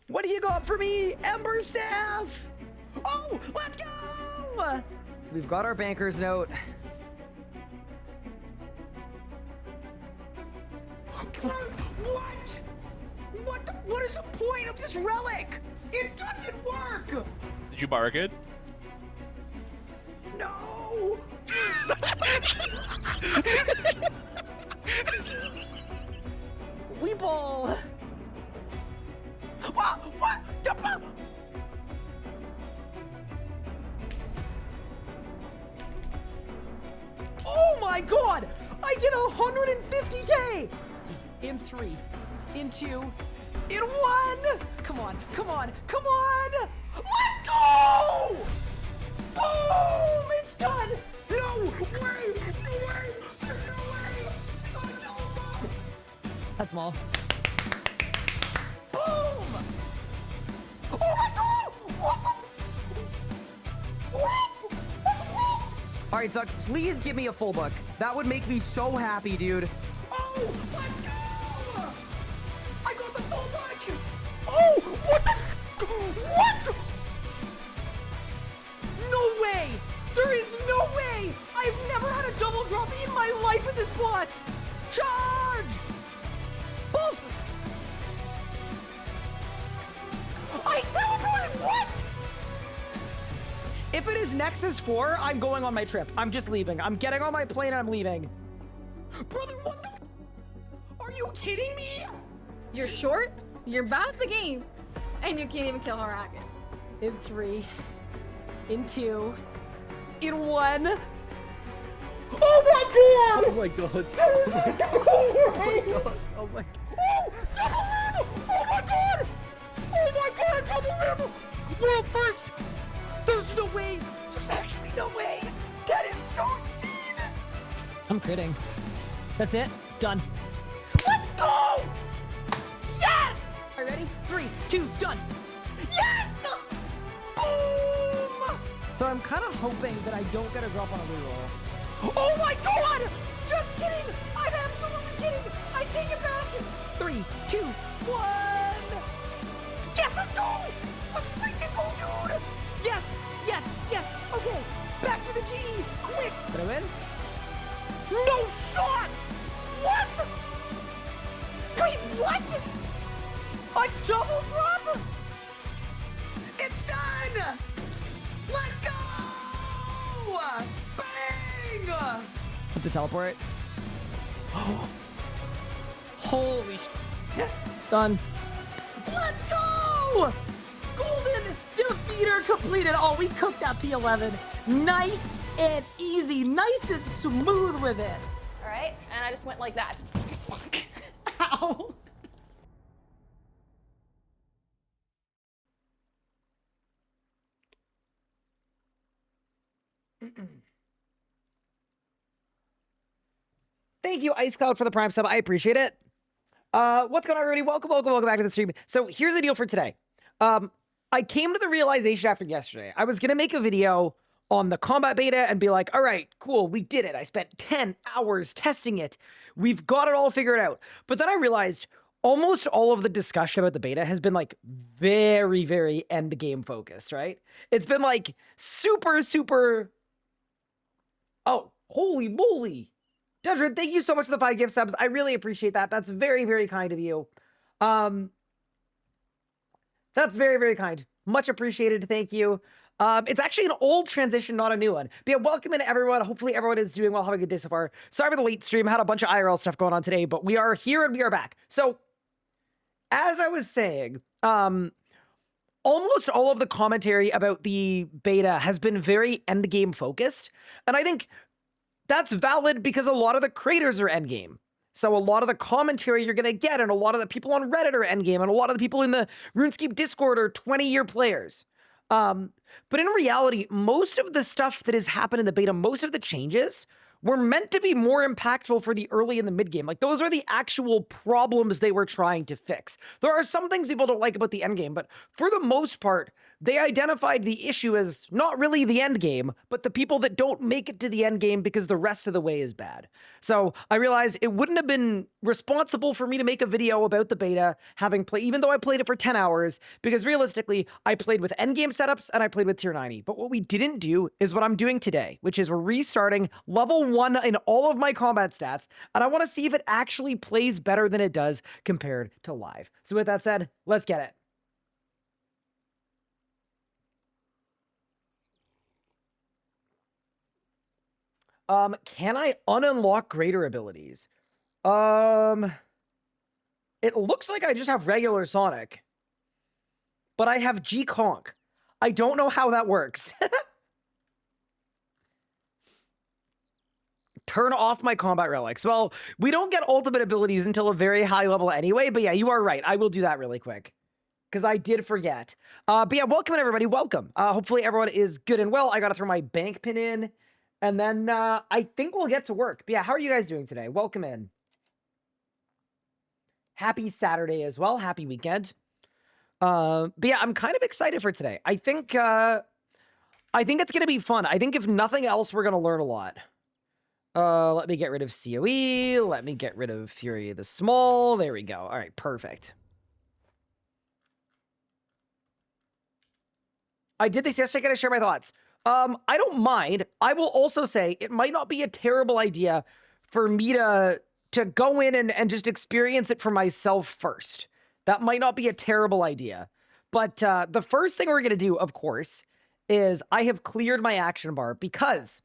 What do you got for me, Ember Staff? Oh, let's go! We've got our banker's note. What? What is the point of this relic? It doesn't work! Did you bark it? No! Weeble! What? What? Oh my god! I did 150k! In 3, in 2, in 1! Come on, come on, come on! Let's go! Boom! It's done! No way! No way! There's no way! Oh, no! That's small. Boom! Oh my god! What the? What? That's what? All right, Zuck, please give me a full book. That would make me so happy, dude. Oh, let's go! I got the full book! Oh, what the? What? No way! There is no way! I've never had a double drop in my life with this boss! Charge! Boss! I teleported! What? If it is Nexus 4, I'm going on my trip. I'm just leaving. I'm getting on my plane and I'm leaving. Brother, what the? Are you kidding me? You're short, you're bad at the game, and you can't even kill Harakan. In 3, in 2, in 1. Oh my god! Oh my god. That is Oh my god. Oh my god. Oh, double rim! Oh my god! Oh my god, double rim! World first! There's no way! There's actually no way! That is so insane! I'm critting. That's it. Done. Let's go! Yes! Are you ready? 3, 2, done! Yes! Boom! So I'm kind of hoping that I don't get a drop on a reroll. Oh my god! Just kidding! I'm absolutely kidding! I take it back! 3, 2, 1! Yes, let's go! Let's freaking go, dude! Yes! Yes! Yes! Okay! Back to the G! Quick! Did I win? No shot! What? Wait, what? A double drop? It's done! Let's go! Bang! Put the teleport. Holy shit. Done. Let's go! Golden defeater completed. Oh, we cooked that P11. Nice and easy. Nice and smooth with it. All right, and I just went like that. Ow. Thank you, Ice Cloud, for the Prime sub. I appreciate it. What's going on, everybody? Welcome back to the stream. So here's the deal for today. I came to the realization after yesterday. I was going to make a video on the combat beta and be like, all right, cool, we did it. I spent 10 hours testing it. We've got it all figured out. But then I realized almost all of the discussion about the beta has been like very, very end game focused, right? It's been like super... Oh, holy moly. Dudrin, thank you so much for the 5 gift subs. I really appreciate that. That's very, very kind of you. That's very, very kind. Much appreciated. Thank you. It's actually an old transition, not a new one. But yeah, welcome in everyone. Hopefully everyone is doing well, having a good day so far. Sorry for the late stream. I had a bunch of IRL stuff going on today, but we are here and we are back. So, as I was saying, almost all of the commentary about the beta has been very endgame focused. And I think that's valid because a lot of the creators are endgame. So a lot of the commentary you're going to get, and a lot of the people on Reddit are endgame, and a lot of the people in the RuneScape Discord are 20-year players. But in reality, most of the stuff that has happened in the beta, most of the changes were meant to be more impactful for the early and the mid game. Like, those are the actual problems they were trying to fix. There are some things people don't like about the end game, but for the most part, they identified the issue as not really the end game, but the people that don't make it to the end game because the rest of the way is bad. So I realized it wouldn't have been responsible for me to make a video about the beta, having played, even though I played it for 10 hours, because realistically, I played with end game setups and I played with tier 90. But what we didn't do is what I'm doing today, which is we're restarting level 1 in all of my combat stats, and I want to see if it actually plays better than it does compared to live. So with that said, let's get it. Can I unlock greater abilities? It looks like I just have regular Sonic, but I have G-Conk. I don't know how that works. Turn off my combat relics. Well, we don't get ultimate abilities until a very high level anyway, but yeah, you are right. I will do that really quick, because I did forget. But yeah, welcome everybody, welcome. Hopefully everyone is good and well. I gotta throw my bank pin in, and then I think we'll get to work. But yeah, how are you guys doing today? Welcome in. Happy Saturday as well. Happy weekend. But yeah, I'm kind of excited for today. I think it's gonna be fun. I think if nothing else, we're gonna learn a lot. Let me get rid of COE. Let me get rid of Fury the Small. There we go. All right, perfect. I did this yesterday. Can I share my thoughts? I don't mind. I will also say it might not be a terrible idea for me to go in and just experience it for myself first. That might not be a terrible idea. But the first thing we're going to do, of course, is I have cleared my action bar because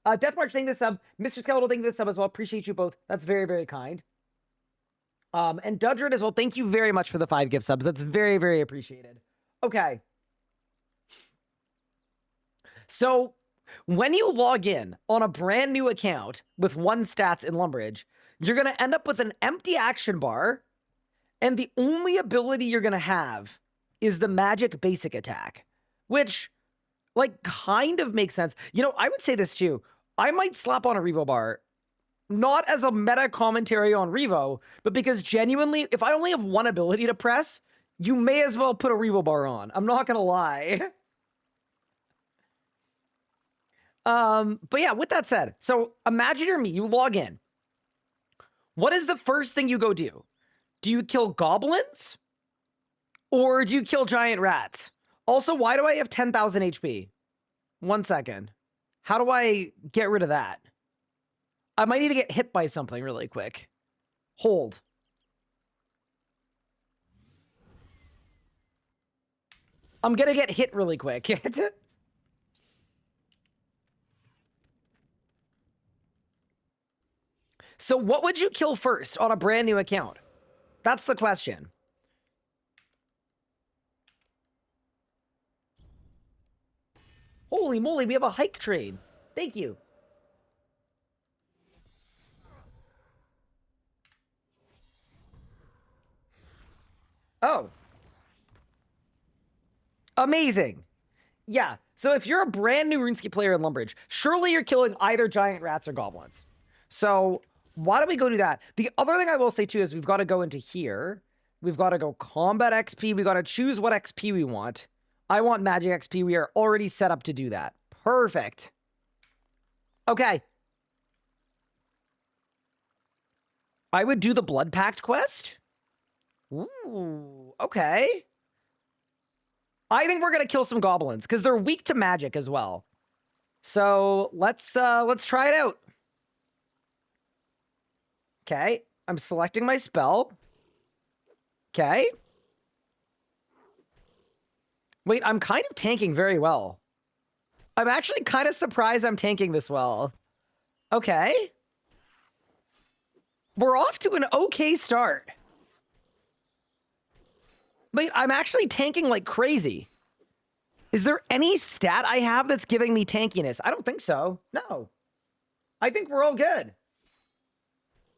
Deathmarch, thank you for the sub. Mr. Skeletal, thank you for the sub as well. Appreciate you both. That's very, very kind. And Dudred as well, thank you very much for the 5 gift subs. That's very, very appreciated. Okay. So, when you log in on a brand new account with 1 stats in Lumbridge, you're going to end up with an empty action bar, and the only ability you're going to have is the magic basic attack, which, like, kind of makes sense. You know, I would say this too. I might slap on a Revo bar, not as a meta commentary on Revo, but because genuinely, if I only have 1 ability to press, you may as well put a Revo bar on. I'm not going to lie. But yeah, with that said, so imagine you're me, you log in. What is the first thing you go do? Do you kill goblins? Or do you kill giant rats? Also, why do I have 10,000 HP? 1 second. How do I get rid of that? I might need to get hit by something really quick. Hold. I'm gonna get hit really quick. So what would you kill first on a brand new account? That's the question. Holy moly, we have a hike trade. Thank you. Oh. Amazing. Yeah, so if you're a brand new RuneScape player in Lumbridge, surely you're killing either giant rats or goblins. So why don't we go do that? The other thing I will say too is we've got to go into here. We've got to go combat XP. We got to choose what XP we want. I want magic XP. We are already set up to do that. Perfect. Okay. I would do the Blood Pact quest. Ooh, okay. I think we're going to kill some goblins because they're weak to magic as well. So let's try it out. Okay, I'm selecting my spell. Okay. Wait, I'm kind of tanking very well. I'm actually kind of surprised I'm tanking this well. Okay. We're off to an okay start. Wait, I'm actually tanking like crazy. Is there any stat I have that's giving me tankiness? I don't think so. No. I think we're all good.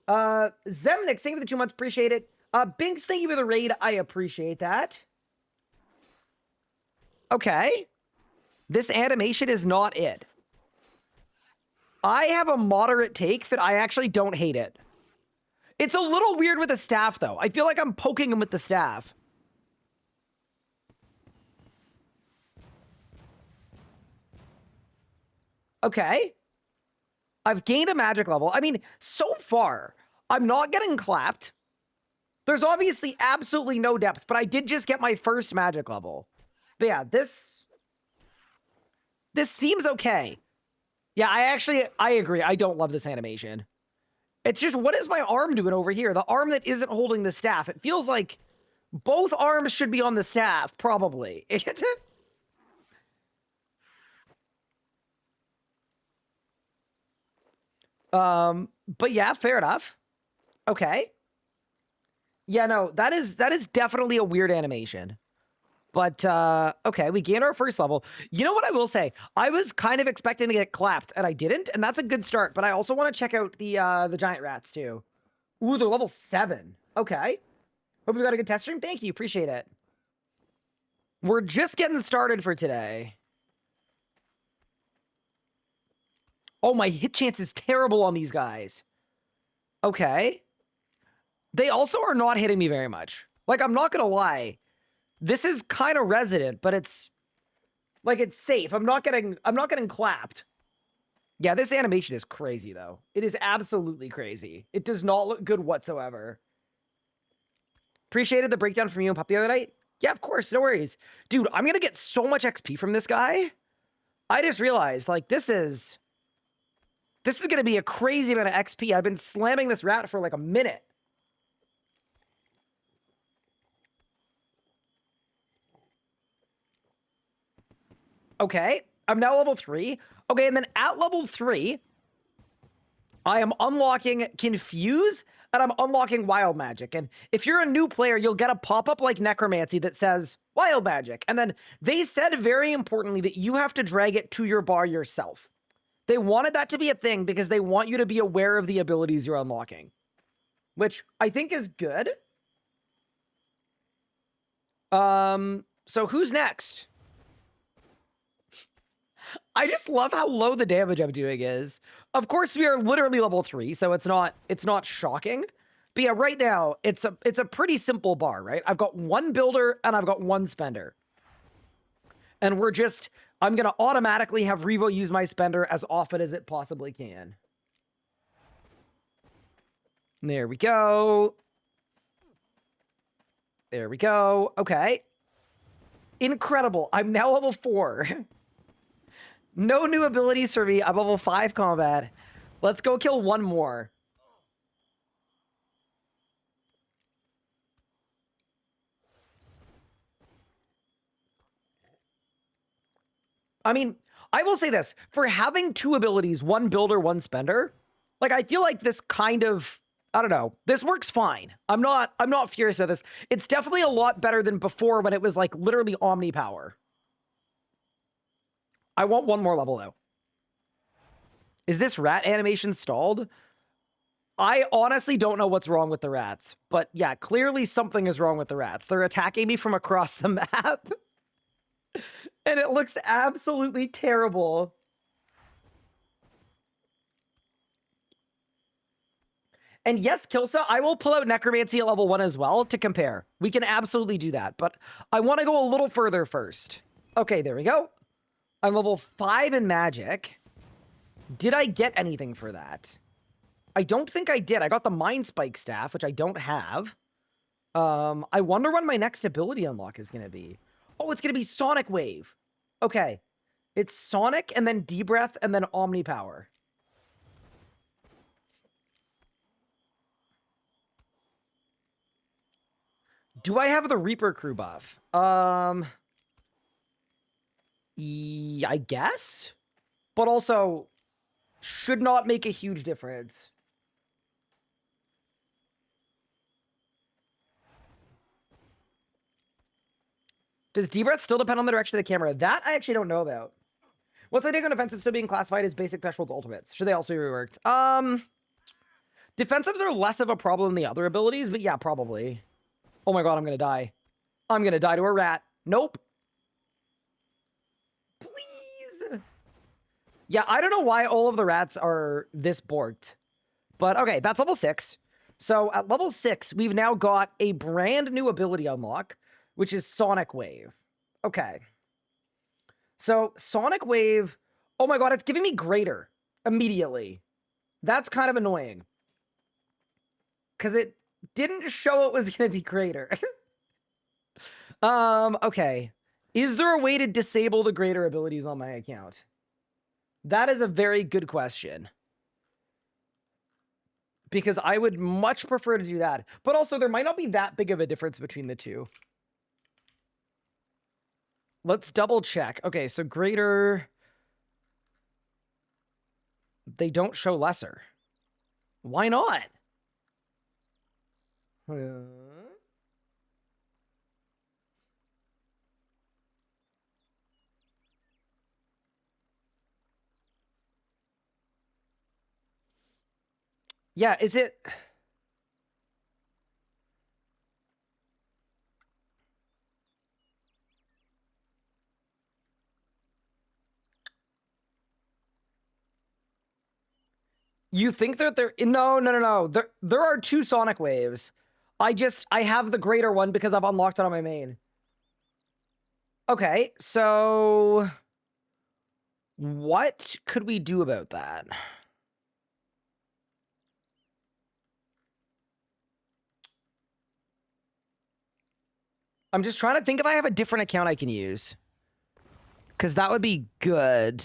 Zemnix, thank you for the 2 months. Appreciate it. Binks, thank you for the raid. I appreciate that. Okay. This animation is not it. I have a moderate take that I actually don't hate it. It's a little weird with the staff, though. I feel like I'm poking him with the staff. Okay. I've gained a magic level. I mean, so far, I'm not getting clapped. There's obviously absolutely no depth, but I did just get my first magic level. But yeah, this seems okay. Yeah, I agree. I don't love this animation. It's just, what is my arm doing over here? The arm that isn't holding the staff. It feels like both arms should be on the staff, probably. But yeah, fair enough. Okay. Yeah, no, that is definitely a weird animation. But, okay, we gained our first level. You know what I will say? I was kind of expecting to get clapped, and I didn't, and that's a good start. But I also want to check out the giant rats, too. Ooh, they're level 7. Okay. Hope you got a good test stream. Thank you. Appreciate it. We're just getting started for today. Oh, my hit chance is terrible on these guys. Okay. They also are not hitting me very much. Like, I'm not gonna lie. This is kind of resident, but it's like, it's safe. I'm not getting clapped. Yeah, this animation is crazy though. It is absolutely crazy. It does not look good whatsoever. Appreciated the breakdown from you and Pup the other night. Yeah, of course, no worries. Dude, I'm gonna get so much XP from this guy. I just realized, like, this is gonna be a crazy amount of XP. I've been slamming this rat for like a minute. Okay, I'm now level 3. Okay, and then at level 3, I am unlocking Confuse, and I'm unlocking Wild Magic. And if you're a new player, you'll get a pop-up like Necromancy that says Wild Magic. And then they said very importantly that you have to drag it to your bar yourself. They wanted that to be a thing because they want you to be aware of the abilities you're unlocking, which I think is good. So who's next? I just love how low the damage I'm doing is. Of course, we are literally level 3, so it's not shocking. But yeah, right now, it's a pretty simple bar, right? I've got 1 builder and I've got 1 spender. And I'm going to automatically have Revo use my spender as often as it possibly can. There we go. There we go. Okay. Incredible. I'm now level 4. No new abilities for me. I'm level 5 combat. Let's go kill 1 more. I mean, I will say this. For having 2 abilities, 1 builder, 1 spender, like, I feel like this kind of, I don't know, this works fine. I'm not furious about this. It's definitely a lot better than before when it was, like, literally omni power. I want 1 more level, though. Is this rat animation stalled? I honestly don't know what's wrong with the rats. But yeah, clearly something is wrong with the rats. They're attacking me from across the map. And it looks absolutely terrible. And yes, Kilsa, I will pull out Necromancy at level 1 as well to compare. We can absolutely do that. But I want to go a little further first. Okay, there we go. I'm level 5 in magic. Did I get anything for that? I don't think I did. I got the Mind Spike staff, which I don't have. I wonder when my next ability unlock is going to be. Oh, it's going to be Sonic Wave. Okay. It's Sonic and then D-Breath and then Omni Power. Do I have the Reaper Crew buff? Yeah, I guess, but also should not make a huge difference. Does D-Breath still depend on the direction of the camera? That I actually don't know about. What's my take on offensive still being classified as basic thresholds ultimates? Should they also be reworked? Defensives are less of a problem than the other abilities, but yeah, probably. Oh my god, I'm gonna die. I'm gonna die to a rat. Nope. Please. Yeah, I don't know why all of the rats are this borked. But okay, that's level 6. So at level 6, we've now got a brand new ability unlock, which is Sonic Wave. Okay. So Sonic Wave, oh my god, it's giving me greater immediately. That's kind of annoying. Because it didn't show it was going to be greater. Okay. Is there a way to disable the greater abilities on my account? That is a very good question. Because I would much prefer to do that. But also, there might not be that big of a difference between the two. Let's double check. Okay, so greater... They don't show lesser. Why not? Yeah, is it... You think that there... No. There are 2 Sonic Waves. I have the greater one because I've unlocked it on my main. Okay, so... What could we do about that? I'm just trying to think if I have a different account I can use. Because that would be good.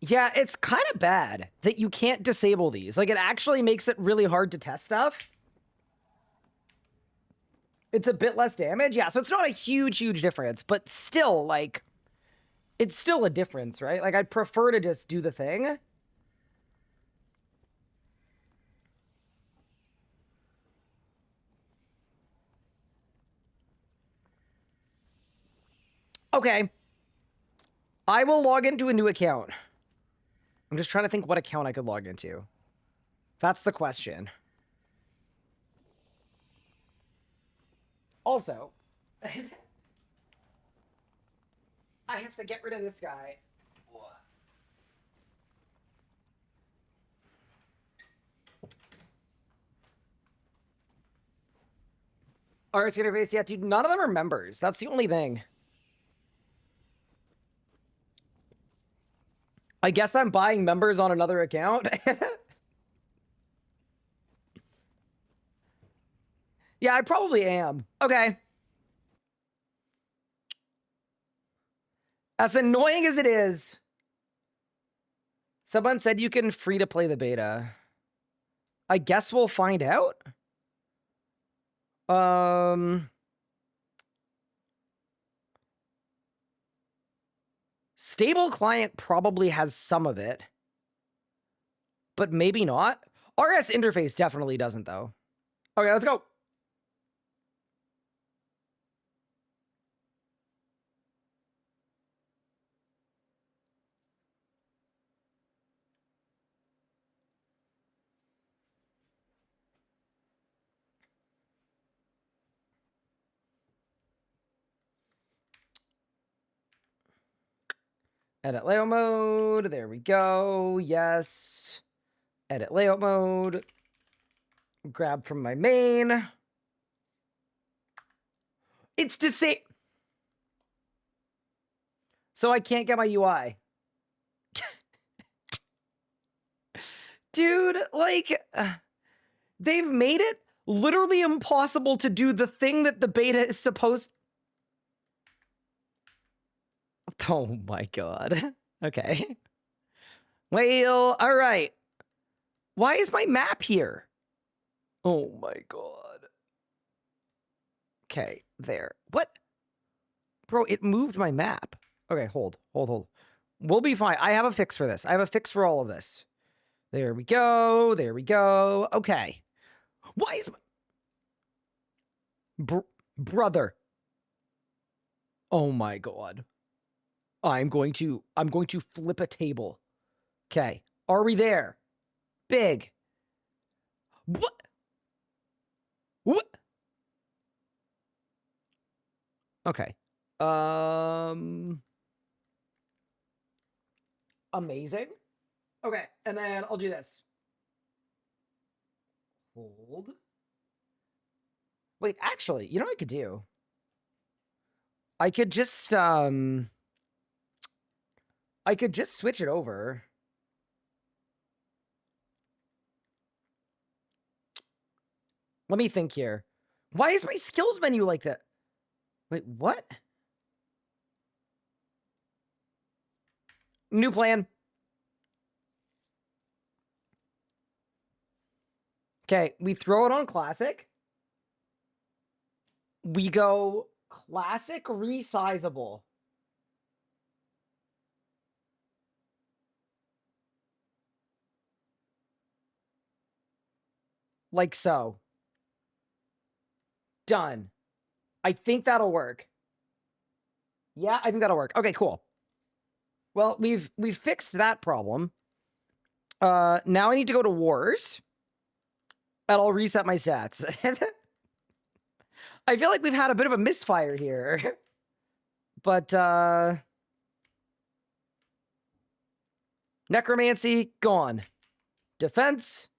Yeah, it's kind of bad that you can't disable these. Like, it actually makes it really hard to test stuff. It's a bit less damage. Yeah, so it's not a huge difference, but still, like, it's still a difference, right? Like, I'd prefer to just do the thing. Okay. I will log into a new account. I'm just trying to think what account I could log into. That's the question. Also, I have to get rid of this guy. RS interface, yeah, dude, none of them are members. That's the only thing. I guess I'm buying members on another account. Yeah, I probably am. Okay. As annoying as it is, someone said you can free to play the beta. I guess we'll find out. Stable client probably has some of it, but maybe not. RS interface definitely doesn't, though. Okay, let's go. Edit layout mode. There we go. Yes. Edit layout mode. Grab from my main. It's to say. So I can't get my UI. Dude, like, they've made it literally impossible to do the thing that the beta is supposed. Oh my god. Okay. Well, all right. Why is my map here? Oh my god. Okay, there. What? Bro, it moved my map. Okay, hold. We'll be fine. I have a fix for this. I have a fix for all of this. There we go. There we go. Okay. Why is my... brother. Oh my god. I'm going to flip a table. Okay. Are we there? Big. What? What? Okay. Amazing. Okay, and then I'll do this. Hold. Wait, actually, you know what I could do? I could just switch it over. Let me think here. Why is my skills menu like that? Wait, what? New plan. Okay, we throw it on classic. We go classic resizable. Like so. Done. I think that'll work. Yeah, I think that'll work. Okay, cool. Well, we've fixed that problem. Now I need to go to wars. And I'll reset my stats. I feel like we've had a bit of a misfire here. But necromancy gone. Defense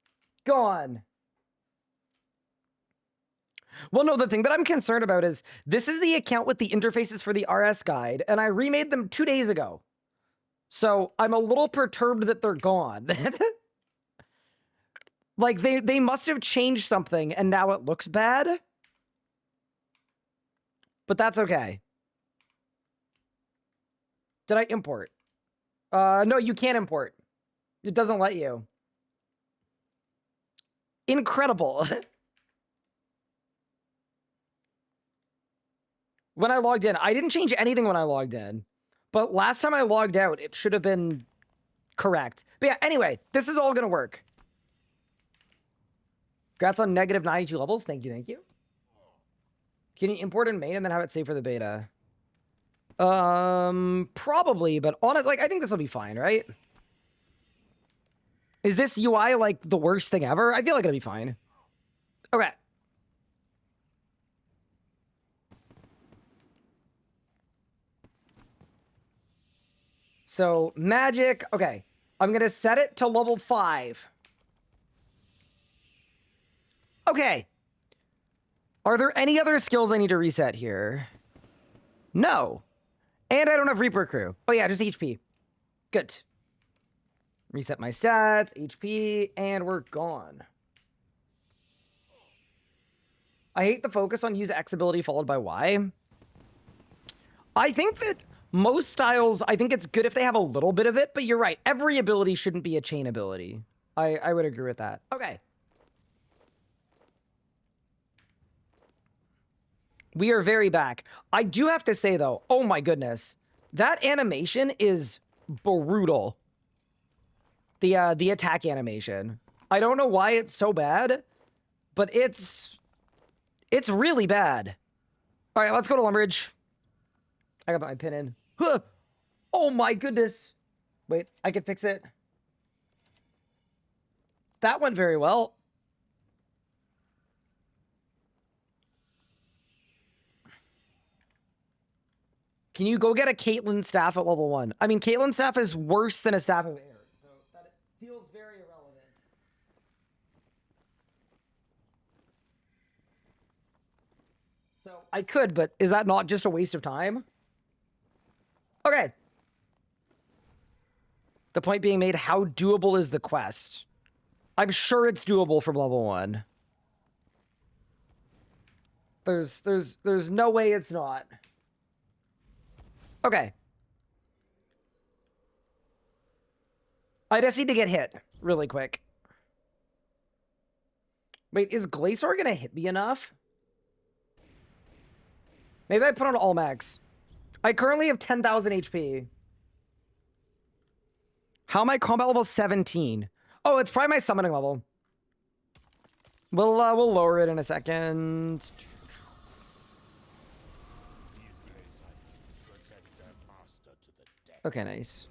gone. Well, no, the thing that I'm concerned about is this is the account with the interfaces for the RS guide, and I remade them 2 days ago. So I'm a little perturbed that they're gone. Like, they must have changed something, and now it looks bad. But that's okay. Did I import? No, you can't import. It doesn't let you. Incredible. When I logged in, I didn't change anything when I logged in. But last time I logged out, it should have been correct. But yeah, anyway, this is all going to work. Congrats on negative 92 levels. Thank you, thank you. Can you import in main and then have it saved for the beta? Probably, but honestly, like, I think this will be fine, right? Is this UI, like, the worst thing ever? I feel like it'll be fine. Okay. So, magic. Okay. I'm going to set it to level 5. Okay. Are there any other skills I need to reset here? No. And I don't have Reaper Crew. Oh yeah, just HP. Good. Reset my stats, HP, and we're gone. I hate the focus on use X ability followed by Y. I think that most styles, I think it's good if they have a little bit of it, but you're right. Every ability shouldn't be a chain ability. I would agree with that. Okay. We are very back. I do have to say, though, oh my goodness. That animation is brutal. The attack animation. I don't know why it's so bad, but it's really bad. All right, let's go to Lumbridge. I got my pin in. Huh. Oh my goodness. Wait, I can fix it. That went very well. Can you go get a Caitlyn staff at level 1? I mean, Caitlyn staff is worse than a staff of air, so that feels very irrelevant. So I could, but is that not just a waste of time? Okay. The point being made, how doable is the quest? I'm sure it's doable from level 1. There's no way it's not. Okay. I just need to get hit really quick. Wait, is Glacier gonna hit me enough? Maybe I put on all max. I currently have 10,000 HP. How am I combat level 17? Oh, it's probably my summoning level. We'll lower it in a second. Okay, nice.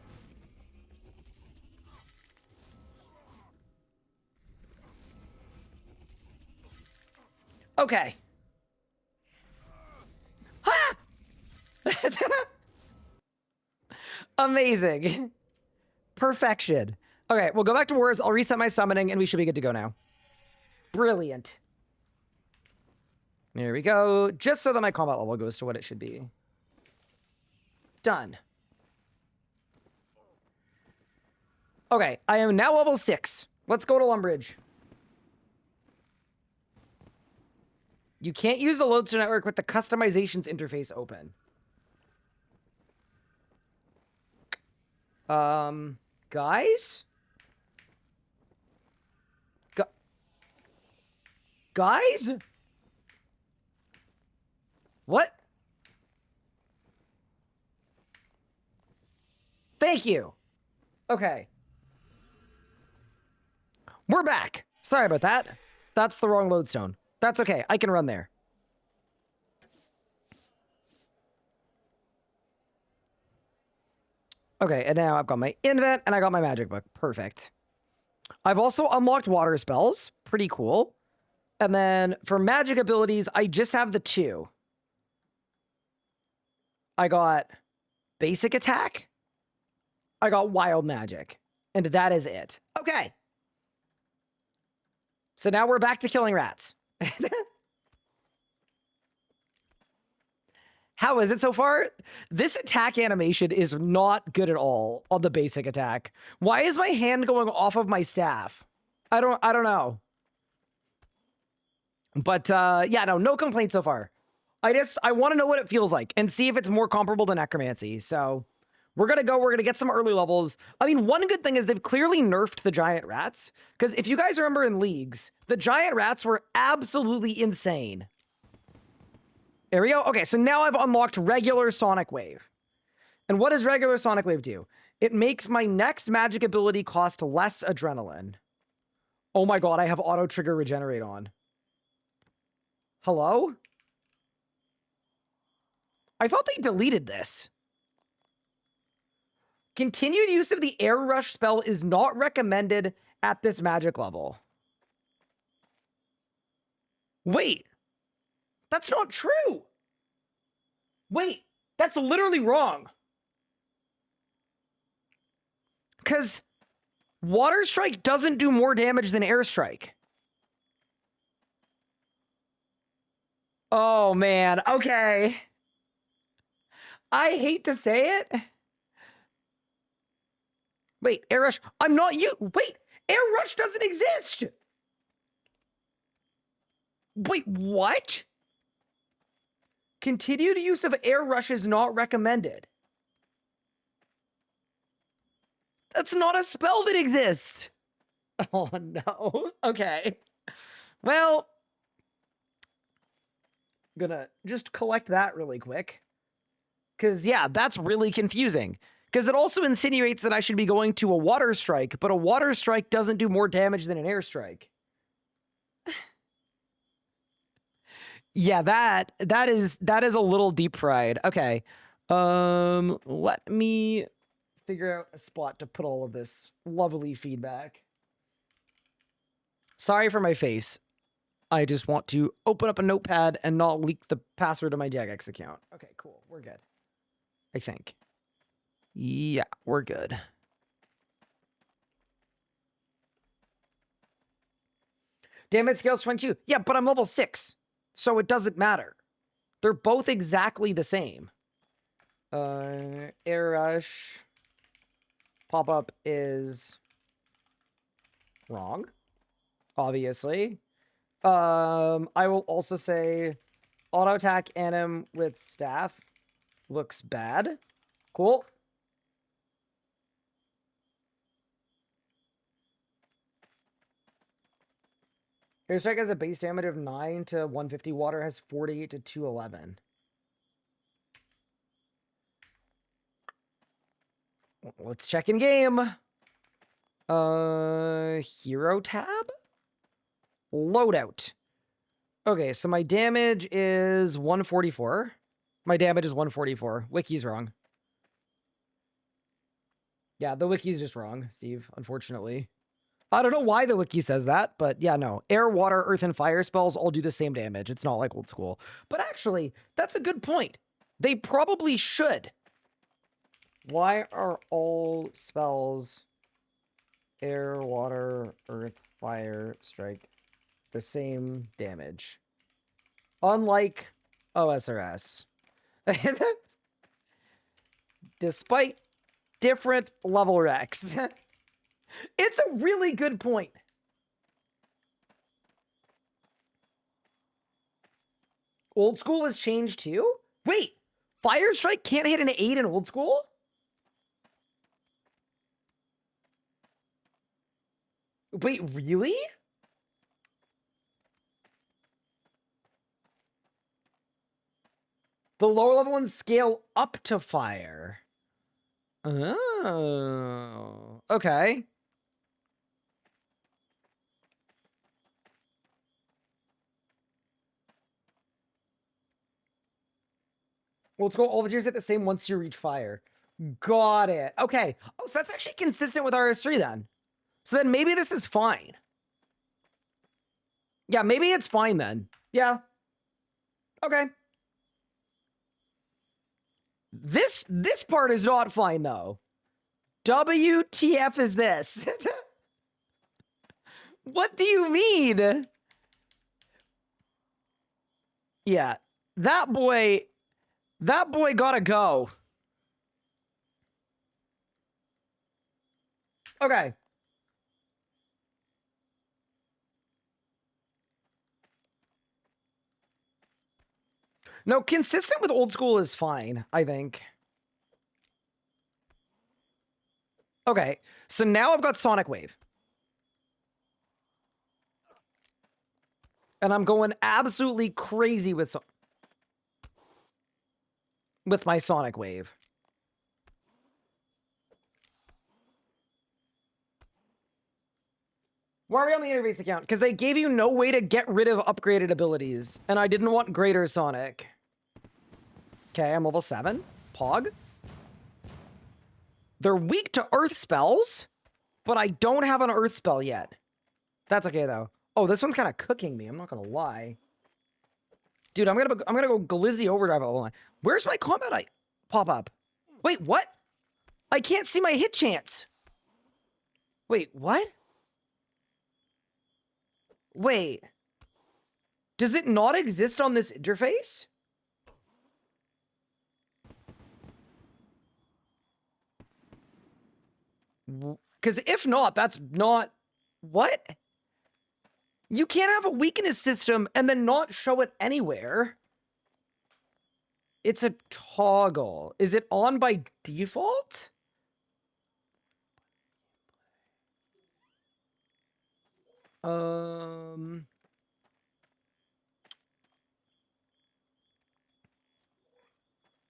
Okay. Ah! Amazing. Perfection. Okay, we'll go back to wars. I'll reset my summoning, and we should be good to go now. Brilliant. There we go. Just so that my combat level goes to what it should be. Done. Okay, I am now level 6. Let's go to Lumbridge. You can't use the Lodestone Network with the customizations interface open. Guys? Guys? What? Thank you. Okay. We're back. Sorry about that. That's the wrong lodestone. That's okay. I can run there. Okay, and now I've got my invent and I got my magic book. Perfect. I've also unlocked water spells. Pretty cool. And then for magic abilities, I just have the 2. I got basic attack. I got wild magic. And that is it. Okay. So now we're back to killing rats. How is it so far? This attack animation is not good at all on the basic attack. Why is my hand going off of my staff? I don't know. But yeah, no complaints so far. I want to know what it feels like and see if it's more comparable to necromancy. So we're gonna get some early levels. I mean, one good thing is they've clearly nerfed the giant rats, because if you guys remember in leagues, the giant rats were absolutely insane. There we go. Okay, so now I've unlocked regular Sonic Wave. And what does regular Sonic Wave do? It makes my next magic ability cost less adrenaline. Oh my god, I have auto trigger regenerate on. Hello? I thought they deleted this. Continued use of the Air Rush spell is not recommended at this magic level. Wait. That's not true. Wait, that's literally wrong. Because Water Strike doesn't do more damage than Air Strike. Oh, man. Okay. I hate to say it. Wait, Air Rush. I'm not you. Wait, Air Rush doesn't exist. Wait, what? Continued use of Air Rush is not recommended. That's not a spell that exists. Oh, no. Okay. Well, gonna just collect that really quick. Because, yeah, that's really confusing. Because it also insinuates that I should be going to a Water Strike, but a Water Strike doesn't do more damage than an Air Strike. Yeah, that is a little deep fried. Okay. Let me figure out a spot to put all of this lovely feedback. Sorry for my face. I just want to open up a notepad and not leak the password of my Jagex account. Okay, cool. We're good. I think. Yeah, we're good. Damage scale's 22. Yeah, but I'm level 6. So it doesn't matter. They're both exactly the same. Air Rush pop-up is wrong, obviously. I will also say auto attack anim with staff looks bad. Cool. Airstrike has a base damage of 9 to 150. Water has 48 to 211. Let's check in game. Hero tab? Loadout. Okay, so my damage is 144. My damage is 144. Wiki's wrong. Yeah, the wiki's just wrong, Steve, unfortunately. I don't know why the wiki says that, but yeah, no. Air, water, earth, and fire spells all do the same damage. It's not like old school. But actually, that's a good point. They probably should. Why are all spells air, water, earth, fire, strike the same damage? Unlike OSRS. Despite different level recs. It's a really good point. Old school was changed too? Wait, Fire Strike can't hit an 8 in old school? Wait, really? The lower level ones scale up to fire. Oh, okay. Well, let's go. All the tiers hit the same once you reach fire. Got it. Okay. Oh, so that's actually consistent with RS3 then. So then maybe this is fine. Yeah, maybe it's fine then. Yeah. Okay. This part is not fine though. WTF is this? What do you mean? Yeah, that boy gotta go. Okay. No, consistent with old school is fine, I think. Okay, so now I've got Sonic Wave. And I'm going absolutely crazy with my Sonic Wave. Why are we on the interface account? Because they gave you no way to get rid of upgraded abilities. And I didn't want Greater Sonic. Okay, I'm level 7. Pog. They're weak to Earth spells, but I don't have an Earth spell yet. That's okay, though. Oh, this one's kind of cooking me. I'm not going to lie. Dude, I'm gonna go Glizzy Overdrive level 9. Where's my combat pop up? Wait, what? I can't see my hit chance. Wait, what? Wait. Does it not exist on this interface? Because if not, that's not... What? You can't have a weakness system and then not show it anywhere. It's a toggle. Is it on by default?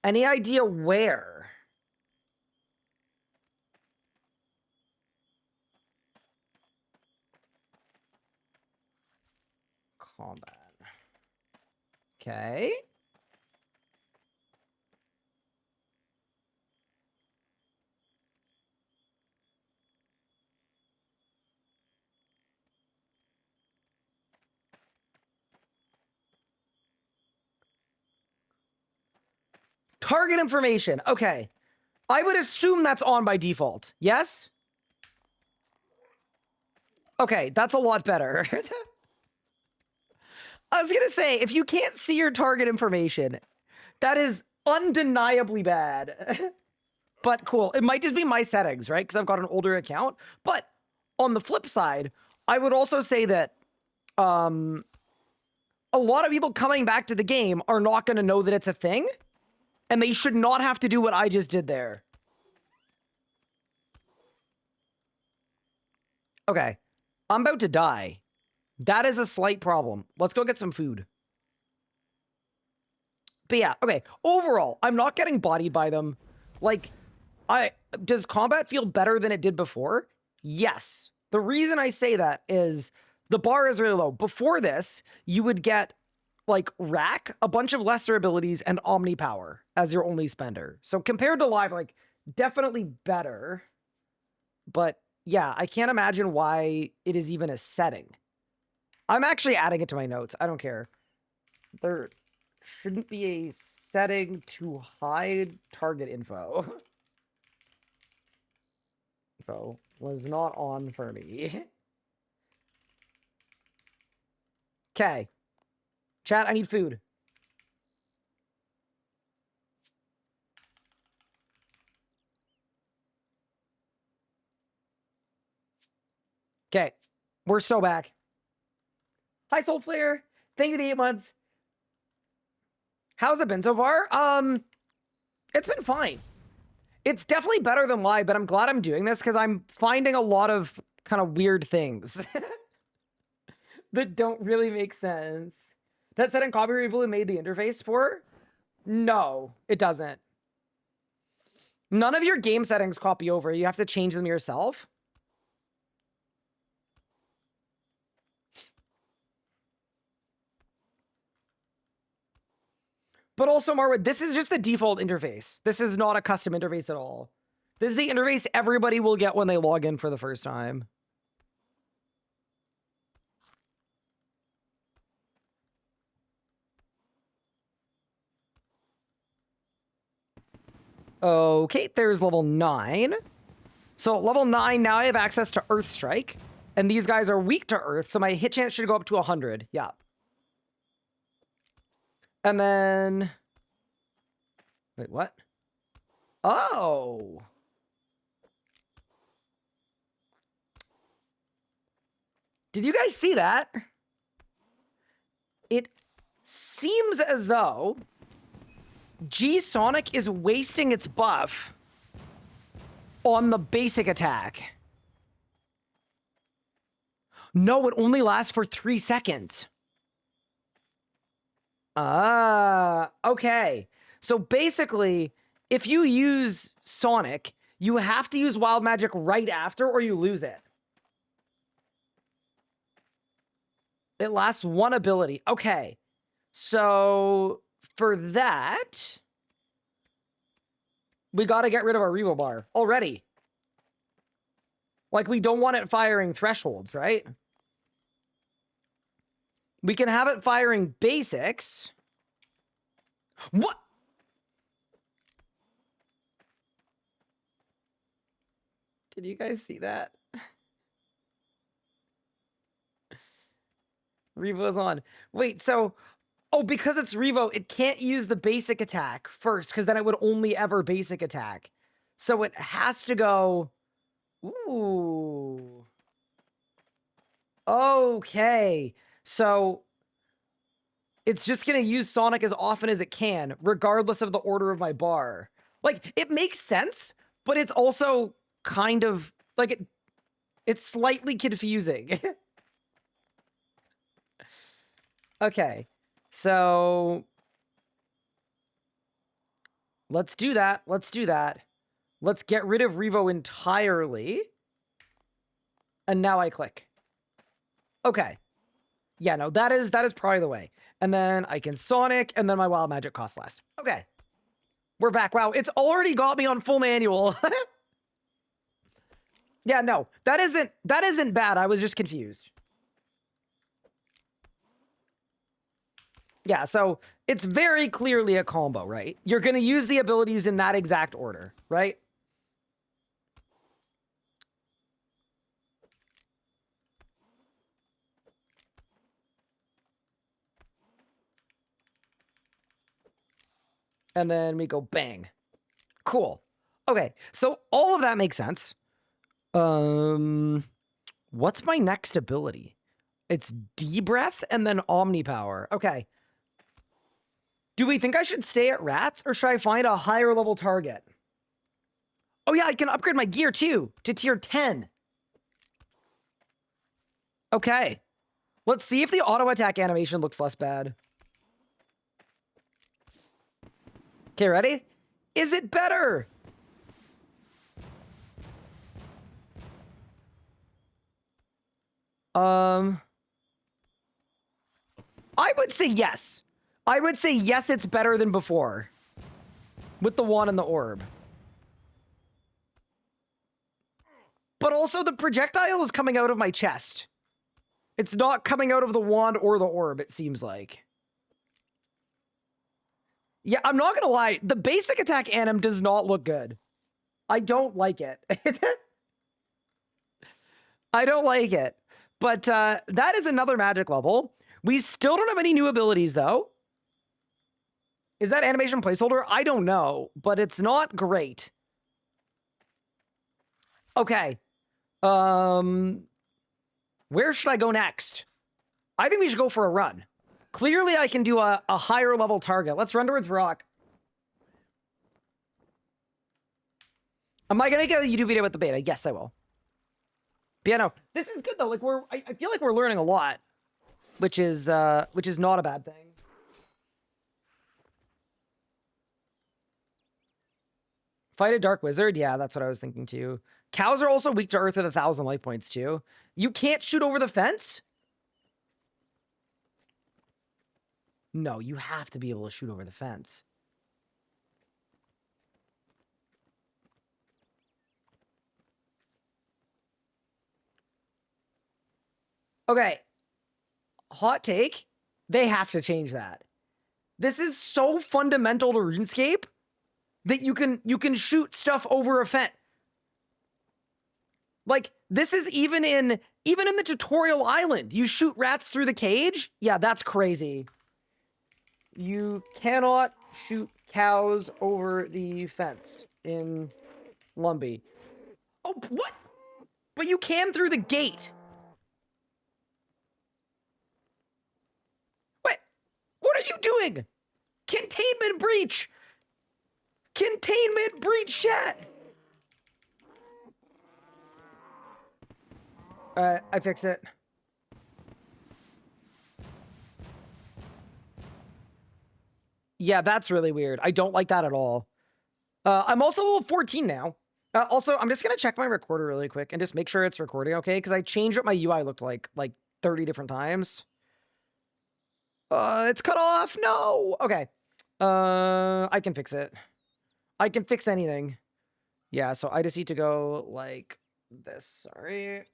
Any idea where? Combat. Okay. Target information. Okay. I would assume that's on by default. Yes? Okay, that's a lot better. I was gonna say, if you can't see your target information, that is undeniably bad. But cool. It might just be my settings, right? Because I've got an older account. But on the flip side, I would also say that a lot of people coming back to the game are not going to know that it's a thing. And they should not have to do what I just did there. Okay. I'm about to die. That is a slight problem. Let's go get some food. But yeah, okay. Overall, I'm not getting bodied by them. Like, does combat feel better than it did before? Yes. The reason I say that is the bar is really low. Before this, you would get like Rack, a bunch of lesser abilities, and Omni Power as your only spender. So compared to Live, like, definitely better. But yeah, I can't imagine why it is even a setting. I'm actually adding it to my notes. I don't care. There shouldn't be a setting to hide target info. Info was not on for me. Okay. Chat, I need food. Okay. We're so back. Hi, Soul Flare. Thank you for the 8 months. How's it been so far? It's been fine. It's definitely better than live, but I'm glad I'm doing this because I'm finding a lot of kind of weird things that don't really make sense. That setting copy people who made the interface for? No, it doesn't. None of your game settings copy over. You have to change them yourself. But also, Marwood, this is just the default interface. This is not a custom interface at all. This is the interface everybody will get when they log in for the first time. Okay, there's level 9. So at level 9, now I have access to Earth Strike. And these guys are weak to Earth, so my hit chance should go up to 100. Yeah. And then... Wait, what? Oh! Did you guys see that? It seems as though G-Sonic is wasting its buff on the basic attack. No, it only lasts for 3 seconds. Ah, okay. So basically, if you use Sonic, you have to use Wild Magic right after or you lose it. It lasts 1 ability. Okay. So for that, we got to get rid of our Revo Bar already. Like, we don't want it firing thresholds, right? We can have it firing basics. What? Did you guys see that? Revo's on. Wait, so... Oh, because it's Revo, it can't use the basic attack first, because then it would only ever basic attack. So it has to go... Ooh. Okay. So it's just going to use Sonic as often as it can, regardless of the order of my bar. Like, it makes sense, but it's also kind of like it's slightly confusing. Okay. So let's do that. Let's do that. Let's get rid of Revo entirely. And now I click. Okay. Yeah, no, that is probably the way. And then I can Sonic, and then my Wild Magic costs less. Okay. We're back. Wow, it's already got me on full manual. Yeah, no, that isn't bad. I was just confused. Yeah, so it's very clearly a combo, right? You're going to use the abilities in that exact order, right? And then we go bang. Cool. Okay, so all of that makes sense. What's my next ability? It's D-Breath and then Omnipower. Okay. Do we think I should stay at Rats or should I find a higher level target? Oh yeah, I can upgrade my gear too to tier 10. Okay. Let's see if the auto attack animation looks less bad. Okay, ready? Is it better? I would say yes. I would say yes, it's better than before. With the wand and the orb. But But also the projectile is coming out of my chest. It's not coming out of the wand or the orb, it seems like. Yeah, I'm not gonna lie. The basic attack anim does not look good. I don't like it. I don't like it. But that is another magic level. We still don't have any new abilities, though. Is that animation placeholder? I don't know, but it's not great. Okay. Where should I go next? I think we should go for a run. Clearly, I can do a higher level target. Let's run towards Rock. Am I gonna make a YouTube video with the beta? Yes, I will. But yeah, no, this is good though. Like I feel like we're learning a lot, which is not a bad thing. Fight a dark wizard? Yeah, that's what I was thinking too. Cows are also weak to earth with 1,000 life points too. You can't shoot over the fence? No, you have to be able to shoot over the fence. Okay. Hot take. They have to change that. This is so fundamental to RuneScape that you can shoot stuff over a fence. Like, this is even in the tutorial island. You shoot rats through the cage? Yeah, that's crazy. You cannot shoot cows over the fence in Lumbee. Oh, what? But you can through the gate. Wait, what are you doing? Containment breach! Containment breach, chat! I fixed it. Yeah, that's really weird. I don't like that at all. I'm also level 14 now. Also, I'm just gonna check my recorder really quick and just make sure it's recording okay, because I changed what my UI looked like 30 different times. It's cut off. No. Okay. I can fix it. I can fix anything. Yeah, so I just need to go like this. Sorry.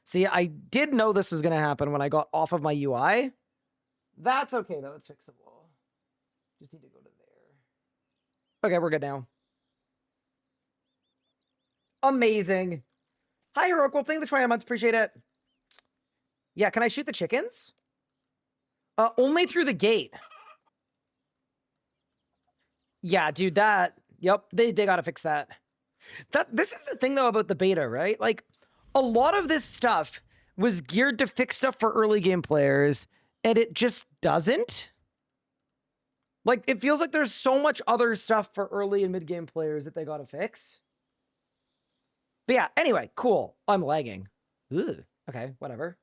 See, I did know this was going to happen when I got off of my UI. That's okay, though. It's fixable. Just need to go to there. Okay, we're good now. Amazing. Hi, Heroic. Well, thank you for the 20 months. Appreciate it. Yeah, can I shoot the chickens? Only through the gate. Yeah, dude, that... Yep, they gotta fix that. This is the thing, though, about the beta, right? Like, a lot of this stuff was geared to fix stuff for early game players, and it just doesn't. Like, it feels like there's so much other stuff for early and mid-game players that they gotta fix. But yeah, anyway, cool. I'm lagging. Ugh. Okay, whatever.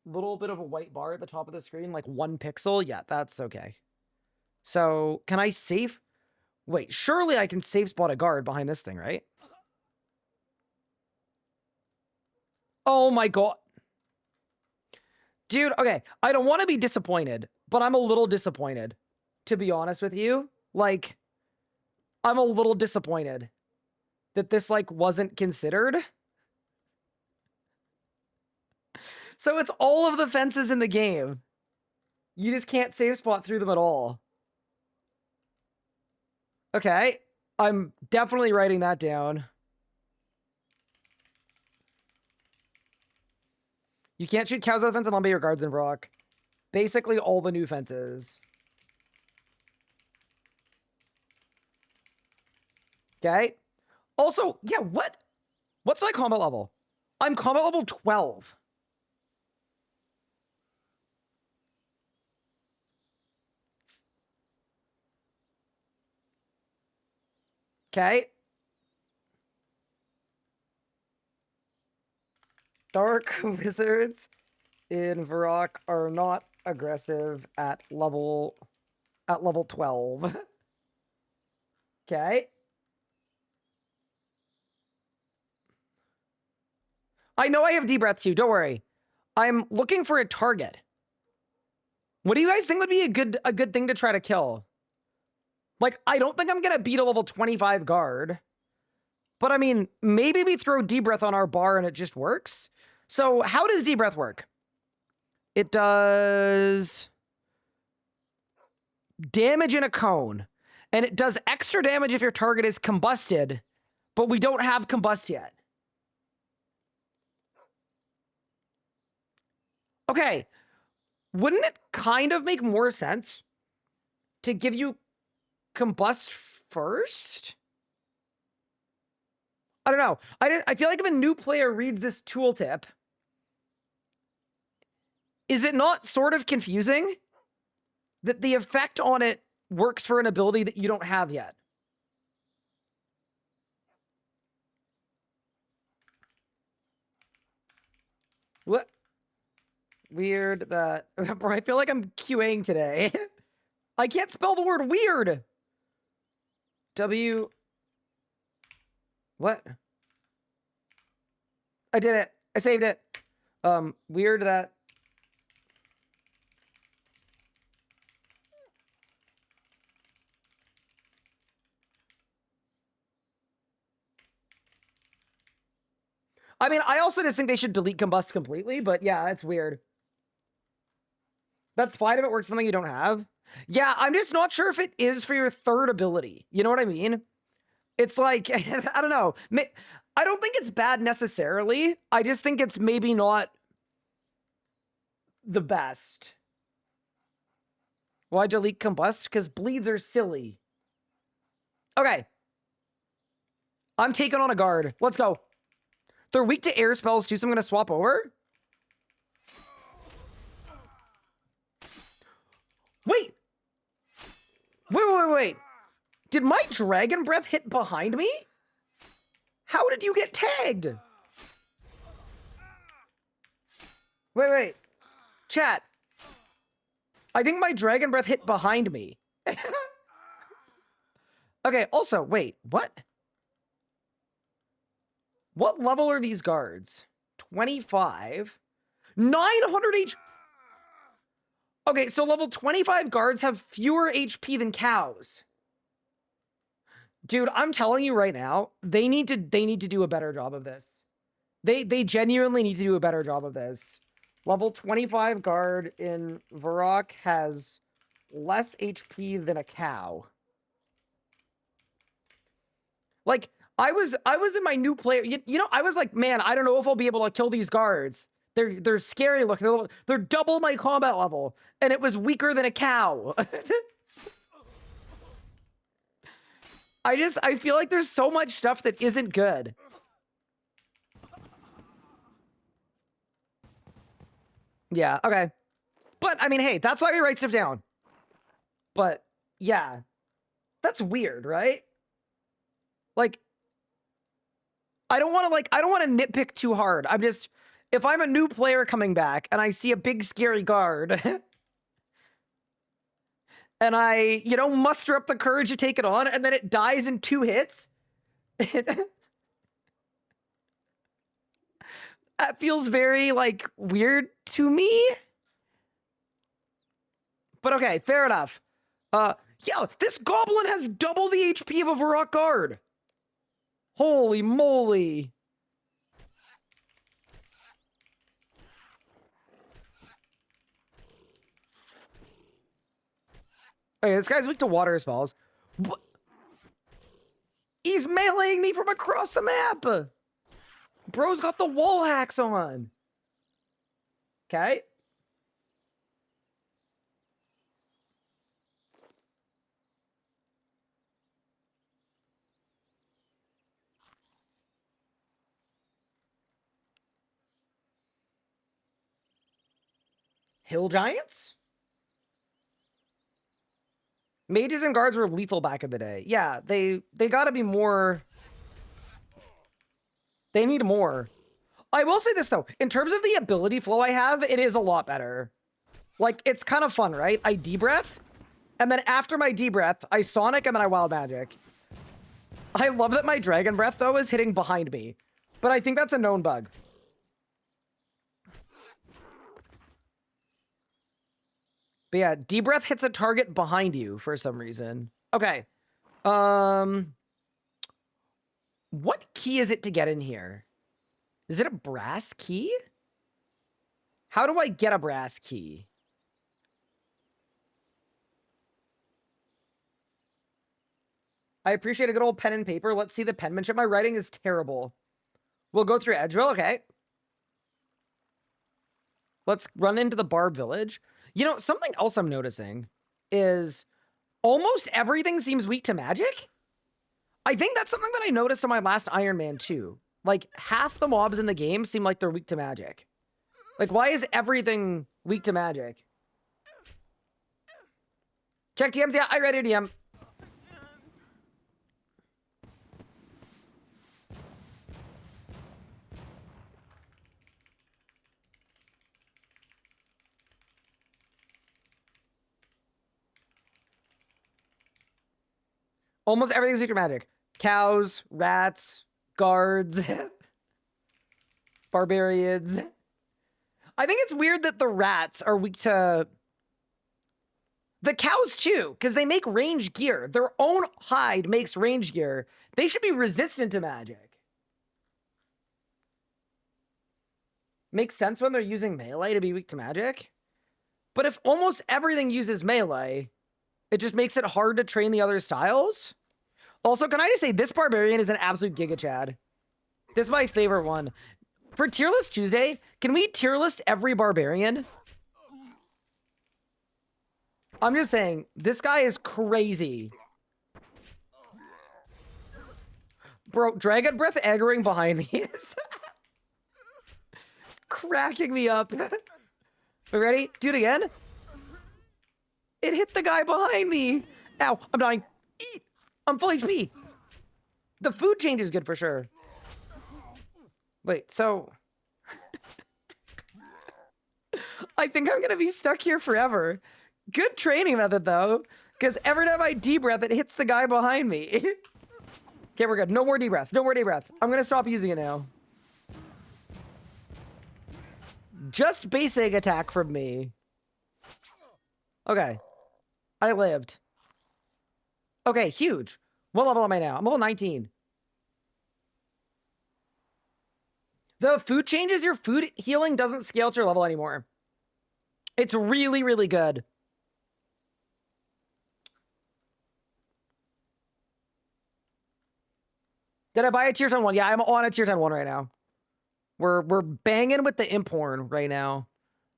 Little bit of a white bar at the top of the screen, like 1 pixel. Yeah, that's okay. So, can I save? Wait, surely I can save spot a guard behind this thing, right? Oh my god. Dude, okay, I don't want to be disappointed, but I'm a little disappointed, to be honest with you. Like, I'm a little disappointed that this, like, wasn't considered. So it's all of the fences in the game. You just can't save spot through them at all. Okay, I'm definitely writing that down. You can't shoot cows on the fence in Lumbee or guards in Brock. Basically all the new fences. Okay. Also, yeah, what's my combat level? I'm combat level 12. Okay. Dark wizards in Varrock are not aggressive at level 12. Okay. I know I have deep breaths too, don't worry. I'm looking for a target. What do you guys think would be a good thing to try to kill? Like, I don't think I'm gonna beat a level 25 guard. But I mean, maybe we throw D-Breath on our bar and it just works. So how does D-Breath work? It does damage in a cone. And it does extra damage if your target is combusted, but we don't have combust yet. Okay. Wouldn't it kind of make more sense to give you combust first? I don't know. I feel like if a new player reads this tooltip, is it not sort of confusing that the effect on it works for an ability that you don't have yet? What? Weird that... Bro, I feel like I'm QAing today. I can't spell the word weird. W... What? I did it. I saved it. Weird that... I mean, I also just think they should delete combust completely, but yeah, it's weird. That's fine if it works something you don't have. Yeah, I'm just not sure if it is for your third ability. You know what I mean? It's like, I don't know. I don't think it's bad necessarily. I just think it's maybe not the best. Why delete combust? Because bleeds are silly. Okay. I'm taking on a guard. Let's go. They're weak to air spells too, so I'm going to swap over. Wait. Wait. Did my Dragon Breath hit behind me? How did you get tagged? Wait. Chat. I think my Dragon Breath hit behind me. Okay, also, wait, what? What level are these guards? 25. 900 HP. Okay, so level 25 guards have fewer HP than cows. Dude, I'm telling you right now, they need to do a better job of this. They genuinely need to do a better job of this. Level 25 guard in Varrock has less HP than a cow. Like, I was in my new player, you know, I was like, man, I don't know if I'll be able to kill these guards. They're scary looking. They're double my combat level, and it was weaker than a cow. I feel like there's so much stuff that isn't good. Yeah, okay. But, I mean, hey, that's why we write stuff down. But, yeah. That's weird, right? Like, I don't want to nitpick too hard. I'm just, if I'm a new player coming back and I see a big scary guard and I, you know, muster up the courage to take it on and then it dies in 2 hits, that feels very, like, weird to me. But okay, fair enough. Yeah, this goblin has double the HP of a Varrock guard. Holy moly. Okay, this guy's weak to water spells. What? He's meleeing me from across the map. Bro's got the wall hacks on. Okay. Hill Giants? Mages and guards were lethal back in the day. Yeah, they gotta be more... They need more. I will say this, though. In terms of the ability flow I have, it is a lot better. Like, it's kind of fun, right? I D-Breath, and then after my D-Breath, I Sonic, and then I Wild Magic. I love that my Dragon Breath, though, is hitting behind me. But I think that's a known bug. But yeah, D-Breath hits a target behind you for some reason. Okay. What key is it to get in here? Is it a brass key? How do I get a brass key? I appreciate a good old pen and paper. Let's see the penmanship. My writing is terrible. We'll go through Edgeville. Okay. Let's run into the Barb Village. You know, something else I'm noticing is almost everything seems weak to magic. I think that's something that I noticed on my last Iron Man 2. Like, half the mobs in the game seem like they're weak to magic. Like, why is everything weak to magic? Check DMs. Yeah, I read your DM. Almost everything's weak to magic. Cows, rats, guards, barbarians. I think it's weird that the rats are weak to... The cows too, because they make range gear. Their own hide makes range gear. They should be resistant to magic. Makes sense when they're using melee to be weak to magic. But if almost everything uses melee, it just makes it hard to train the other styles. Also, can I just say, this barbarian is an absolute giga chad. This is my favorite one. For Tier List Tuesday, can we tier list every barbarian? I'm just saying, this guy is crazy. Bro, Dragon Breath aggroing behind me is cracking me up. We ready? Do it again. It hit the guy behind me. Ow, I'm dying. Eat. I'm full HP. The food change is good for sure. Wait, so... I think I'm gonna be stuck here forever. Good training method, though, because every time I de-breath, it hits the guy behind me. Okay, we're good. No more de-breath. No more de-breath. I'm gonna stop using it now. Just basic attack from me. Okay. I lived. Okay, huge. What level am I now? I'm level 19. The food changes, your food healing doesn't scale to your level anymore. It's really, really good. Did I buy a tier 10 one? Yeah, I'm on a tier 10 one right now. We're banging with the imp horn right now.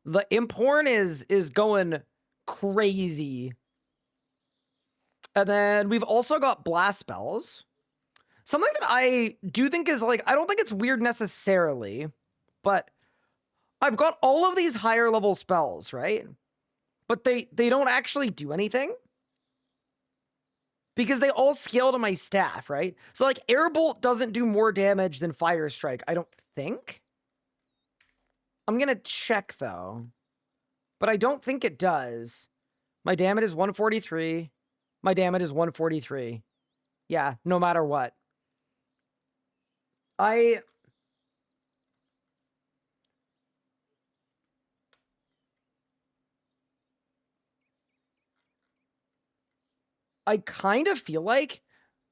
The imp horn is going crazy. And then we've also got blast spells. Something that I do think is like, I don't think it's weird necessarily, but I've got all of these higher level spells, right? But they don't actually do anything because they all scale to my staff, right? So like Airbolt doesn't do more damage than Fire Strike, I don't think. I'm gonna check though, but I don't think it does. My damage is 143. My damage is 143. Yeah, no matter what. I kind of feel like,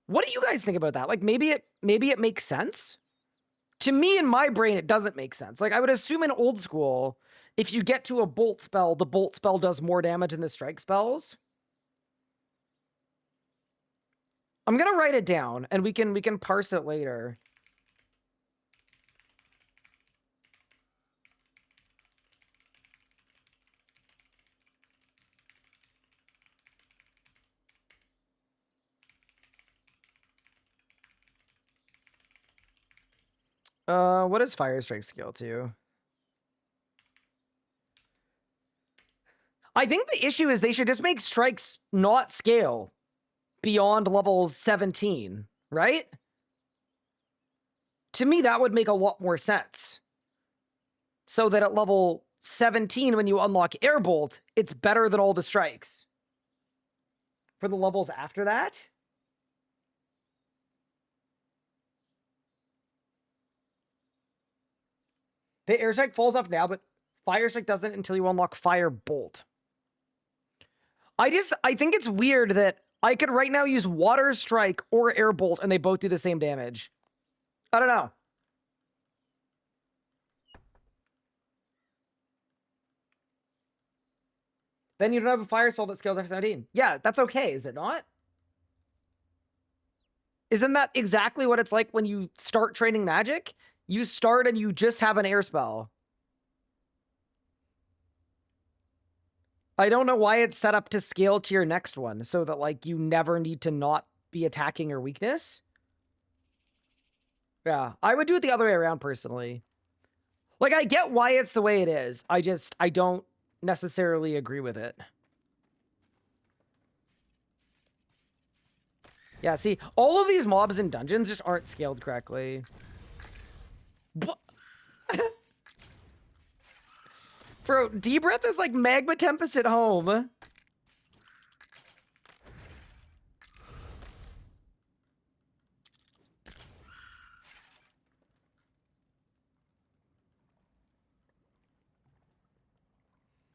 what do you guys think about that? Like maybe it makes sense. To me, in my brain, it doesn't make sense. Like I would assume in old school, if you get to a bolt spell, the bolt spell does more damage than the strike spells. I'm gonna write it down and we can parse it later. What does Fire Strike scale to? I think the issue is they should just make strikes not scale beyond level 17, right? To me, that would make a lot more sense. So that at level 17, when you unlock Airbolt, it's better than all the strikes. For the levels after that? The Air Strike falls off now, but Fire Strike doesn't until you unlock Fire Bolt. I think it's weird that I could right now use Water Strike or Air Bolt and they both do the same damage. I don't know. Then you don't have a fire spell that scales after 17. Yeah, that's okay, is it not? Isn't that exactly what it's like when you start training magic? You start and you just have an air spell. I don't know why it's set up to scale to your next one so that, like, you never need to not be attacking your weakness. Yeah, I would do it the other way around, personally. Like, I get why it's the way it is. I don't necessarily agree with it. Yeah, see, all of these mobs in dungeons just aren't scaled correctly. Bro, Deep Breath is like Magma Tempest at home.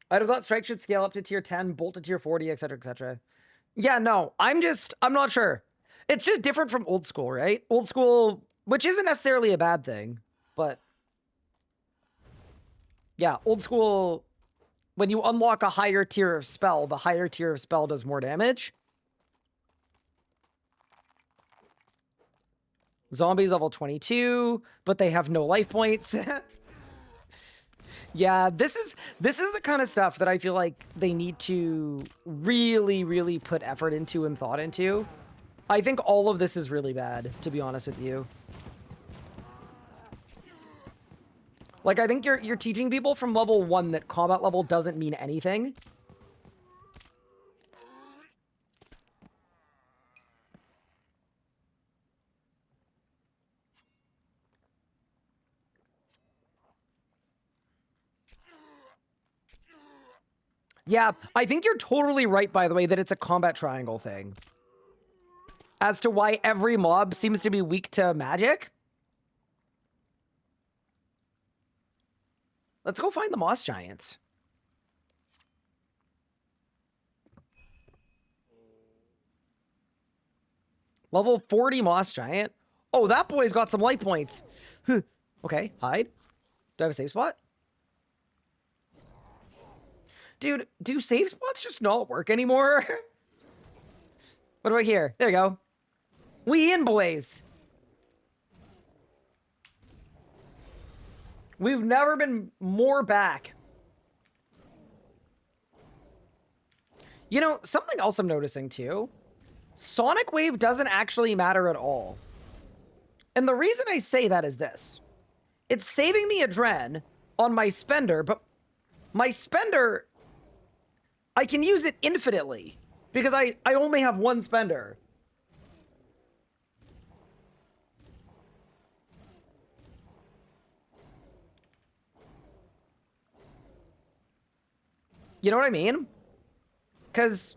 I'd have thought Strike should scale up to tier 10, Bolt to tier 40, etc., etc. Yeah, no, I'm not sure. It's just different from old school, right? Old school, which isn't necessarily a bad thing, but yeah, old school, when you unlock a higher tier of spell, the higher tier of spell does more damage. Zombies level 22, but they have no life points. Yeah, this is the kind of stuff that I feel like they need to really, really put effort into and thought into. I think all of this is really bad, to be honest with you. Like, I think you're teaching people from level 1 that combat level doesn't mean anything. Yeah, I think you're totally right, by the way, that it's a combat triangle thing. As to why every mob seems to be weak to magic. Let's go find the Moss Giants. Level 40 Moss Giant. Oh, that boy's got some life points. Okay, hide. Do I have a safe spot? Dude, do save spots just not work anymore? What do I hear? There we go. We in, boys. We've never been more back. You know, something else I'm noticing too. Sonic Wave doesn't actually matter at all. And the reason I say that is this. It's saving me Adren on my spender, but my spender, I can use it infinitely because I only have one spender. You know what I mean? Because,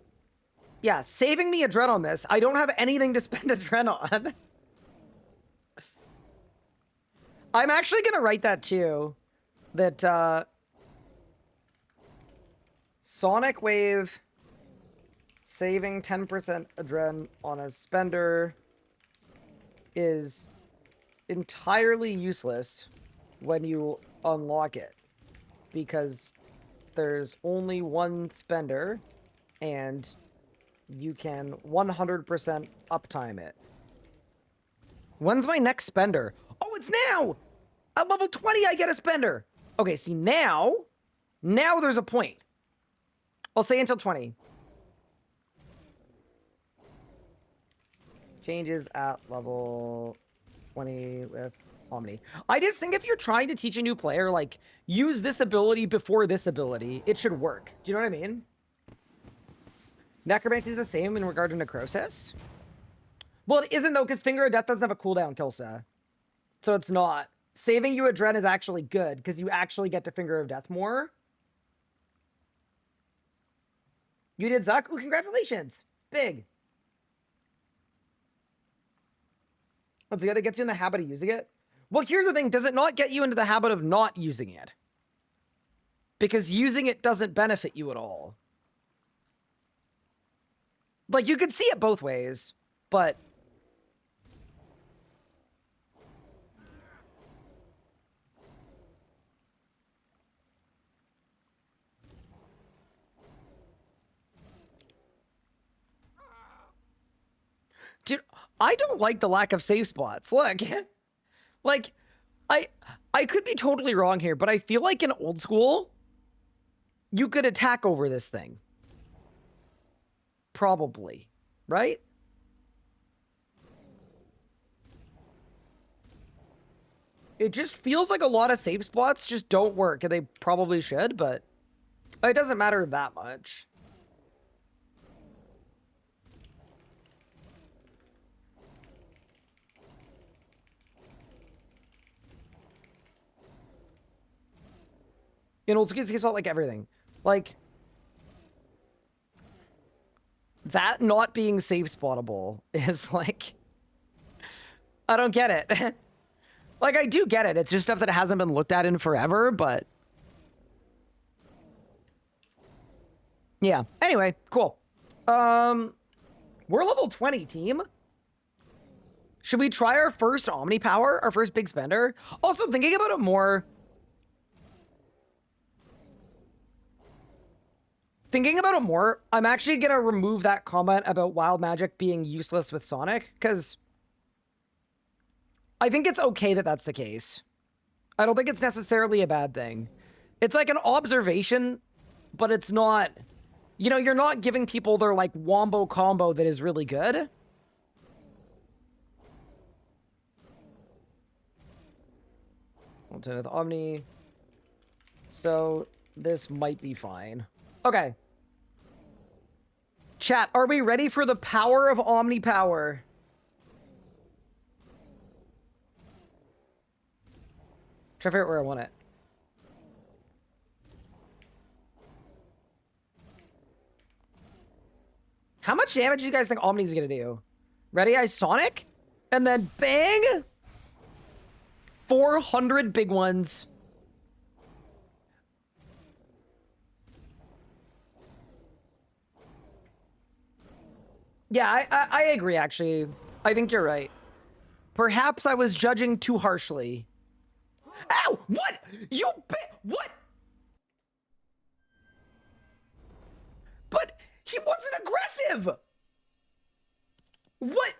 yeah, saving me Adren on this, I don't have anything to spend Adren on. I'm actually going to write that too. That, Sonic Wave saving 10% Adren on a spender is entirely useless when you unlock it. Because there's only one spender and you can 100% uptime it. When's my next spender? Oh, it's now! At level 20, I get a spender. Okay, see, now there's a point. I'll say until 20. Changes at level 20 with Omni. I just think if you're trying to teach a new player, like, use this ability before this ability, it should work. Do you know what I mean? Necromancy is the same in regard to Necrosis. Well, it isn't, though, because Finger of Death doesn't have a cooldown, Kilsa. So it's not. Saving you Adren is actually good, because you actually get to Finger of Death more. You did, Zuck? Ooh, congratulations. Big. Let's get it. Gets you in the habit of using it. Well, here's the thing. Does it not get you into the habit of not using it? Because using it doesn't benefit you at all. Like, you could see it both ways, but... I don't like the lack of safe spots. Look, like, I could be totally wrong here, but I feel like in old school, you could attack over this thing. Probably, right? It just feels like a lot of safe spots just don't work, and they probably should, but it doesn't matter that much. In old school, it's felt like everything. Like, that not being safe spottable is like, I don't get it. Like, I do get it. It's just stuff that hasn't been looked at in forever, but yeah. Anyway, cool. We're level 20, team. Should we try our first Omni Power, our first big spender? Also, thinking about it more, I'm actually gonna remove that comment about Wild Magic being useless with Sonic, because I think it's okay that that's the case. I don't think it's necessarily a bad thing. It's like an observation, but it's not, you know, you're not giving people their, like, wombo combo that is really good. We'll turn with Omni. So, this might be fine. Okay. Chat, are we ready for the power of Omni Power? Try to figure out where I want it. How much damage do you guys think Omni's gonna do? Ready? I Sonic? And then bang! 400 big ones. Yeah, I agree, actually. I think you're right. Perhaps I was judging too harshly. Ow! What? What? But he wasn't aggressive! What?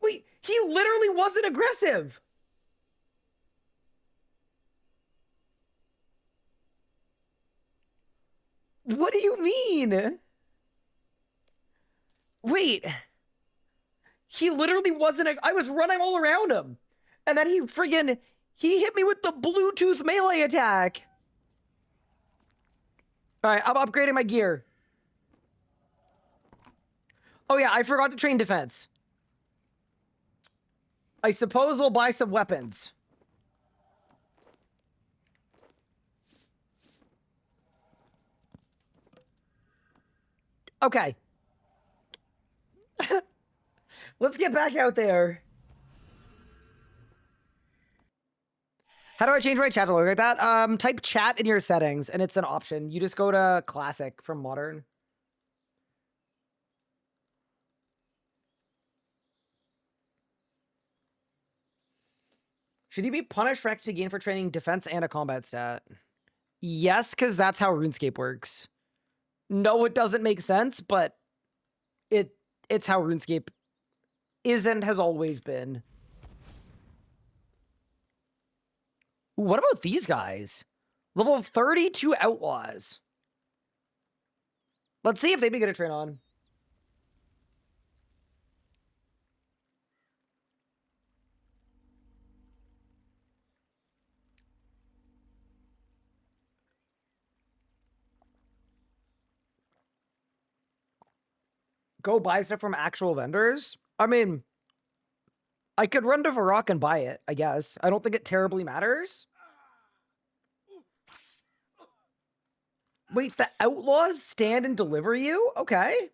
Wait, he literally wasn't aggressive! What do you mean? Wait. He literally wasn't I was running all around him. And then he hit me with the Bluetooth melee attack. All right, I'm upgrading my gear. Oh yeah, I forgot to train defense. I suppose we'll buy some weapons. Okay. Let's get back out there. How do I change my chat to look like that? Type chat in your settings, and it's an option. You just go to classic from modern. Should he be punished for XP gain for training defense and a combat stat? Yes, because that's how RuneScape works. No, it doesn't make sense, but it's how RuneScape is and has always been. Ooh, what about these guys? Level 32 outlaws. Let's see if they'd be good to train on. Go buy stuff from actual vendors? I mean, I could run to Varrock and buy it, I guess. I don't think it terribly matters. Wait, the outlaws stand and deliver you? Okay.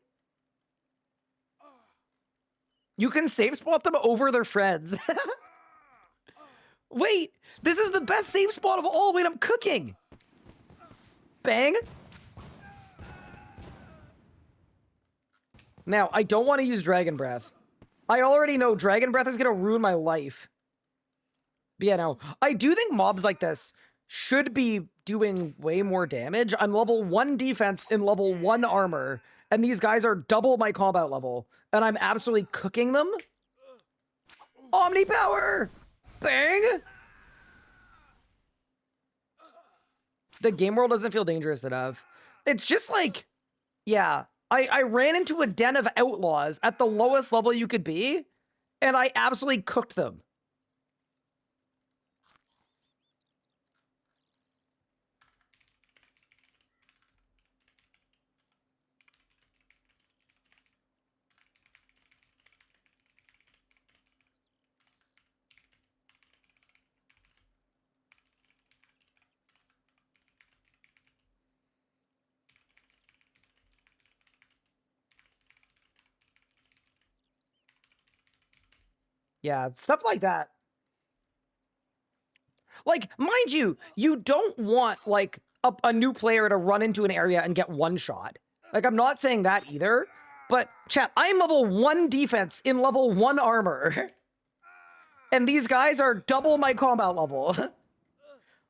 You can safe spot them over their friends. Wait, this is the best safe spot of all. Wait, I'm cooking. Bang. Now, I don't want to use Dragon Breath. I already know Dragon Breath is going to ruin my life. But yeah, no. I do think mobs like this should be doing way more damage. I'm level 1 defense and level 1 armor, and these guys are double my combat level, and I'm absolutely cooking them. Omni power! Bang! The game world doesn't feel dangerous enough. It's just like, yeah, I ran into a den of outlaws at the lowest level you could be, and I absolutely cooked them. Yeah, stuff like that. Like, mind you, you don't want, like, a new player to run into an area and get one shot. Like, I'm not saying that either. But, chat, I'm level 1 defense in level 1 armor. And these guys are double my combat level.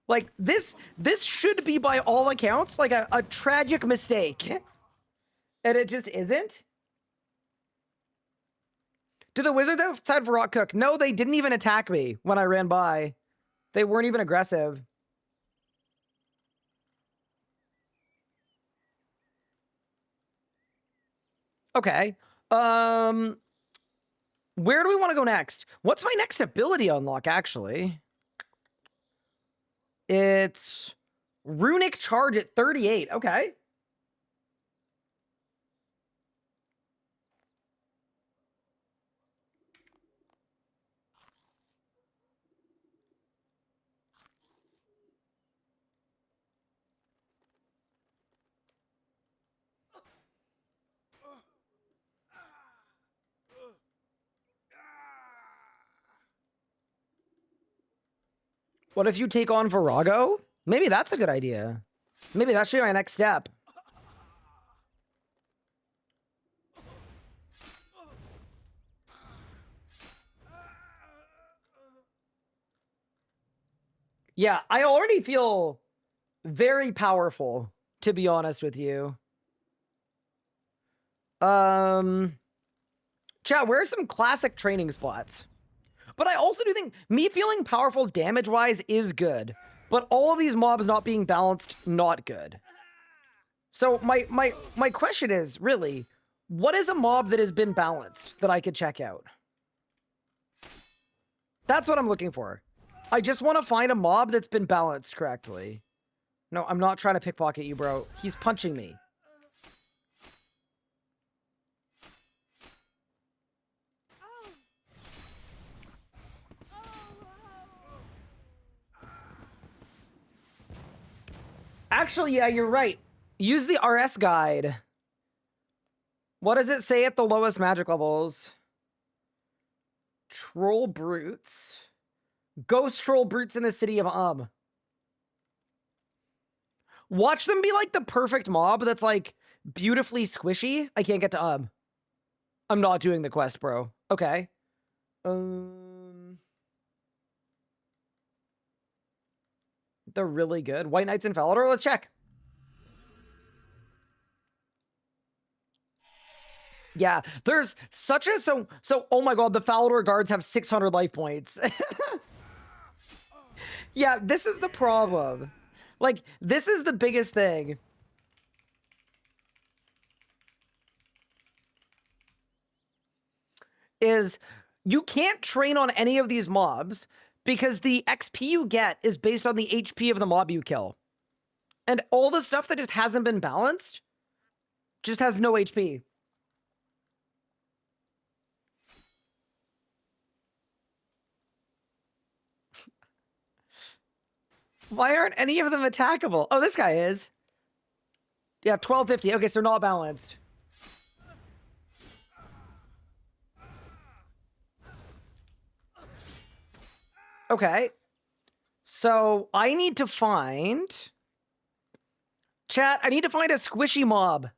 Like, this should be, by all accounts, like a tragic mistake. And it just isn't. Do the wizards outside for Rock Cook? No, they didn't even attack me when I ran by. They weren't even aggressive. Okay. Where do we want to go next? What's my next ability unlock, actually? It's Runic Charge at 38. Okay. What if you take on Virago? Maybe that's a good idea. Maybe that should be my next step. Yeah, I already feel very powerful, to be honest with you. Chat, where are some classic training spots? But I also do think me feeling powerful damage-wise is good. But all of these mobs not being balanced, not good. So my question is, really, what is a mob that has been balanced that I could check out? That's what I'm looking for. I just want to find a mob that's been balanced correctly. No, I'm not trying to pickpocket you, bro. He's punching me. Actually, yeah, you're right. Use the RS guide. What does it say at the lowest magic levels? Troll brutes. Ghost troll brutes in the city of Watch them be like the perfect mob that's like beautifully squishy. I can't get to I'm not doing the quest, bro. Okay. They're really good. White Knights in Falador? Let's check. Yeah, there's such a... So, oh my god, the Falador guards have 600 life points. Yeah, this is the problem. Like, this is the biggest thing. Is you can't train on any of these mobs because the XP you get is based on the HP of the mob you kill. And all the stuff that just hasn't been balanced just has no HP. Why aren't any of them attackable? Oh, this guy is. Yeah, 1250. Okay, so not balanced. Okay. So I need to find... Chat, I need to find a squishy mob.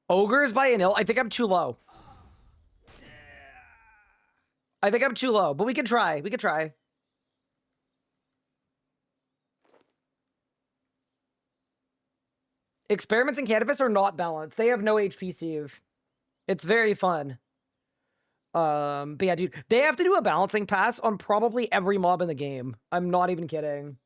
Ogres by Anil. I think I'm too low. I think I'm too low, but we can try. We can try. Experiments and Canopus are not balanced. They have no HP, Steve. It's very fun. But yeah, dude, they have to do a balancing pass on probably every mob in the game. I'm not even kidding.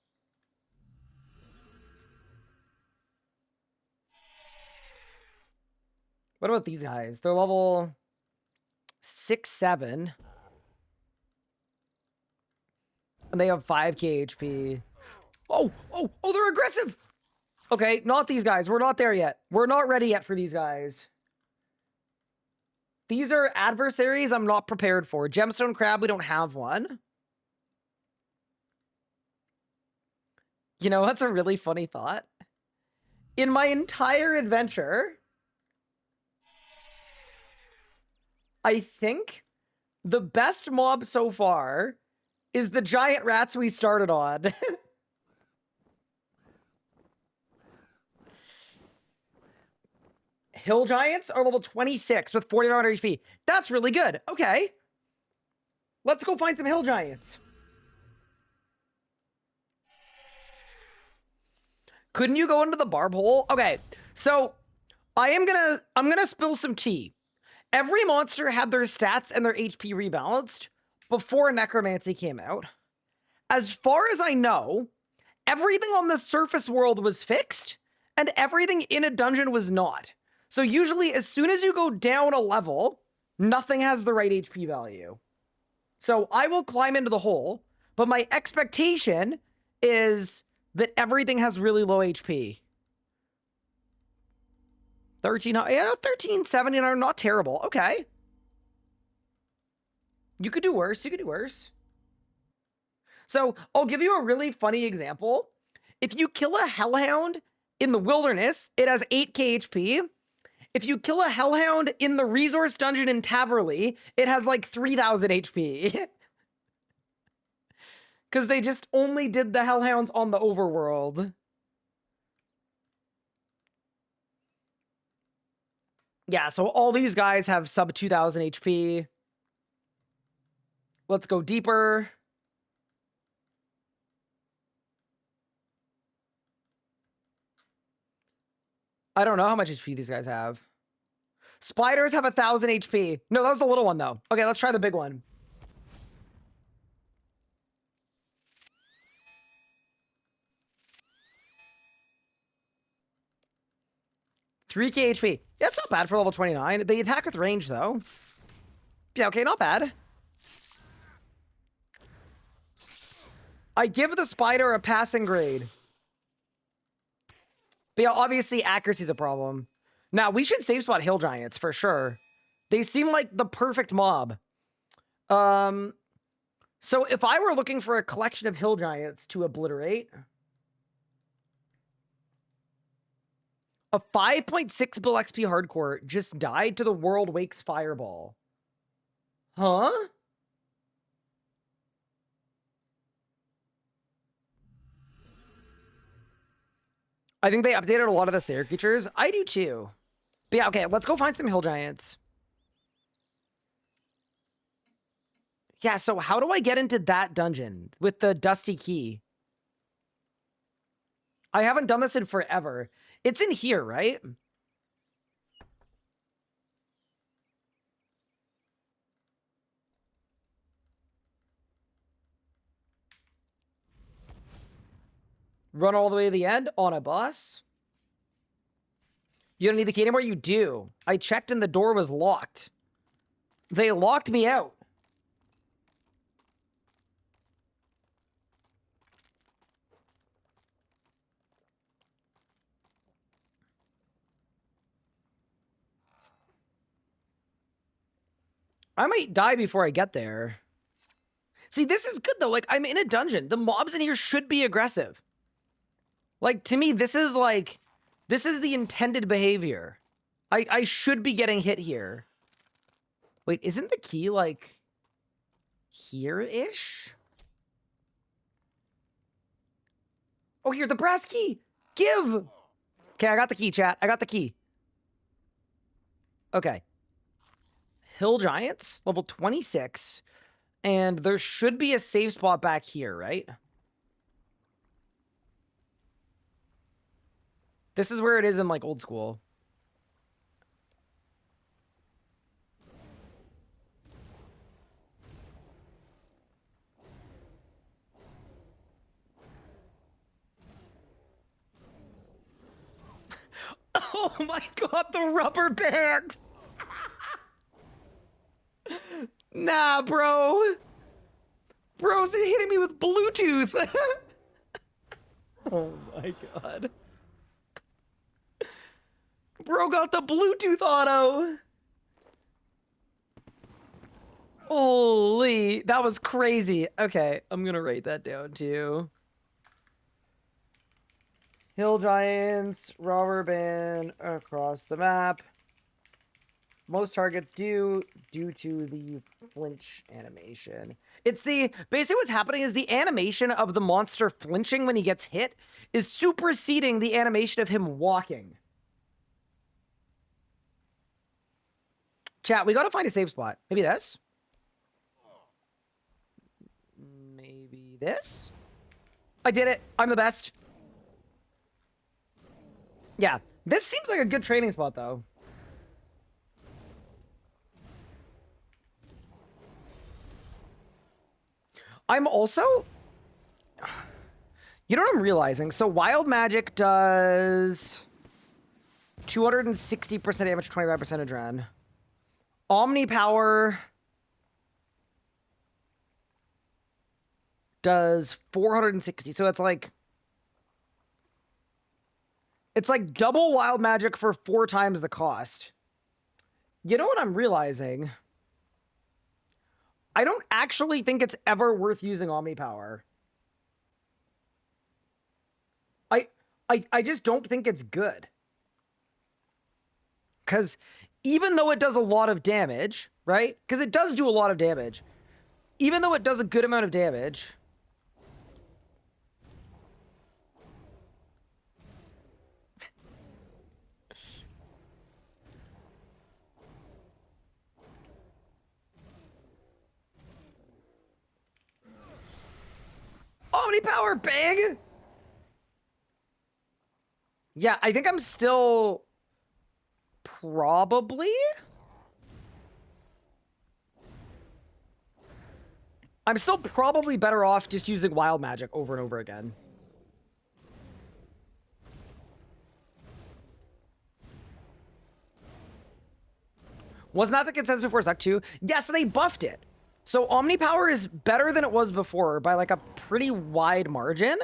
What about these guys? They're level 6, 7. And they have 5k HP. Oh, they're aggressive. Okay, not these guys. We're not there yet. We're not ready yet for these guys. These are adversaries I'm not prepared for. Gemstone Crab, we don't have one. You know, that's a really funny thought. In my entire adventure, I think the best mob so far is the giant rats we started on. Hill Giants are level 26 with 4,500 HP. That's really good. Okay. Let's go find some Hill Giants. Couldn't you go into the barb hole? Okay. So I'm gonna spill some tea. Every monster had their stats and their HP rebalanced before Necromancy came out. As far as I know, everything on the surface world was fixed and everything in a dungeon was not. So usually as soon as you go down a level, nothing has the right HP value. So I will climb into the hole, but my expectation is that everything has really low HP. 1379, not terrible. Okay. You could do worse. You could do worse. So I'll give you a really funny example. If you kill a Hellhound in the wilderness, it has 8k HP. If you kill a Hellhound in the resource dungeon in Taverley, it has like 3,000 HP. Because they just only did the Hellhounds on the overworld. Yeah, so all these guys have sub 2,000 HP. Let's go deeper. I don't know how much HP these guys have. Spiders have 1,000 HP. No, that was the little one, though. Okay, let's try the big one. $3k HP. Yeah, it's not bad for level 29. They attack with range, though. Yeah, okay, not bad. I give the spider a passing grade. But yeah, obviously accuracy is a problem. Now, we should safe spot Hill Giants for sure. They seem like the perfect mob. So if I were looking for a collection of Hill Giants to obliterate, a 5.6 bill XP hardcore just died to the World Wakes Fireball. Huh? I think they updated a lot of the Slayer creatures. I do too. But yeah, okay, let's go find some Hill Giants. Yeah, so how do I get into that dungeon with the Dusty Key? I haven't done this in forever. It's in here, right? Run all the way to the end on a bus? You don't need the key anymore? You do. I checked and the door was locked. They locked me out. I might die before I get there. See, this is good though. Like, I'm in a dungeon. The mobs in here should be aggressive. Like, to me, this is the intended behavior. I should be getting hit here. Wait, isn't the key, like, here-ish? Oh, here, the brass key! Give! Okay, I got the key, chat. I got the key. Okay. Hill Giants, level 26. And there should be a save spot back here, right? This is where it is in like old school. Oh my god, the rubber band! Nah, bro. Bro's hitting me with Bluetooth. Oh my god. Bro got the Bluetooth auto. Holy, that was crazy. Okay, I'm gonna write that down too. Hill Giants, rubber band across the map. Most targets do due to the flinch animation. It's basically what's happening is the animation of the monster flinching when he gets hit is superseding the animation of him walking. Chat, we gotta find a safe spot. Maybe this? Maybe this? I did it. I'm the best. Yeah, this seems like a good training spot though. I'm also... You know what I'm realizing? So Wild Magic does 260% damage, 25% adren. Omni Power does 460. So it's like double Wild Magic for 4 times the cost. You know what I'm realizing? I don't actually think it's ever worth using Omni Power. I just don't think it's good. Because even though it does a lot of damage, right? Because it does do a lot of damage. Even though it does a good amount of damage... Omni Power, big! Yeah, I think I'm still... Probably? I'm still probably better off just using Wild Magic over and over again. Wasn't that the consensus before Zuck 2? Yeah, so they buffed it. So Omni Power is better than it was before by like a pretty wide margin.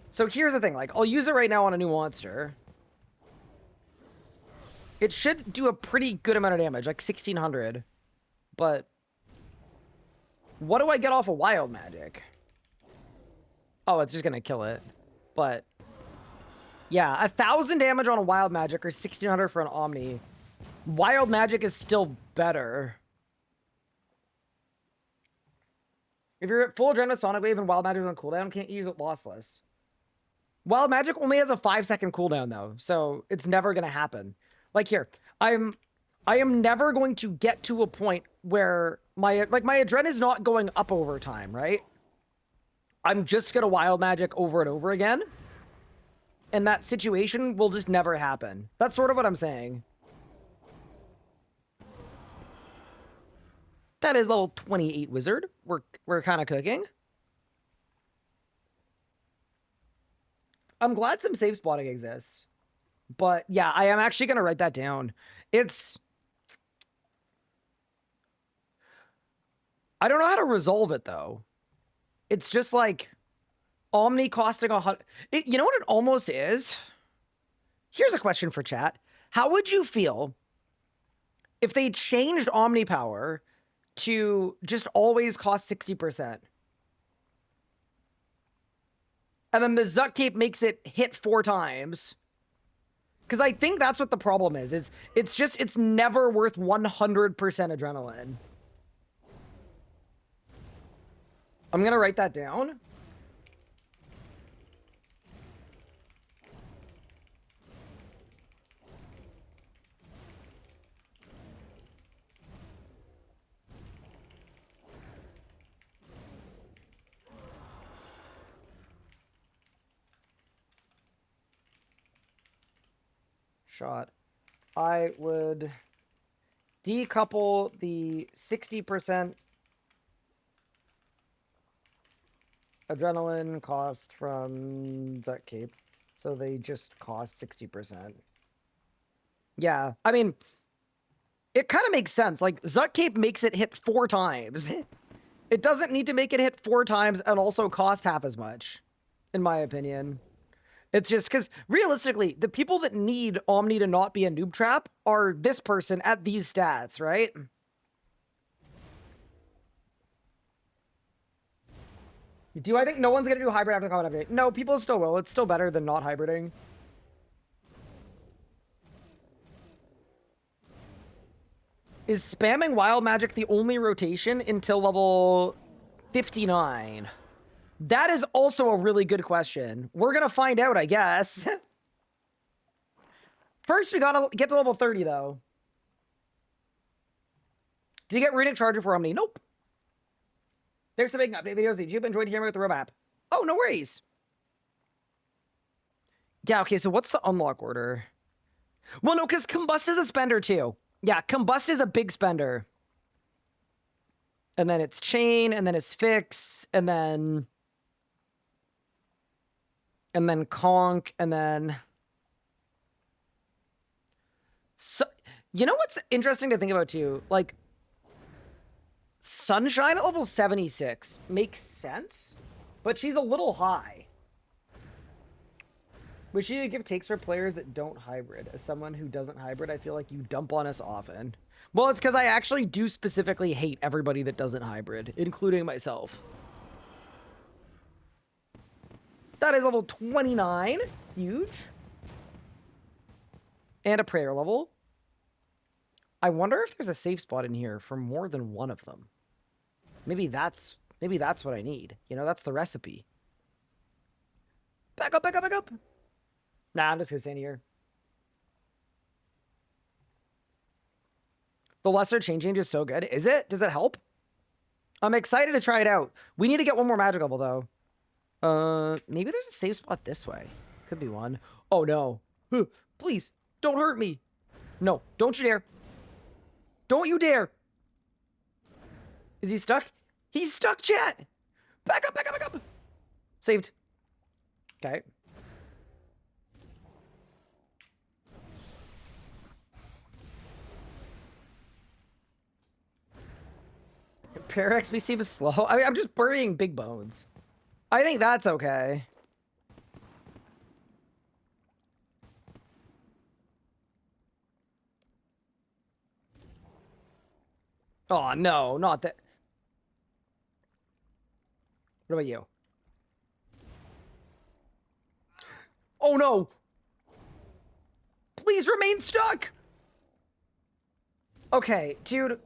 So here's the thing, like, I'll use it right now on a new monster. It should do a pretty good amount of damage, like 1600. But what do I get off of Wild Magic? Oh, it's just gonna kill it. But yeah, 1000 damage on a Wild Magic or 1600 for an Omni. Wild Magic is still better. If you're at full adrenaline Sonic Wave and Wild Magic is on cooldown, can't use it lossless. Wild Magic only has a 5-second cooldown though, so it's never gonna happen. Like here, I am never going to get to a point where my adren is not going up over time, right? I'm just gonna Wild Magic over and over again. And that situation will just never happen. That's sort of what I'm saying. That is level 28 wizard. We're kind of cooking. I'm glad some safe spotting exists. But yeah, I am actually going to write that down. I don't know how to resolve it though. It's just like Omni costing 100. You know what it almost is? Here's a question for chat. How would you feel if they changed Omni Power to just always cost 60%? And then the Zuck Cape makes it hit 4 times. Because I think that's what the problem is it's never worth 100% adrenaline. I'm going to write that down. shot. I would decouple the 60% adrenaline cost from Zut Cape, so they just cost 60%. Yeah, I mean, it kind of makes sense. Like, Zut Cape makes it hit 4 times. It doesn't need to make it hit 4 times and also cost half as much, in my opinion. It's just because, realistically, the people that need Omni to not be a noob trap are this person at these stats, right? Do I think no one's going to do hybrid after the combat update? No, people still will. It's still better than not hybriding. Is spamming Wild Magic the only rotation until level 59? That is also a really good question. We're going to find out, I guess. First, we got to get to level 30, though. Do you get Runic Charger for Omni? Nope. There's some making update videos that you've enjoyed hearing with the roadmap. Oh, no worries. Yeah, okay, so what's the unlock order? Well, no, because Combust is a spender, too. Yeah, Combust is a big spender. And then it's Chain, and then it's Fix, and then Conk, and then... So, you know what's interesting to think about, too? Like, Sunshine at level 76 makes sense, but she's a little high. We should give takes for players that don't hybrid. As someone who doesn't hybrid, I feel like you dump on us often. Well, it's because I actually do specifically hate everybody that doesn't hybrid, including myself. That is level 29. Huge. And a prayer level. I wonder if there's a safe spot in here for more than one of them. Maybe that's what I need. You know, that's the recipe. Back up, back up, back up. Nah, I'm just gonna stand here. The lesser chain change is so good. Is it? Does it help? I'm excited to try it out. We need to get one more magic level, though. Maybe there's a safe spot this way. Could be one. Oh, no. Please, don't hurt me. No, don't you dare. Don't you dare. Is he stuck? He's stuck, chat. Back up, back up, back up. Saved. Okay. Prayer XP seems slow. I mean, I'm just burying big bones. I think that's okay. Oh, no, not that. What about you? Oh, no. Please remain stuck. Okay, dude.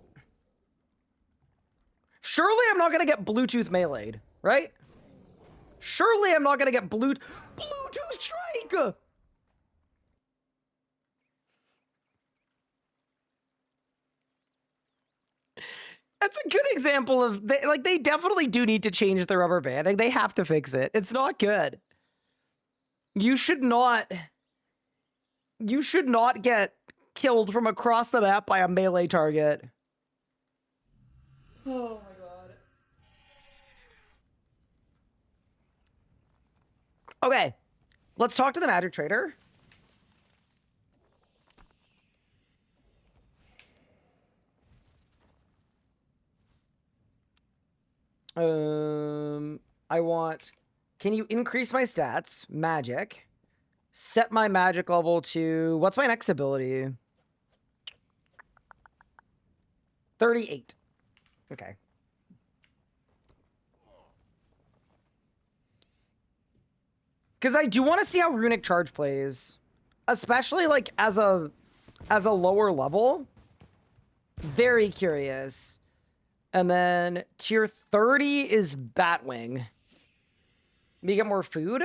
Surely I'm not going to get Bluetooth melee'd, right? Surely I'm not going to get Bluetooth strike. That's a good example of, they definitely do need to change the rubber banding. They have to fix it. It's not good. You should not get killed from across the map by a melee target. Oh my god. Okay, let's talk to the magic trader. I want, can you increase my stats? Magic. Set my magic level to, what's my next ability? 38. Okay. Because I do want to see how Runic Charge plays. Especially, like, as a lower level. Very curious. And then tier 30 is Batwing. Me get more food?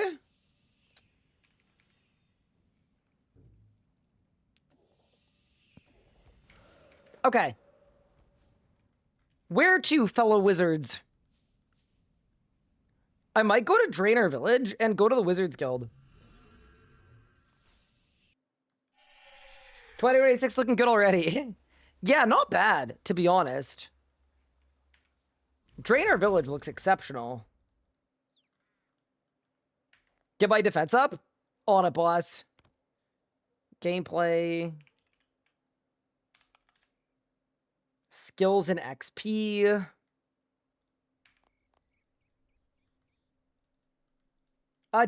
Okay. Where to, fellow wizards? I might go to Draenor Village and go to the Wizards Guild. 2086 looking good already. Yeah, not bad, to be honest. Draenor Village looks exceptional. Get my defense up? On it, boss. Gameplay. Skills and XP.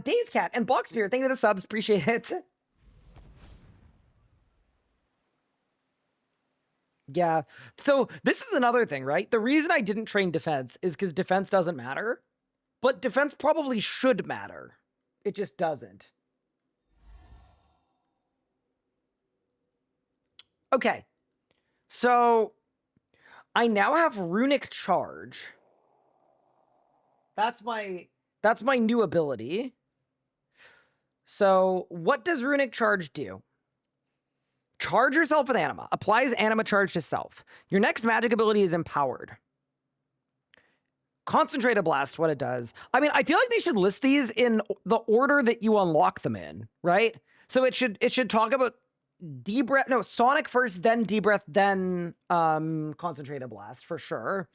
Days Cat and Boxbeer, thank you for the subs, appreciate it. Yeah, so this is another thing, right? The reason I didn't train defense is because defense doesn't matter, but defense probably should matter. It just doesn't. Okay, so I now have Runic Charge. That's my new ability. So what does Runic Charge do? Charge yourself with Anima. Applies Anima Charge to self. Your next magic ability is Empowered. Concentrated Blast, what it does. I mean, I feel like they should list these in the order that you unlock them in, right? So it should talk about Deep Breath, no, Sonic first, then Deep Breath, then Concentrated Blast, for sure.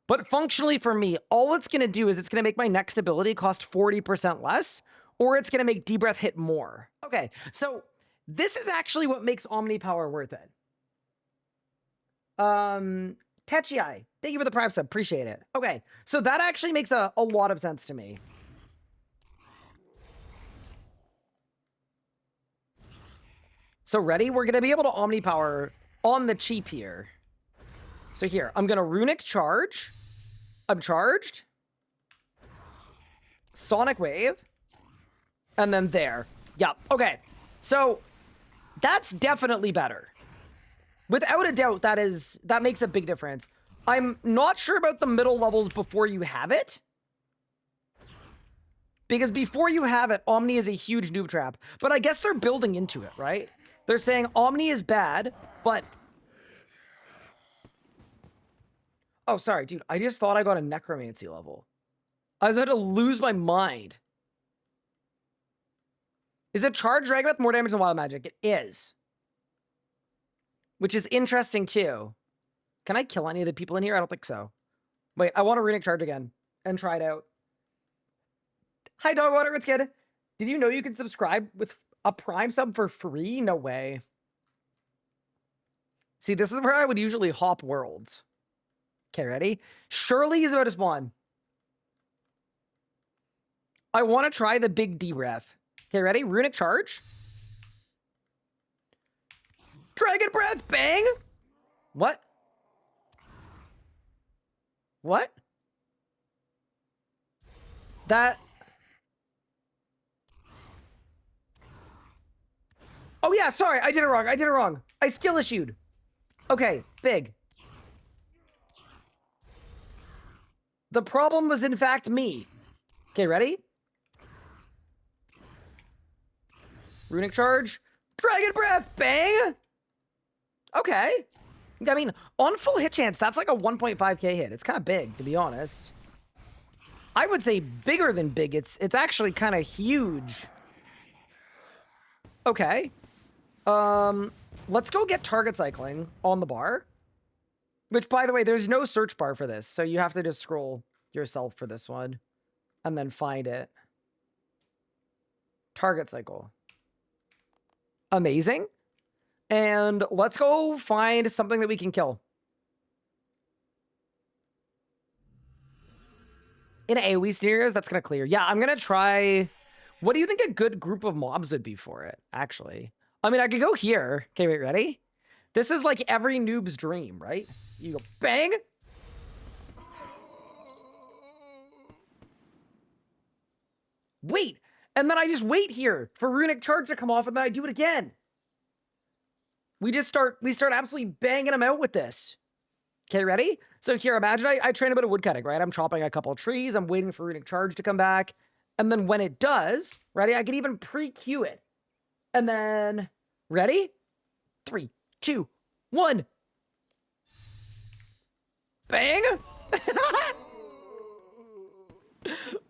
But functionally for me, all it's going to do is it's going to make my next ability cost 40% less, or it's going to make Deep Breath hit more. Okay, so this is actually what makes Omni Power worth it. Techii, thank you for the Prime sub, appreciate it. Okay, so that actually makes a lot of sense to me. So ready? We're going to be able to Omni Power on the cheap here. So here, I'm going to Runic Charge. I'm charged. Sonic Wave. And then there. Yep. Okay. So that's definitely better. Without a doubt, that makes a big difference. I'm not sure about the middle levels before you have it. Because before you have it, Omni is a huge noob trap. But I guess they're building into it, right? They're saying Omni is bad, but... Oh, sorry, dude. I just thought I got a Necromancy level. I was about to lose my mind. Is it Charge Dragon with more damage than Wild Magic? It is. Which is interesting, too. Can I kill any of the people in here? I don't think so. Wait, I want to Runic Charge again. And try it out. Hi, Dogwater, it's Kid. Did you know you can subscribe with a Prime sub for free? No way. See, this is where I would usually hop worlds. Okay, ready? Shirley is about to spawn. I want to try the big D breath. Okay, ready? Runic Charge. Dragon Breath, bang! What? What? That... Oh yeah, sorry, I did it wrong. I skill issued. Okay, big. The problem was in fact me. Okay, ready? Runic Charge. Dragon Breath, bang! Okay. I mean, on full hit chance, that's like a 1.5k hit. It's kind of big, to be honest. I would say bigger than big. It's actually kind of huge. Okay. Let's go get target cycling on the bar. Which, by the way, there's no search bar for this, so you have to just scroll yourself for this one. And then find it. Target cycle. Amazing. And let's go find something that we can kill. In AoE scenarios, that's going to clear. Yeah, I'm going to try... What do you think a good group of mobs would be for it, actually? I mean, I could go here. Okay, wait, ready? This is like every noob's dream, right? You go bang. Wait, and then I just wait here for Runic Charge to come off, and then I do it again. We start absolutely banging them out with this. Okay, ready? So here, imagine I train a bit of woodcutting, right? I'm chopping a couple of trees. I'm waiting for Runic Charge to come back. And then when it does, ready? I can even pre-cue it. And then, ready? 3, 2, 1. Bang!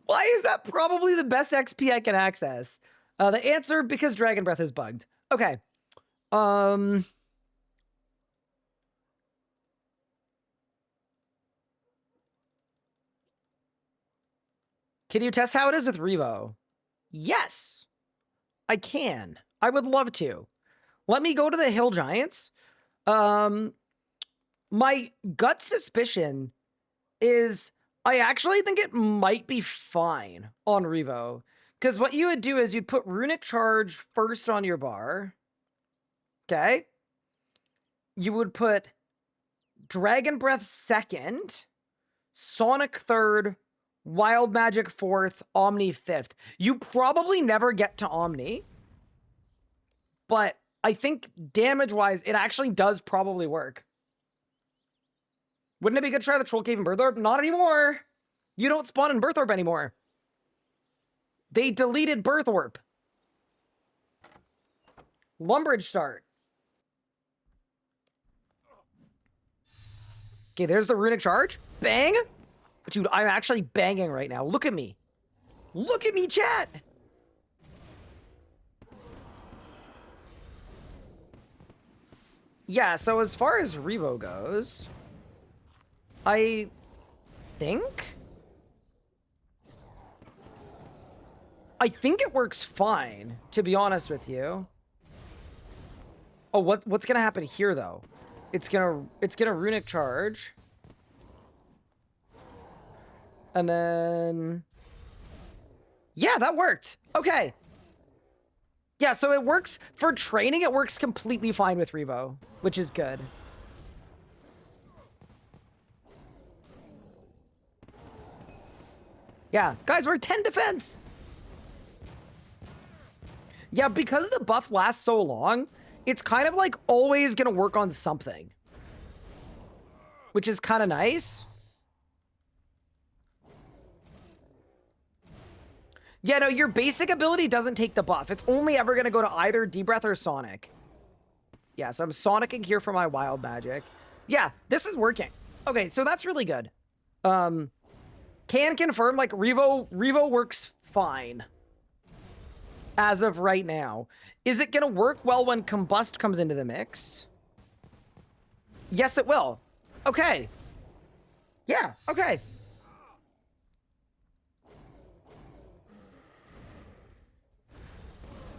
Why is that probably the best XP I can access? The answer, because Dragon Breath is bugged. Okay. Um... Can you test how it is with Revo? Yes, I can. I would love to. Let me go to the Hill Giants. My gut suspicion is I actually think it might be fine on Revo. Because what you would do is you'd put Runic Charge first on your bar. Okay? You would put Dragon Breath second, Sonic third, Wild Magic fourth, Omni fifth. You probably never get to Omni. But I think damage-wise, it actually does probably work. Wouldn't it be good to try the Troll Cave and Birth Orb? Not anymore. You don't spawn in Birth Orb anymore. They deleted Birth Orb. Lumbridge start. Okay, there's the Runic Charge. Bang. Dude, I'm actually banging right now. Look at me. Look at me, chat. Yeah, so as far as Revo goes, I think it works fine, to be honest with you. Oh, what's gonna happen here though? It's gonna Runic Charge. And then yeah, that worked. Okay. Yeah, so it works for training, it works completely fine with Revo, which is good. Yeah, guys, we're 10 defense. Yeah, because the buff lasts so long, it's kind of like always gonna work on something, which is kind of nice. Yeah, no, your basic ability doesn't take the buff. It's only ever gonna go to either D-Breath or Sonic. Yeah, so I'm Sonicking here for my Wild Magic. Yeah, this is working. Okay, so that's really good. Can confirm, like, Revo works fine. As of right now. Is it gonna work well when Combust comes into the mix? Yes, it will. Okay. Yeah, okay.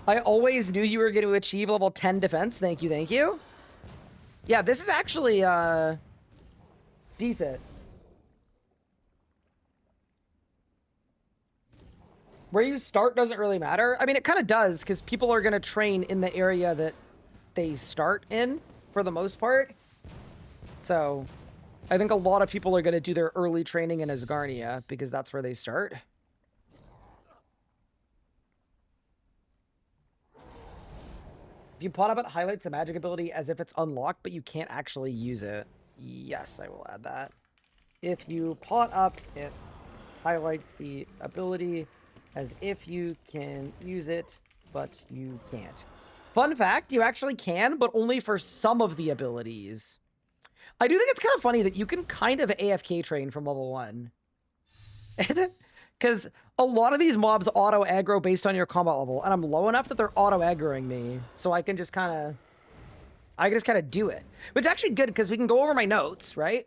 I always knew you were going to achieve level 10 defense. Thank you, thank you. Yeah, this is actually, decent. Where you start doesn't really matter. I mean, it kind of does, because people are going to train in the area that they start in, for the most part. So, I think a lot of people are going to do their early training in Asgarnia, because that's where they start. If you pot up, it highlights the magic ability as if it's unlocked, but you can't actually use it. Yes, I will add that. If you pot up, it highlights the ability as if you can use it, but you can't. Fun fact, you actually can, but only for some of the abilities. I do think it's kind of funny that you can kind of AFK train from level 1. Because a lot of these mobs auto-aggro based on your combat level, and I'm low enough that they're auto-aggroing me, so I can just kind of do it. Which is actually good, because we can go over my notes, right?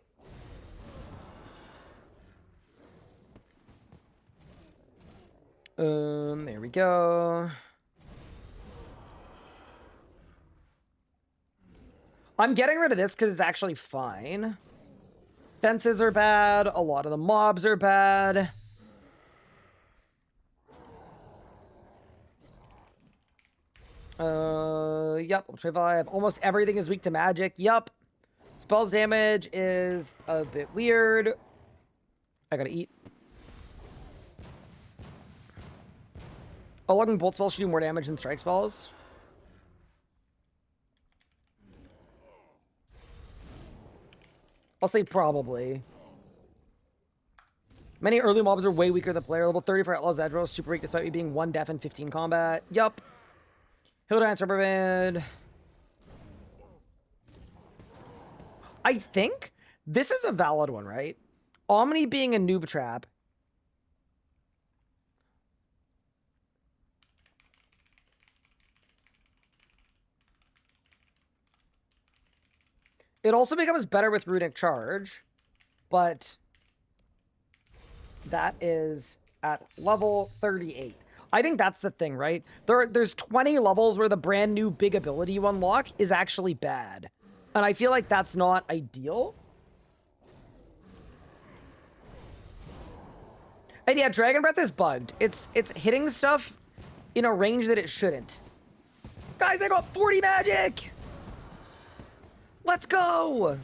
There we go. I'm getting rid of this because it's actually fine. Fences are bad. A lot of the mobs are bad. Yep, revive. Almost everything is weak to magic. Yup. Spells damage is a bit weird. I gotta eat. Unlocking bolt spells should do more damage than strike spells. I'll say probably. Many early mobs are way weaker than player. Level 30 for Outlaws Zadros, super weak despite me being 1 def and 15 combat. Yup. Hill Giants Rubber Band. I think this is a valid one, right? Omni being a noob trap. It also becomes better with Runic Charge, but that is at level 38. I think that's the thing, right? There's 20 levels where the brand new big ability you unlock is actually bad. And I feel like that's not ideal. And yeah, Dragon Breath is bugged. It's hitting stuff in a range that it shouldn't. Guys, I got 40 magic! Let's go!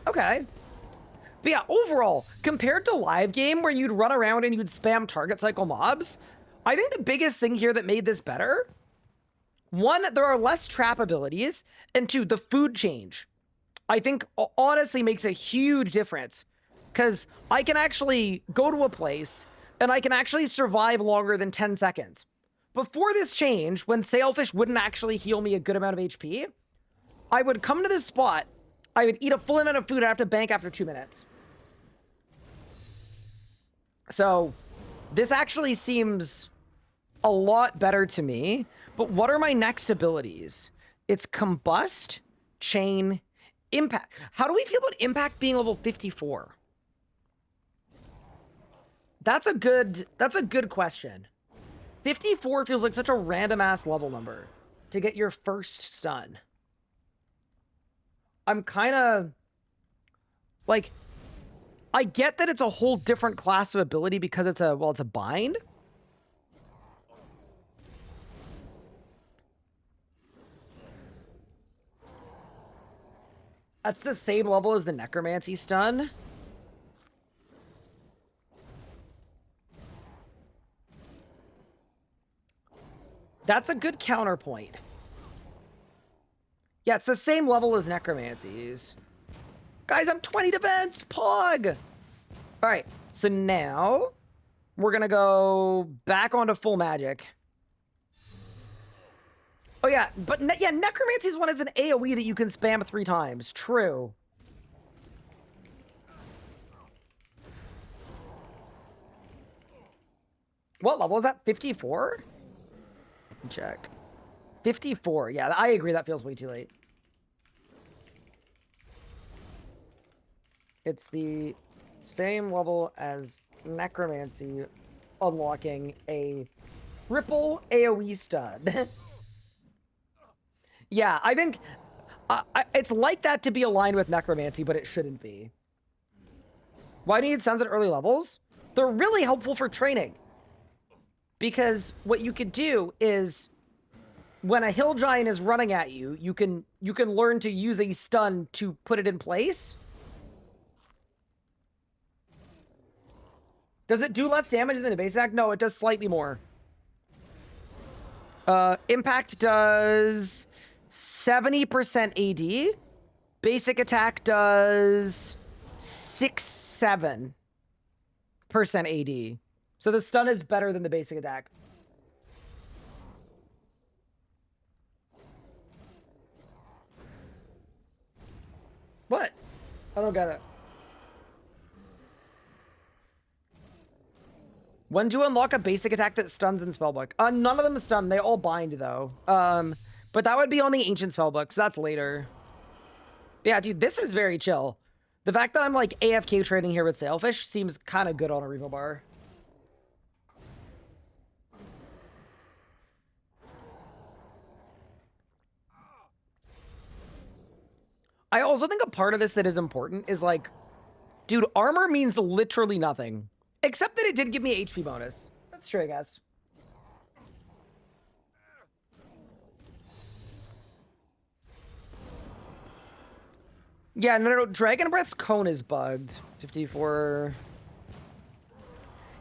Okay. But yeah, overall, compared to live game where you'd run around and you'd spam target cycle mobs, I think the biggest thing here that made this better, one, there are less trap abilities, and two, the food change, I think honestly makes a huge difference. Because I can actually go to a place and I can actually survive longer than 10 seconds. Before this change, when Sailfish wouldn't actually heal me a good amount of HP, I would come to this spot, I would eat a full amount of food, I'd have to bank after 2 minutes. So this actually seems a lot better to me. But what are my next abilities? It's Combust, Chain, Impact. How do we feel about Impact being level 54? That's a good question. 54 feels like such a random ass level number to get your first stun. I'm kind of like, I get that it's a whole different class of ability because it's a, well, it's a bind. That's the same level as the Necromancy stun. That's a good counterpoint. Yeah, it's the same level as Necromancy's. Guys, I'm 20 defense! Pog! All right, so now we're gonna go back onto full magic. Oh yeah, but yeah, Necromancy's one is an AoE that you can spam 3 times. True. What level is that? 54? Check. 54. Yeah, I agree. That feels way too late. It's the same level as Necromancy, unlocking a triple AoE stun. Yeah, I think it's like that to be aligned with Necromancy, but it shouldn't be. Why do you need stuns at early levels? They're really helpful for training. Because what you could do is, when a hill giant is running at you, you can learn to use a stun to put it in place. Does it do less damage than a base attack? No, it does slightly more. Impact does 70% AD. Basic attack does 6-7% AD. So the stun is better than the basic attack. What? I don't get it. When do you unlock a basic attack that stuns in spellbook? None of them stun. They all bind, though. But that would be on the ancient spellbook, so that's later. But yeah, dude, this is very chill. The fact that I'm, like, AFK trading here with Sailfish seems kind of good on a Revo bar. I also think a part of this that is important is, like, dude, armor means literally nothing. Except that it did give me HP bonus. That's true, I guess. Yeah, no, Dragon Breath's cone is bugged. 54.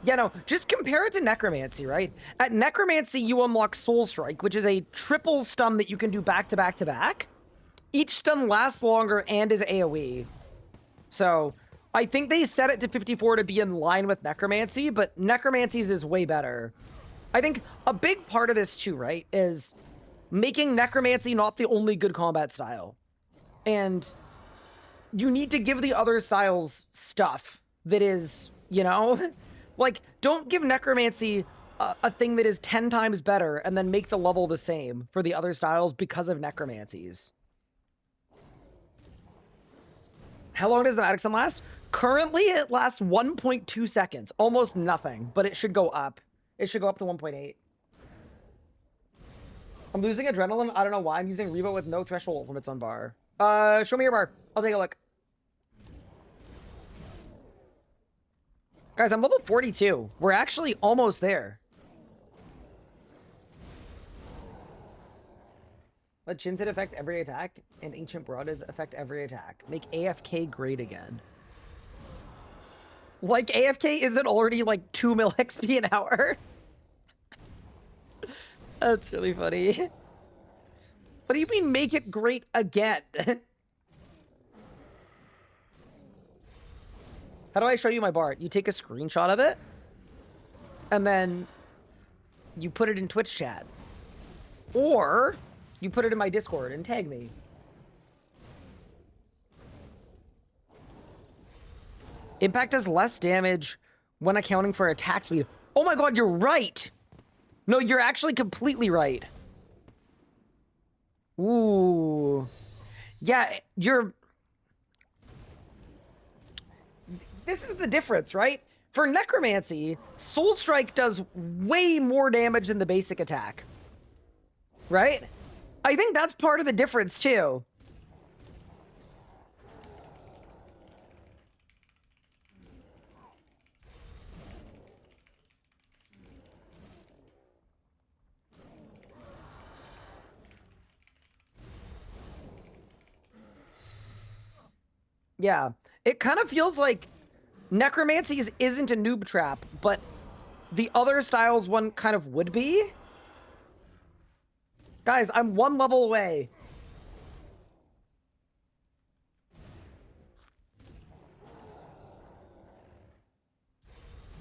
Yeah, no, just compare it to Necromancy, right? At Necromancy, you unlock Soul Strike, which is a triple stun that you can do back to back to back. Each stun lasts longer and is AoE. So I think they set it to 54 to be in line with Necromancy, but Necromancy's is way better. I think a big part of this too, right, is making Necromancy not the only good combat style. And you need to give the other styles stuff that is, you know, like, don't give Necromancy a thing that is 10 times better and then make the level the same for the other styles because of necromancies. How long does the Maddoxon last? Currently, it lasts 1.2 seconds. Almost nothing, but it should go up. It should go up to 1.8. I'm losing adrenaline. I don't know why. I'm using Revo with no threshold limits on bar. Show me your bar. I'll take a look. Guys, I'm level 42. We're actually almost there. Let Shinset affect every attack, and Ancient Brothers affect every attack. Make AFK great again. Like, AFK isn't already like 2 mil XP an hour? That's really funny. What do you mean make it great again? How do I show you my bar? You take a screenshot of it, and then you put it in Twitch chat. Or you put it in my Discord and tag me. Impact does less damage when accounting for attack speed. Oh my god, you're right! No, you're actually completely right. Ooh. Yeah, you're... This is the difference, right? For Necromancy, Soul Strike does way more damage than the basic attack. Right? I think that's part of the difference, too. Yeah, it kind of feels like Necromancy's isn't a noob trap, but the other styles one kind of would be. Guys, I'm 1 level away.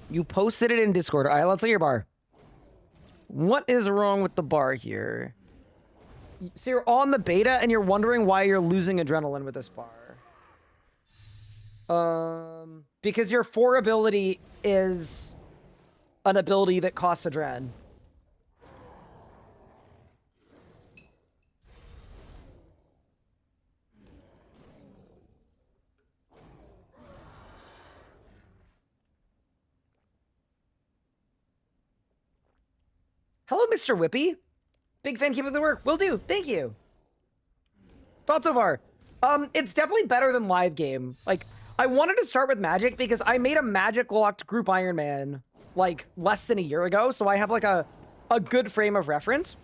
You posted it in Discord. All right, let's look at your bar. What is wrong with the bar here? So you're on the beta and you're wondering why you're losing adrenaline with this bar. Because your 4 ability is an ability that costs adren. Hello, Mr. Whippy. Big fan, keep up the work. Will do. Thank you. Thoughts so far? It's definitely better than live game. Like, I wanted to start with Magic because I made a Magic locked group Iron Man like less than a year ago, so I have like a good frame of reference.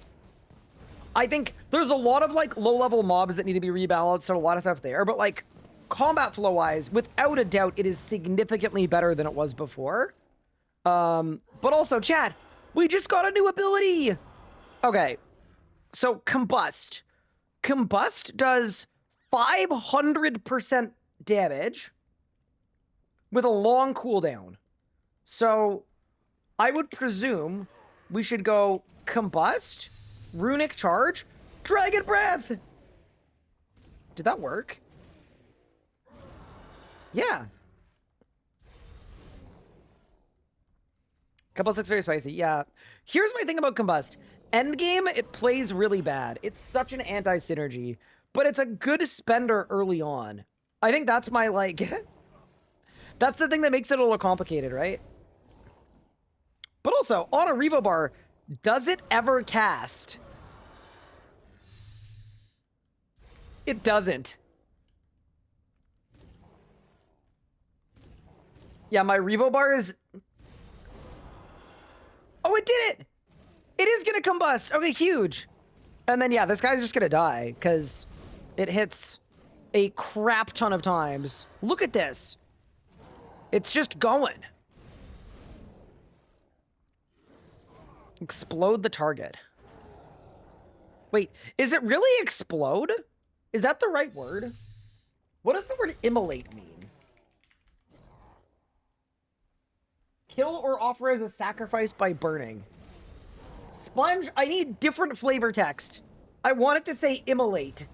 I think there's a lot of like low-level mobs that need to be rebalanced and a lot of stuff there, but like combat flow-wise, without a doubt, it is significantly better than it was before. But also, chat, we just got a new ability. Okay, so Combust. Combust does 500% damage with a long cooldown. So I would presume we should go Combust, Runic Charge, Dragon Breath. Did that work? Yeah. Combust looks very spicy. Yeah. Here's my thing about Combust. Endgame, it plays really bad. It's such an anti-synergy, but it's a good spender early on. I think that's my, like... that's the thing that makes it a little complicated, right? But also, on a Revo bar, does it ever cast? It doesn't. Yeah, my Revo bar is... Oh, it did it! It is gonna combust! Okay, huge! And then, yeah, this guy's just gonna die, because it hits a crap ton of times. Look at this! It's just going. Explode the target. Wait, is it really explode? Is that the right word? What does the word immolate mean? Kill or offer as a sacrifice by burning. Sponge, I need different flavor text. I want it to say immolate.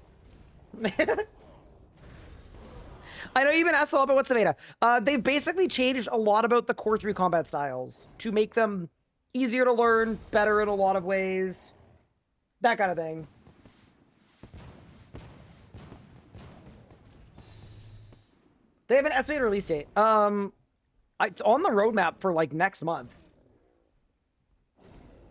I know you've been asked a lot about what's the beta. They've basically changed a lot about the core 3 combat styles to make them easier to learn, better in a lot of ways. That kind of thing. They have an estimated release date. It's on the roadmap for like next month.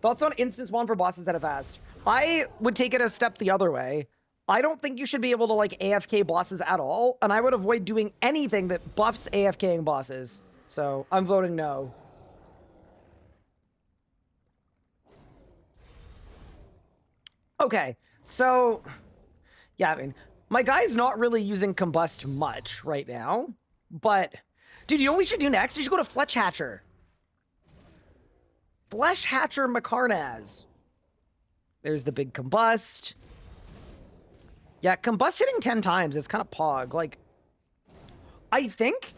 Thoughts on instant spawn for bosses that have fast? I would take it a step the other way. I don't think you should be able to like AFK bosses at all, and I would avoid doing anything that buffs AFKing bosses. So I'm voting no. Okay, so yeah, I mean, my guy's not really using Combust much right now, but dude, you know what we should do next? We should go to Fletch Hatcher. Flesh Hatcher Macarnaz. There's the big Combust. Yeah, Combust hitting 10 times is kind of pog. Like, I think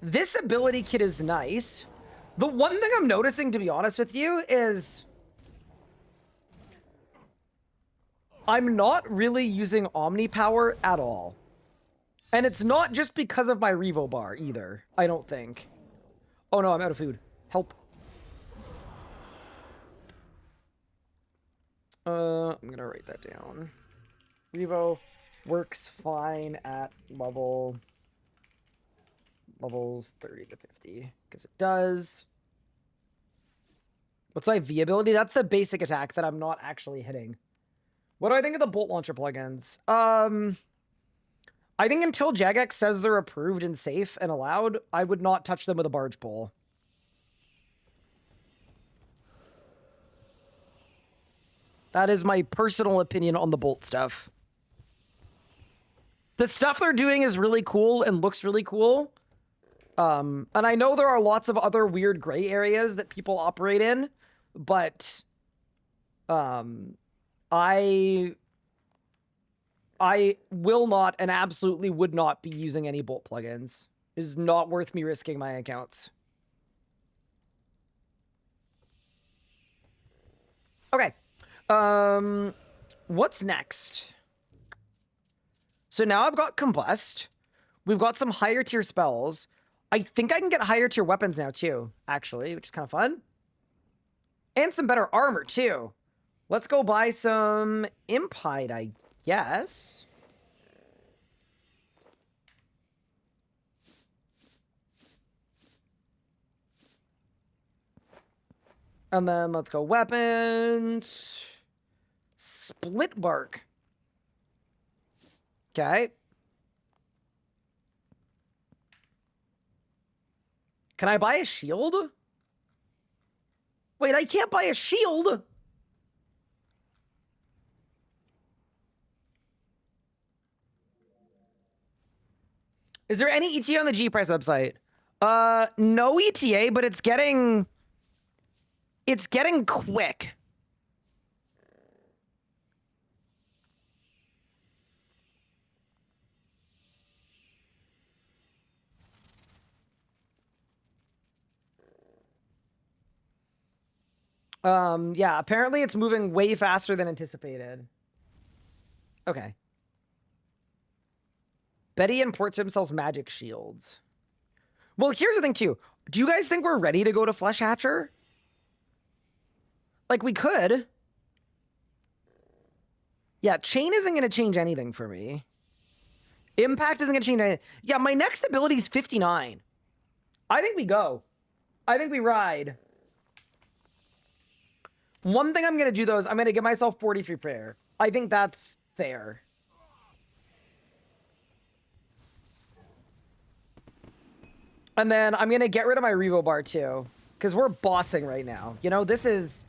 this ability kit is nice. The one thing I'm noticing, to be honest with you, is I'm not really using Omni Power at all. And it's not just because of my Revo bar either, I don't think. Oh no, I'm out of food. Help. I'm gonna write that down. Revo works fine at levels 30 to 50, because it does. What's my V ability? That's the basic attack that I'm not actually hitting. What do I think of the bolt launcher plugins? I think until Jagex says they're approved and safe and allowed, I would not touch them with a barge pole. That is my personal opinion on the bolt stuff. The stuff they're doing is really cool and looks really cool. And I know there are lots of other weird gray areas that people operate in, but I will not and absolutely would not be using any bolt plugins. It is not worth me risking my accounts. Okay. What's next? So now I've got Combust. We've got some higher tier spells. I think I can get higher tier weapons now too, actually, which is kind of fun. And some better armor too. Let's go buy some Impide, I guess. And then let's go weapons. Split bark. Okay. Can I buy a shield? Wait, I can't buy a shield. Is there any ETA on the G-Price website? No ETA, but it's getting quick. Yeah, apparently it's moving way faster than anticipated. Okay. Betty imports themselves magic shields. Well, here's the thing too. Do you guys think we're ready to go to Flesh Hatcher? Like, we could. Yeah, chain isn't going to change anything for me. Impact isn't going to change anything. Yeah, my next ability is 59. I think we go. I think we ride. One thing I'm going to do, though, is I'm going to give myself 43 prayer. I think that's fair. And then I'm going to get rid of my Revo bar, too. Because we're bossing right now. You know, these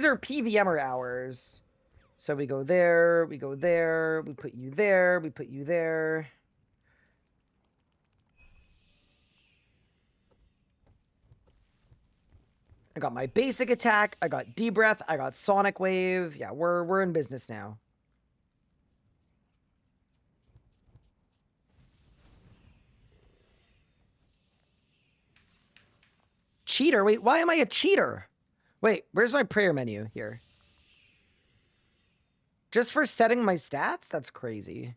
are PVMer hours. So we go there, we go there, we put you there, we put you there. I got my basic attack, I got D-Breath, I got Sonic Wave. Yeah, we're in business now. Cheater? Wait, why am I a cheater? Wait, where's my prayer menu here? Just for setting my stats? That's crazy.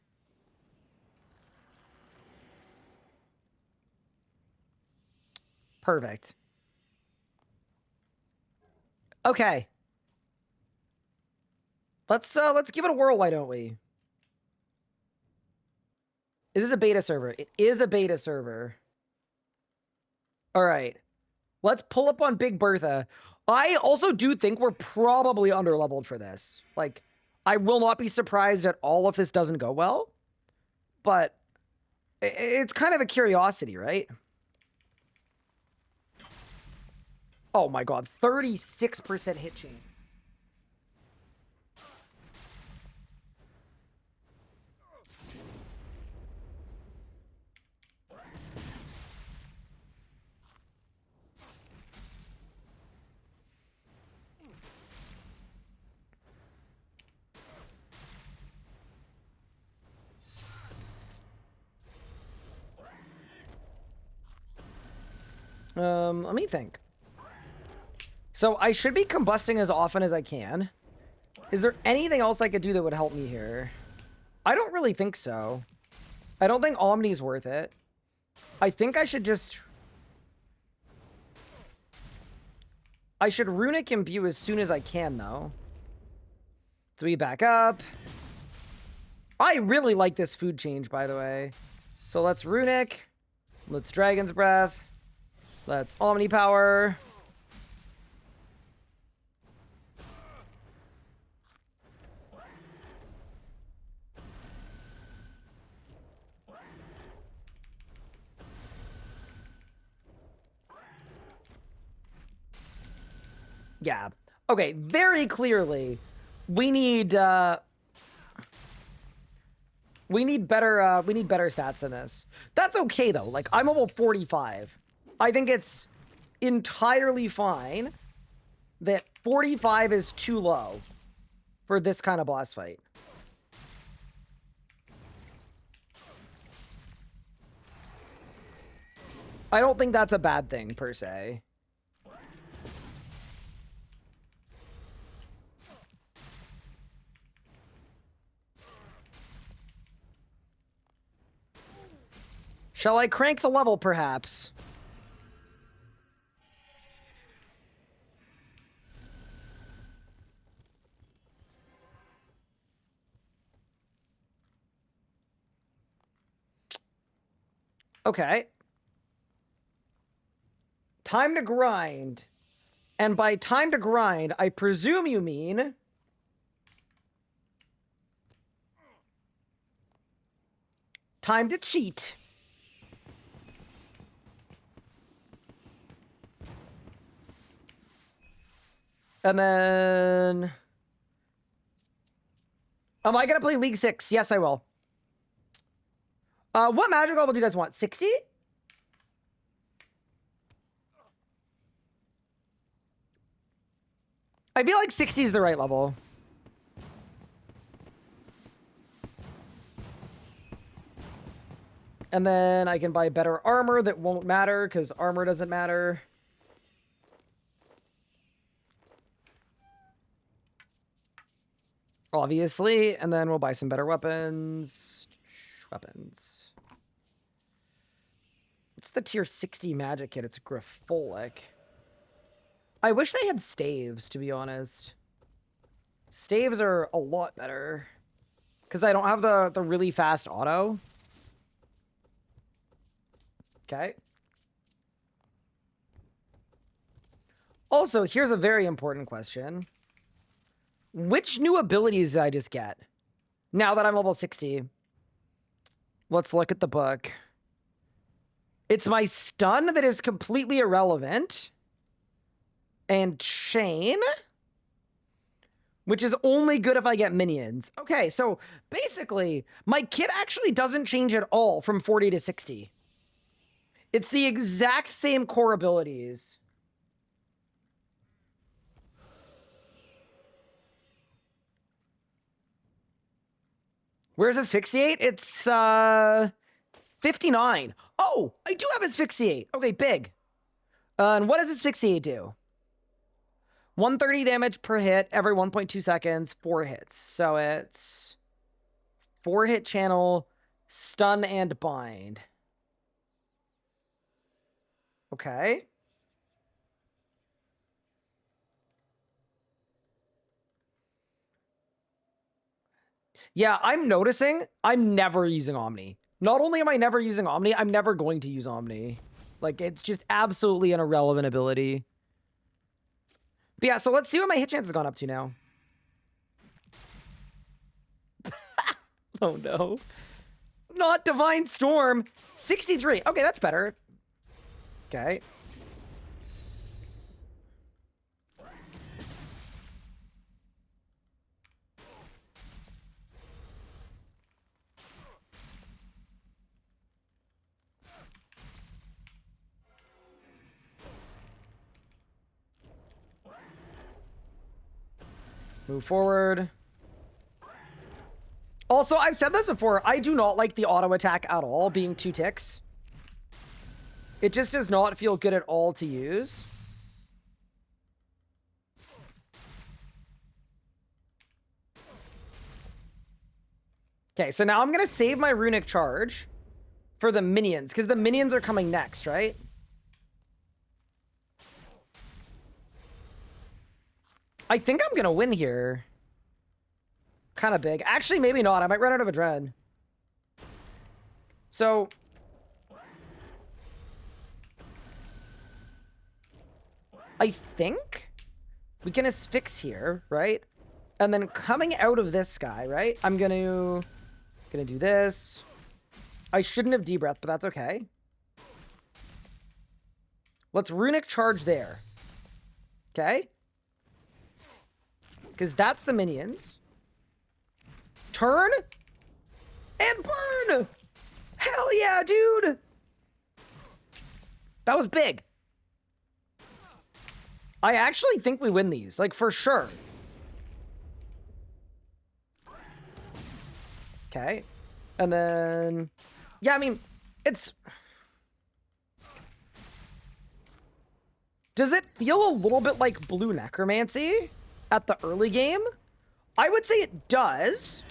Perfect. Okay. Let's give it a whirl, why don't we? Is this a beta server? It is a beta server. All right. Let's pull up on Big Bertha. I also do think we're probably underleveled for this. Like, I will not be surprised at all if this doesn't go well. But it's kind of a curiosity, right? Oh my god, 36% hit chance. Let me think. So I should be combusting as often as I can. Is there anything else I could do that would help me here? I don't really think so. I don't think Omni's worth it. I think I should just... I should Runic Imbue as soon as I can, though. So we back up. I really like this food change, by the way. So let's Runic. Let's Dragon's Breath. Let's Omni Power. Yeah. Okay, very clearly, we need better stats than this. That's okay though. Like, I'm level 45. I think it's entirely fine that 45 is too low for this kind of boss fight. I don't think that's a bad thing per se. Shall I crank the level, perhaps? Okay. Time to grind. And by time to grind, I presume you mean... time to cheat. And then... am I going to play League 6? Yes, I will. What magic level do you guys want? 60? I feel like 60 is the right level. And then I can buy better armor that won't matter, because armor doesn't matter. Obviously. And then we'll buy some better weapons. Weapons. What's the tier 60 magic kit? It's Grifolic. I wish they had staves, to be honest. Staves are a lot better. Because I don't have the really fast auto. Okay. Also, here's a very important question. Which new abilities did I just get? Now that I'm level 60. Let's look at the book. It's my stun that is completely irrelevant. And chain. Which is only good if I get minions. Okay, so basically, my kit actually doesn't change at all from 40 to 60. It's the exact same core abilities. Where's Asphyxiate? It's 59. Oh, I do have Asphyxiate. Okay, big. And what does Asphyxiate do? 130 damage per hit every 1.2 seconds, 4 hits. So it's 4 hit channel, stun, and bind. Okay. Yeah, I'm noticing I'm never using Omni. Not only am I never using Omni, I'm never going to use Omni. Like, it's just absolutely an irrelevant ability. But yeah, so let's see what my hit chance has gone up to now. Oh no. Not Divine Storm. 63. Okay, that's better. Okay. Move forward. Also, I've said this before, I do not like the auto attack at all, being 2 ticks. It just does not feel good at all to use. Okay, so now I'm going to save my runic charge for the minions, because the minions are coming next, right? I think I'm going to win here. Kind of big. Actually, maybe not. I might run out of Adren. So... I think we can asphyx here, right? And then coming out of this guy, right? I'm gonna do this. I shouldn't have D-breath, but that's okay. Let's runic charge there. Okay? Because that's the minions. Turn and burn! Hell yeah, dude! That was big. I actually think we win these, like, for sure. Okay. And then... Yeah, I mean, it's... Does it feel a little bit like Blue Necromancy at the early game? I would say it does,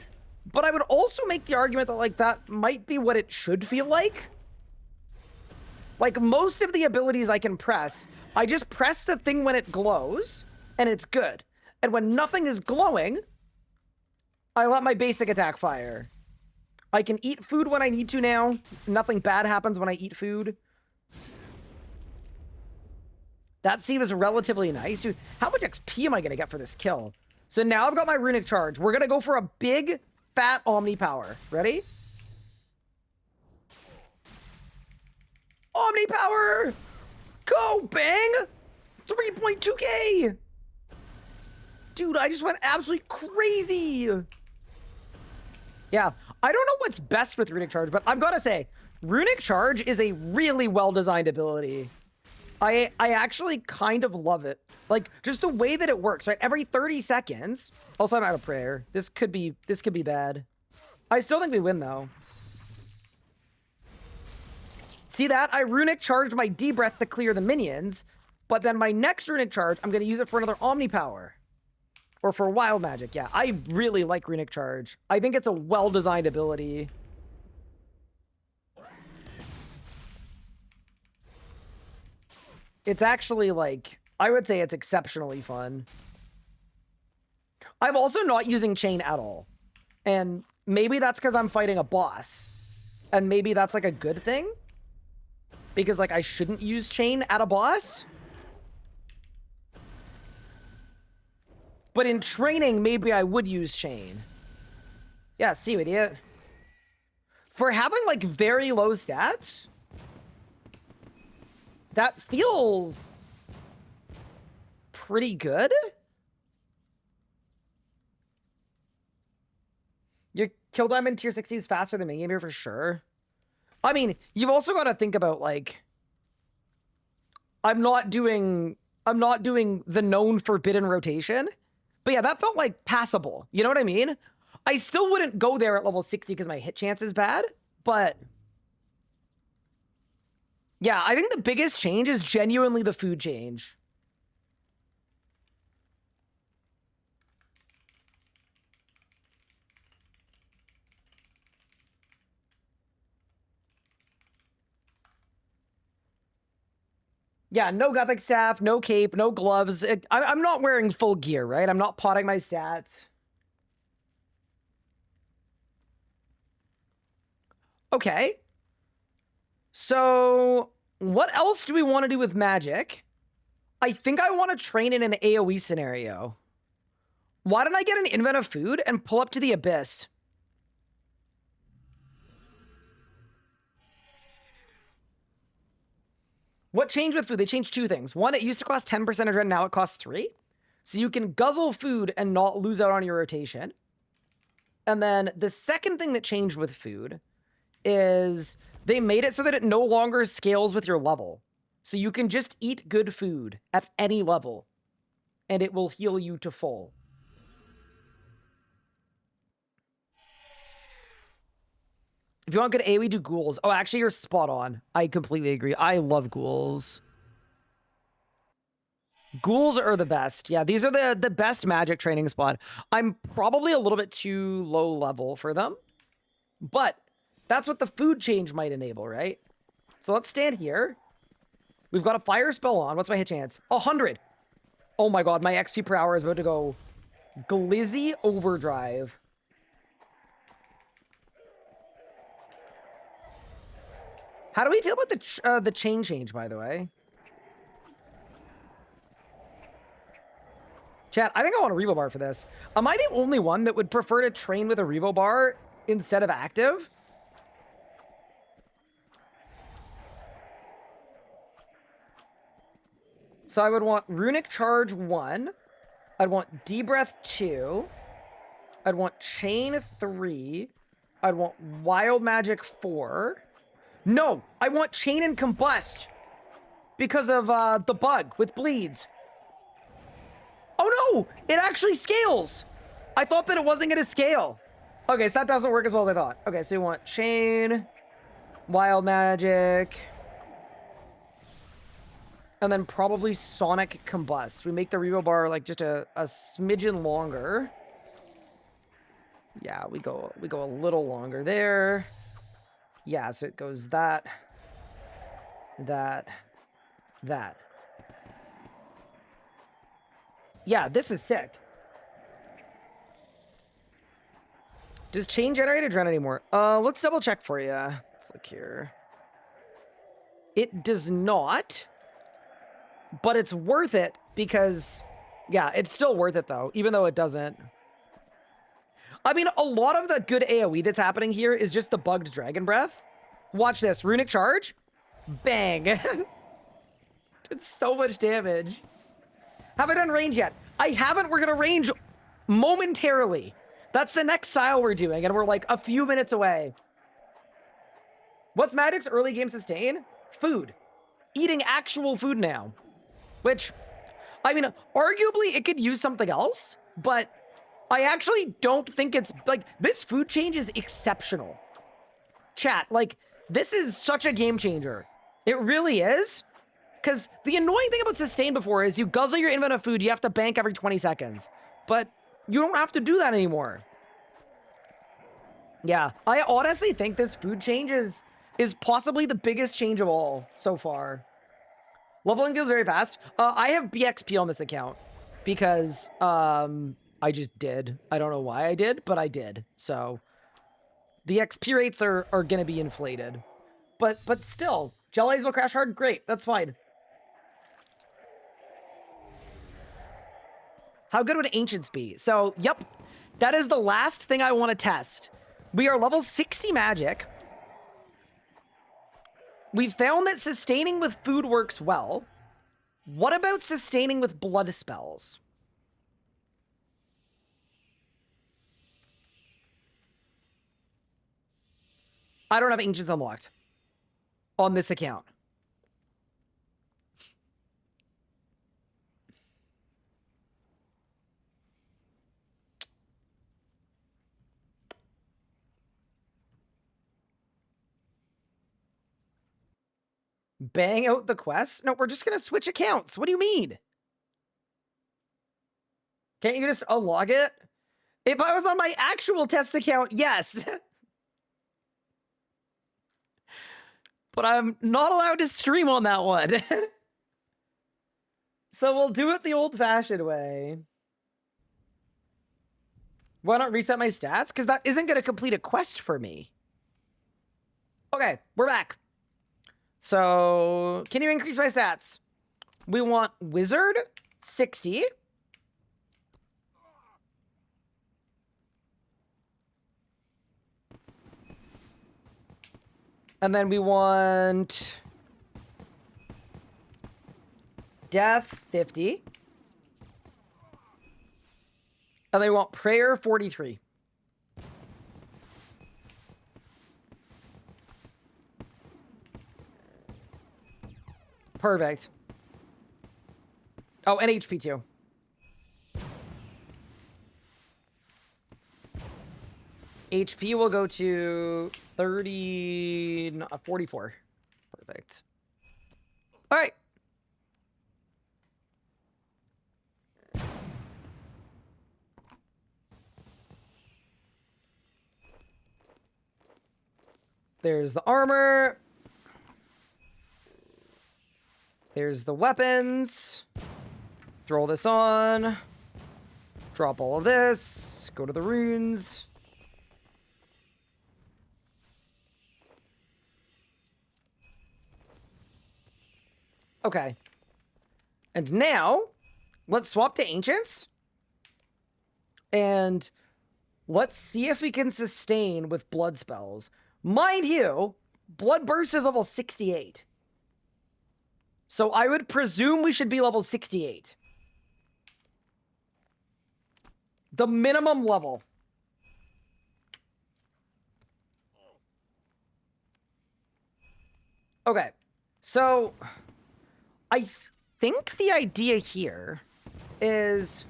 but I would also make the argument that, like, that might be what it should feel like. Like, most of the abilities I can press, I just press the thing when it glows, and it's good. And when nothing is glowing, I let my basic attack fire. I can eat food when I need to now. Nothing bad happens when I eat food. That seems relatively nice. Dude, how much XP am I going to get for this kill? So now I've got my runic charge. We're going to go for a big, fat Omni power. Ready? Omni power! Go, bang! 3.2k! Dude, I just went absolutely crazy! Yeah, I don't know what's best with Runic Charge, but I've got to say, Runic Charge is a really well-designed ability. I actually kind of love it. Like, just the way that it works, right? Every 30 seconds... Also, I'm out of prayer. This could be bad. I still think we win, though. See that? I runic charged my D-breath to clear the minions, but then my next runic charge, I'm going to use it for another Omni power. Or for wild magic, yeah. I really like runic charge. I think it's a well-designed ability. It's actually, like, I would say it's exceptionally fun. I'm also not using chain at all. And maybe that's because I'm fighting a boss. And maybe that's, like, a good thing. Because, like, I shouldn't use chain at a boss. But in training, maybe I would use chain. Yeah, see, idiot. For having, like, very low stats, that feels pretty good. Your kill time in tier 60 is faster than me here for sure. I mean, you've also got to think about, like, I'm not doing the known forbidden rotation. But yeah, that felt like passable. You know what I mean? I still wouldn't go there at level 60 because my hit chance is bad, but yeah, I think the biggest change is genuinely the food change. Yeah, no Gothic staff, no cape, no gloves. I'm not wearing full gear, right? I'm not potting my stats. Okay. So what else do we want to do with magic? I think I want to train in an AoE scenario. Why don't I get an invent of food and pull up to the abyss? What changed with food? They changed two things. One, it used to cost 10% of dread, now it costs 3. So you can guzzle food and not lose out on your rotation. And then the second thing that changed with food is they made it so that it no longer scales with your level. So you can just eat good food at any level, and it will heal you to full. If you want good AoE, do ghouls. Oh, actually, you're spot on. I completely agree. I love ghouls. Ghouls are the best. Yeah, these are the best magic training spot. I'm probably a little bit too low level for them, but that's what the food change might enable, right? So let's stand here. We've got a fire spell on. What's my hit chance? 100. Oh my god, my XP per hour is about to go glizzy overdrive. How do we feel about the chain change, by the way? Chat, I think I want a Revo bar for this. Am I the only one that would prefer to train with a Revo bar instead of active? So I would want Runic Charge 1. I'd want D-Breath 2. I'd want Chain 3. I'd want Wild Magic 4. No, I want Chain and Combust because of the bug with bleeds. Oh no, it actually scales. I thought that it wasn't going to scale. Okay, so that doesn't work as well as I thought. Okay, so you want Chain, Wild Magic, and then probably Sonic Combust. We make the Revo bar like just a smidgen longer. Yeah, we go a little longer there. Yeah, so it goes that. Yeah, this is sick. Does Chain generate Adrenaline anymore? Let's double check for you. Let's look here. It does not, but it's worth it because, yeah, it's still worth it though, even though it doesn't. I mean, a lot of the good AoE that's happening here is just the bugged Dragon Breath. Watch this. Runic Charge. Bang. It's so much damage. Have I done range yet? I haven't. We're going to range momentarily. That's the next style we're doing, and we're like a few minutes away. What's Magic's early game sustain? Food. Eating actual food now. Which, I mean, arguably it could use something else, but I actually don't think it's, like, this food change is exceptional. Chat, like, this is such a game changer. It really is. Because the annoying thing about sustain before is you guzzle your invent of food, you have to bank every 20 seconds. But you don't have to do that anymore. Yeah, I honestly think this food change is possibly the biggest change of all so far. Leveling feels very fast. I have BXP on this account because I just did. I don't know why I did, but I did. So the XP rates are going to be inflated. But still, Jellies will crash hard. Great, that's fine. How good would Ancients be? So, yep, that is the last thing I want to test. We are level 60 magic. We found that sustaining with food works well. What about sustaining with blood spells? I don't have Ancients unlocked on this account. Bang out the quest? No, we're just going to switch accounts. What do you mean? Can't you just unlock it? If I was on my actual test account, yes. But I'm not allowed to stream on that one. So we'll do it the old-fashioned way. Why not reset my stats? Because that isn't going to complete a quest for me. Okay, we're back. So, can you increase my stats? We want Wizard, 60. And then we want Death, 50. And they want Prayer, 43. Perfect. Oh, and HP too. HP will go to 44. Perfect. All right. There's the armor. There's the weapons. Throw this on. Drop all of this. Go to the runes. Okay. And now, let's swap to Ancients. And let's see if we can sustain with blood spells. Mind you, Blood Burst is level 68. So I would presume we should be level 68. The minimum level. Okay. So I think the idea here is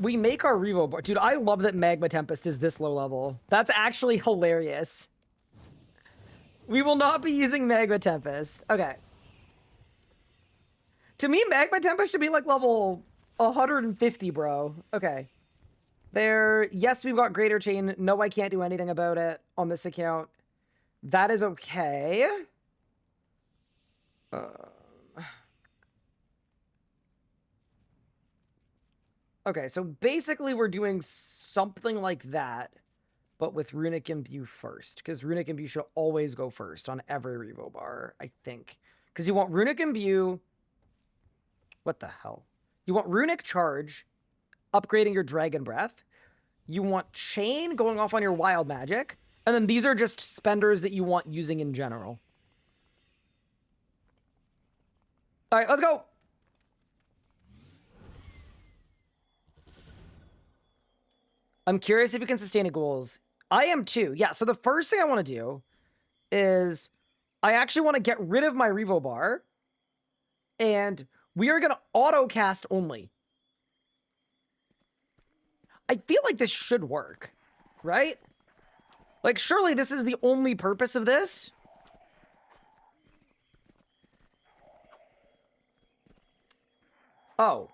we make our Revo bar. Dude, I love that Magma Tempest is this low level. That's actually hilarious. We will not be using Magma Tempest. Okay. To me, Magma Tempest should be like level 150, bro. Okay. There. Yes, we've got Greater Chain. No, I can't do anything about it on this account. That is okay. Okay, so basically we're doing something like that, but with Runic Imbue first, because Runic Imbue should always go first on every Revo bar, I think. Because you want Runic Imbue... What the hell? You want Runic Charge, upgrading your Dragon Breath. You want Chain going off on your Wild Magic. And then these are just spenders that you want using in general. All right, let's go. I'm curious if you can sustain a goals. I am too. Yeah, so the first thing I want to do is I actually want to get rid of my Revo bar. And we are going to auto cast only. I feel like this should work, right? Like, surely this is the only purpose of this? Oh.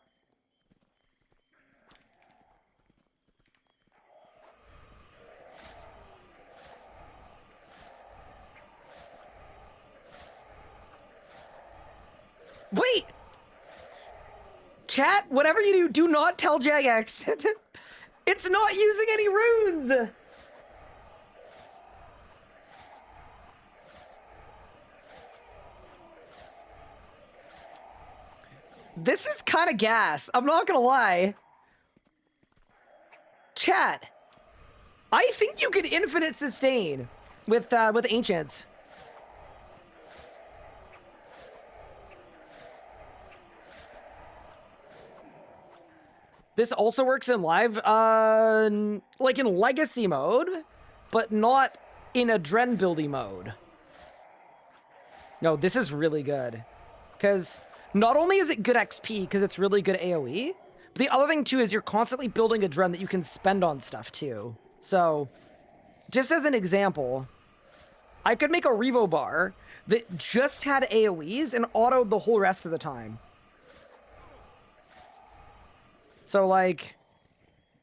Wait! Chat, whatever you do, do not tell Jagex. It's not using any runes! This is kind of gas. I'm not gonna lie. Chat, I think you could infinite sustain with Ancients. This also works in live, like in legacy mode, but not in Adren buildy mode. No, this is really good. Because not only is it good XP, because it's really good AoE, but the other thing too is you're constantly building Adren that you can spend on stuff too. So, just as an example, I could make a Revo bar that just had AoEs and autoed the whole rest of the time. So, like,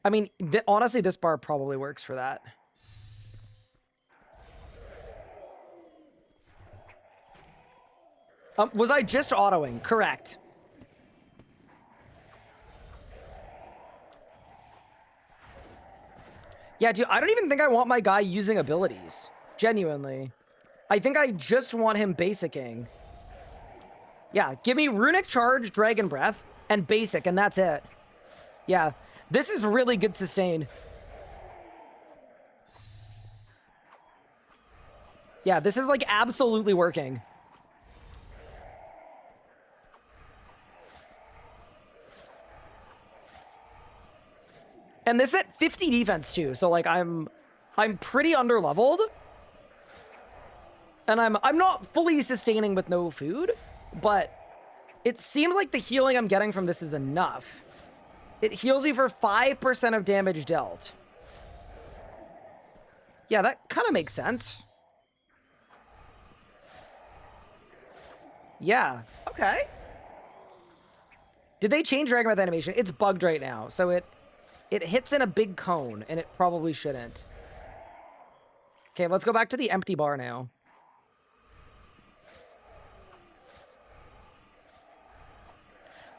I mean, honestly, this bar probably works for that. Was I just autoing? Correct. Yeah, dude, I don't even think I want my guy using abilities. Genuinely. I think I just want him basicking. Yeah, give me Runic Charge, Dragon Breath, and basic, and that's it. Yeah, this is really good sustain. Yeah, this is like absolutely working. And this at 50 defense too, so like I'm pretty underleveled. And I'm not fully sustaining with no food, but it seems like the healing I'm getting from this is enough. It heals me for 5% of damage dealt. Yeah, that kind of makes sense. Yeah, okay. Did they change Dragon Breath animation? It's bugged right now, so it hits in a big cone, and it probably shouldn't. Okay, let's go back to the empty bar now.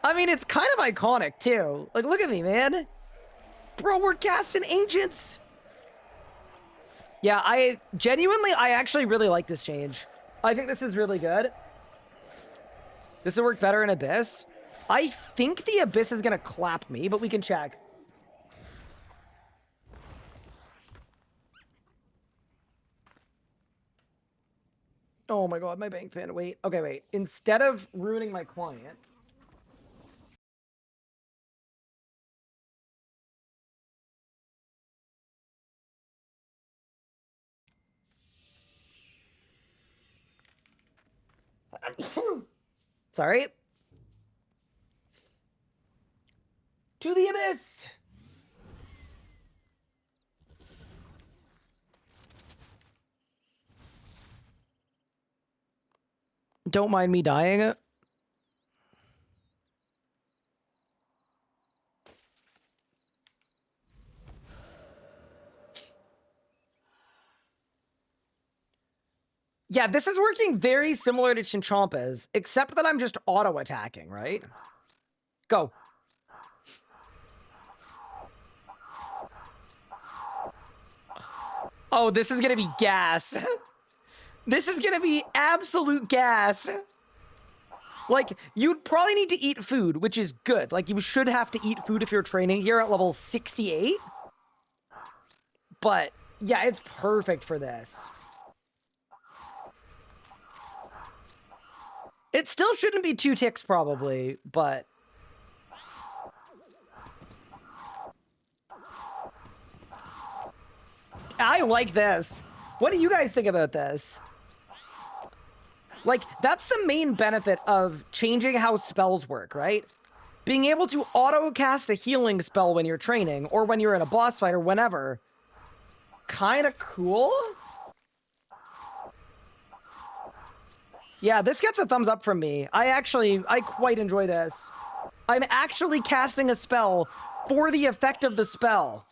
I mean, it's kind of iconic, too. Like, look at me, man. Bro, we're casting Ancients. Yeah, I actually really like this change. I think this is really good. This will work better in Abyss. I think the Abyss is going to clap me, but we can check. Oh my god, my bank pin. Wait. Okay, wait. Instead of ruining my client... Sorry. To the Abyss! Don't mind me dying. Yeah, this is working very similar to Chinchampa's, except that I'm just auto-attacking, right? Go. Oh, this is gonna be gas. This is gonna be absolute gas. Like, you'd probably need to eat food, which is good. Like, you should have to eat food if you're training here at level 68. But, yeah, it's perfect for this. It still shouldn't be 2 ticks, probably, but... I like this. What do you guys think about this? Like, that's the main benefit of changing how spells work, right? Being able to auto-cast a healing spell when you're training, or when you're in a boss fight, or whenever. Kinda cool? Yeah, this gets a thumbs up from me. I quite enjoy this. I'm actually casting a spell for the effect of the spell.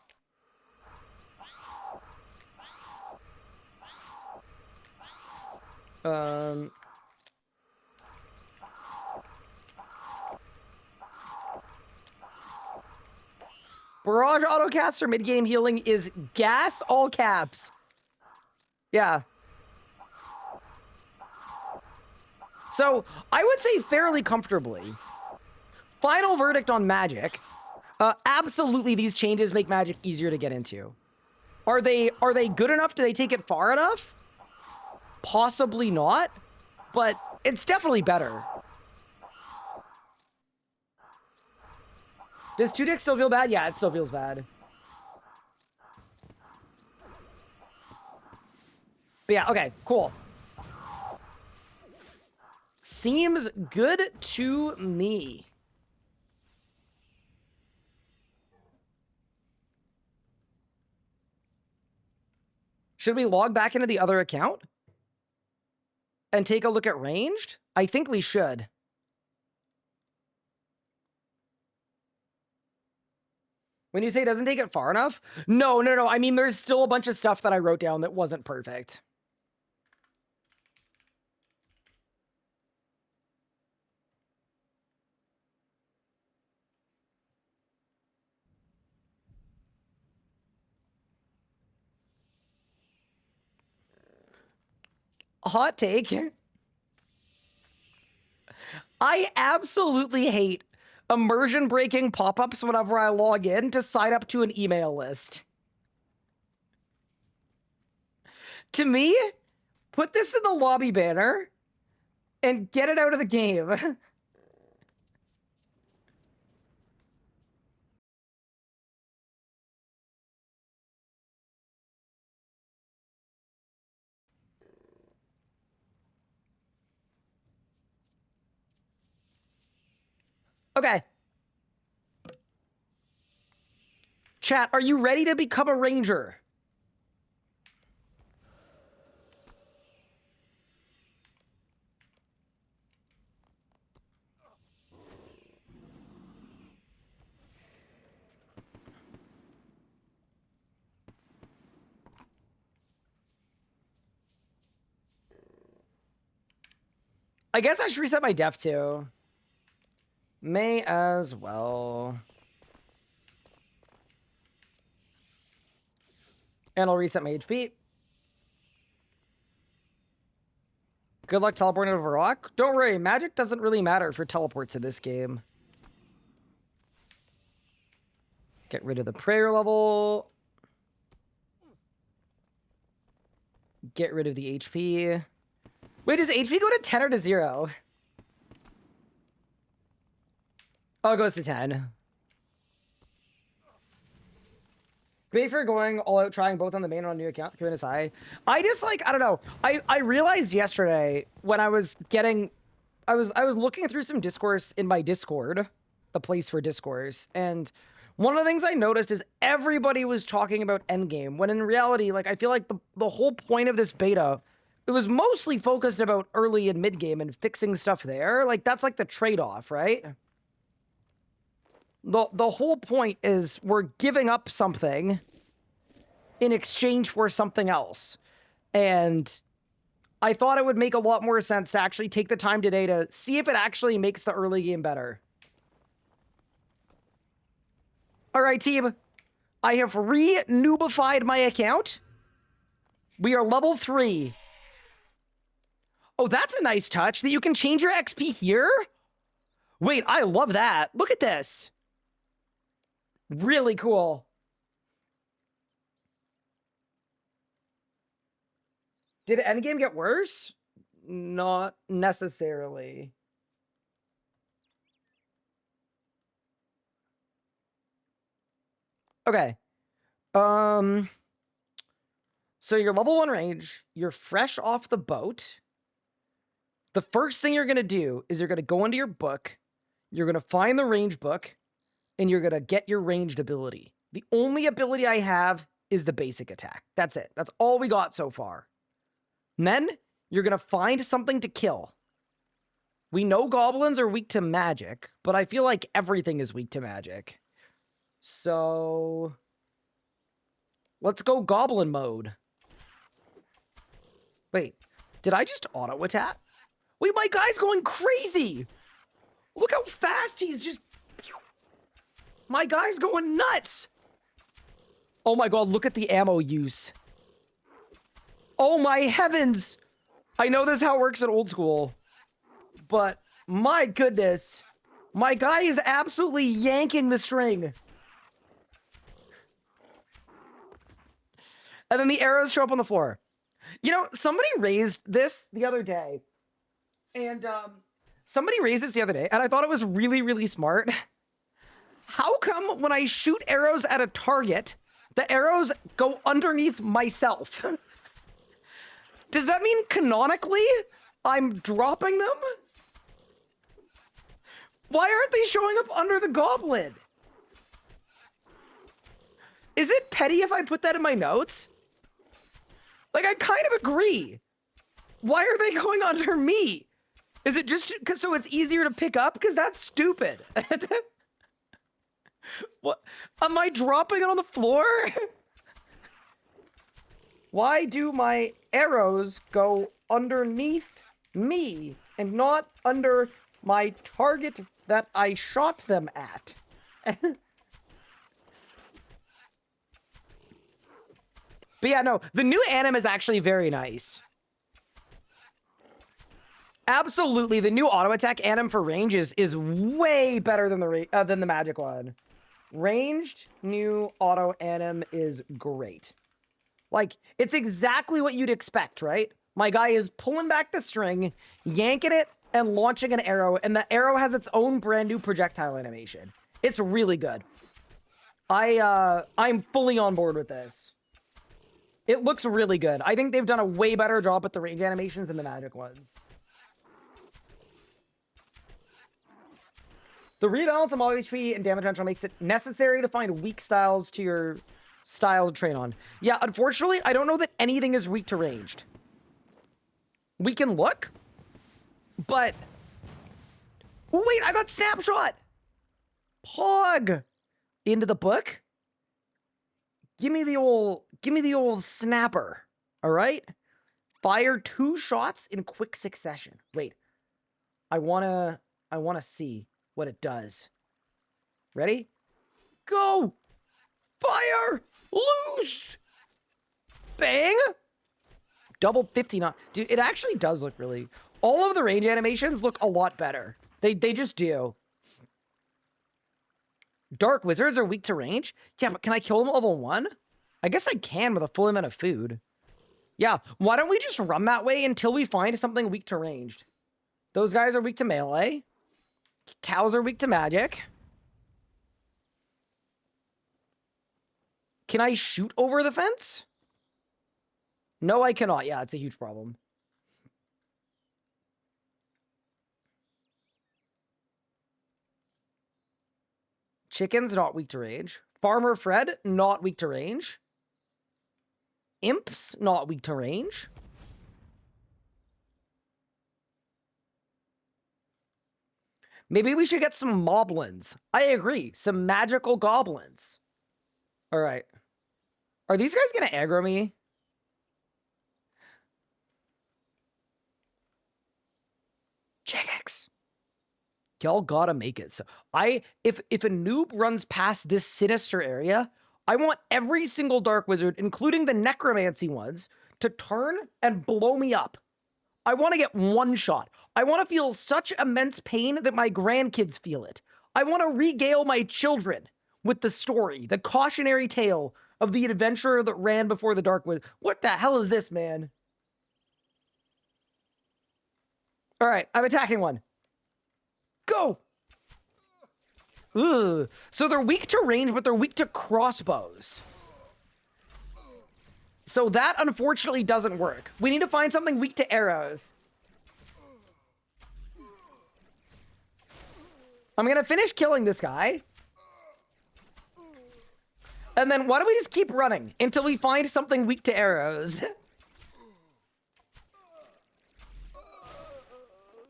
Barrage autocaster mid-game healing is gas, all caps. Yeah. So, I would say fairly comfortably. Final verdict on Magic. Absolutely, these changes make Magic easier to get into. Are they good enough? Do they take it far enough? Possibly not, but it's definitely better. Does 2 Dick still feel bad? Yeah, it still feels bad. But yeah, okay, cool. Seems good to me. Should we log back into the other account and take a look at ranged? I think we should. When you say it doesn't take it far enough? No. I mean, there's still a bunch of stuff that I wrote down that wasn't perfect. hot take. I absolutely hate immersion breaking pop-ups whenever I log in to sign up to an email list. To me, put this in the lobby banner and get it out of the game. Okay. Chat, are you ready to become a ranger? I guess I should reset my def too. May as well. And I'll reset my HP. Good luck teleporting over a rock. Don't worry, magic doesn't really matter for teleports in this game. Get rid of the prayer level. Get rid of the HP. Wait, does HP go to 10 or to 0? Oh, it goes to 10. Great for going all out, trying both on the main and on new account. Commitment is high. I just like, I don't know. I realized yesterday when I was getting, I was looking through some discourse in my Discord, the place for discourse, and one of the things I noticed is everybody was talking about endgame, when in reality, like, I feel like the whole point of this beta, it was mostly focused about early and mid game and fixing stuff there. Like, that's like the trade-off, right? The whole point is we're giving up something in exchange for something else. And I thought it would make a lot more sense to actually take the time today to see if it actually makes the early game better. All right, team. I have re-noobified my account. We are level 3. Oh, that's a nice touch that you can change your XP here. Wait, I love that. Look at this. Really cool. Did endgame get worse? Not necessarily. Okay. So you're level 1 range. You're fresh off the boat. The first thing you're going to do is you're going to go into your book. You're going to find the range book. And you're going to get your ranged ability. The only ability I have is the basic attack. That's it. That's all we got so far. And then you're going to find something to kill. We know goblins are weak to magic, but I feel like everything is weak to magic. So let's go goblin mode. Wait, did I just auto attack? Wait, my guy's going crazy. Look how fast he's just... My guy's going nuts. Oh my god, look at the ammo use. Oh my heavens. I know this is how it works at old school, but my goodness. My guy is absolutely yanking the string. And then the arrows show up on the floor. You know, somebody raised this the other day. And and I thought it was really, really smart. How come when I shoot arrows at a target, the arrows go underneath myself? Does that mean canonically I'm dropping them? Why aren't they showing up under the goblin? Is it petty if I put that in my notes? Like, I kind of agree. Why are they going under me? Is it just so it's easier to pick up? Because that's stupid. What? Am I dropping it on the floor? Why do my arrows go underneath me and not under my target that I shot them at? But yeah, no, the new anim is actually very nice. Absolutely, the new auto attack anim for range is way better than the magic one. Ranged new auto anim is great. Like, it's exactly what you'd expect, right? My guy is pulling back the string, yanking it, and launching an arrow, and the arrow has its own brand new projectile animation. It's really good. I'm fully on board with this. It looks really good. I think they've done a way better job with the range animations than the magic ones. The rebalance of mob HP and damage potential makes it necessary to find weak styles to your style to train on. Yeah, unfortunately, I don't know that anything is weak to ranged. We can look, but... Oh, wait, I got snapshot! Pog! Into the book? Give me the old snapper, all right? Fire 2 shots in quick succession. Wait, I wanna see what it does. Ready? Go! Fire! Loose! Bang! Double 59. Dude, it actually does look really... All of the range animations look a lot better. They just do. Dark wizards are weak to range? Yeah, but can I kill them at level 1? I guess I can with a full amount of food. Yeah, why don't we just run that way until we find something weak to ranged? Those guys are weak to melee. Cows are weak to magic. Can I shoot over the fence? No, I cannot. Yeah, it's a huge problem. Chickens, not weak to range. Farmer Fred, not weak to range. Imps, not weak to range. Maybe we should get some moblins. I agree. Some magical goblins. All right. Are these guys going to aggro me? Jagex. Y'all gotta make it. So if a noob runs past this sinister area, I want every single dark wizard, including the necromancy ones, to turn and blow me up. I want to get one shot. I want to feel such immense pain that my grandkids feel it. I want to regale my children with the story, the cautionary tale of the adventurer that ran before the dark wizard. What the hell is this, man? All right, I'm attacking one. Go! Ugh. So they're weak to range, but they're weak to crossbows. So that, unfortunately, doesn't work. We need to find something weak to arrows. I'm gonna finish killing this guy. And then why don't we just keep running until we find something weak to arrows?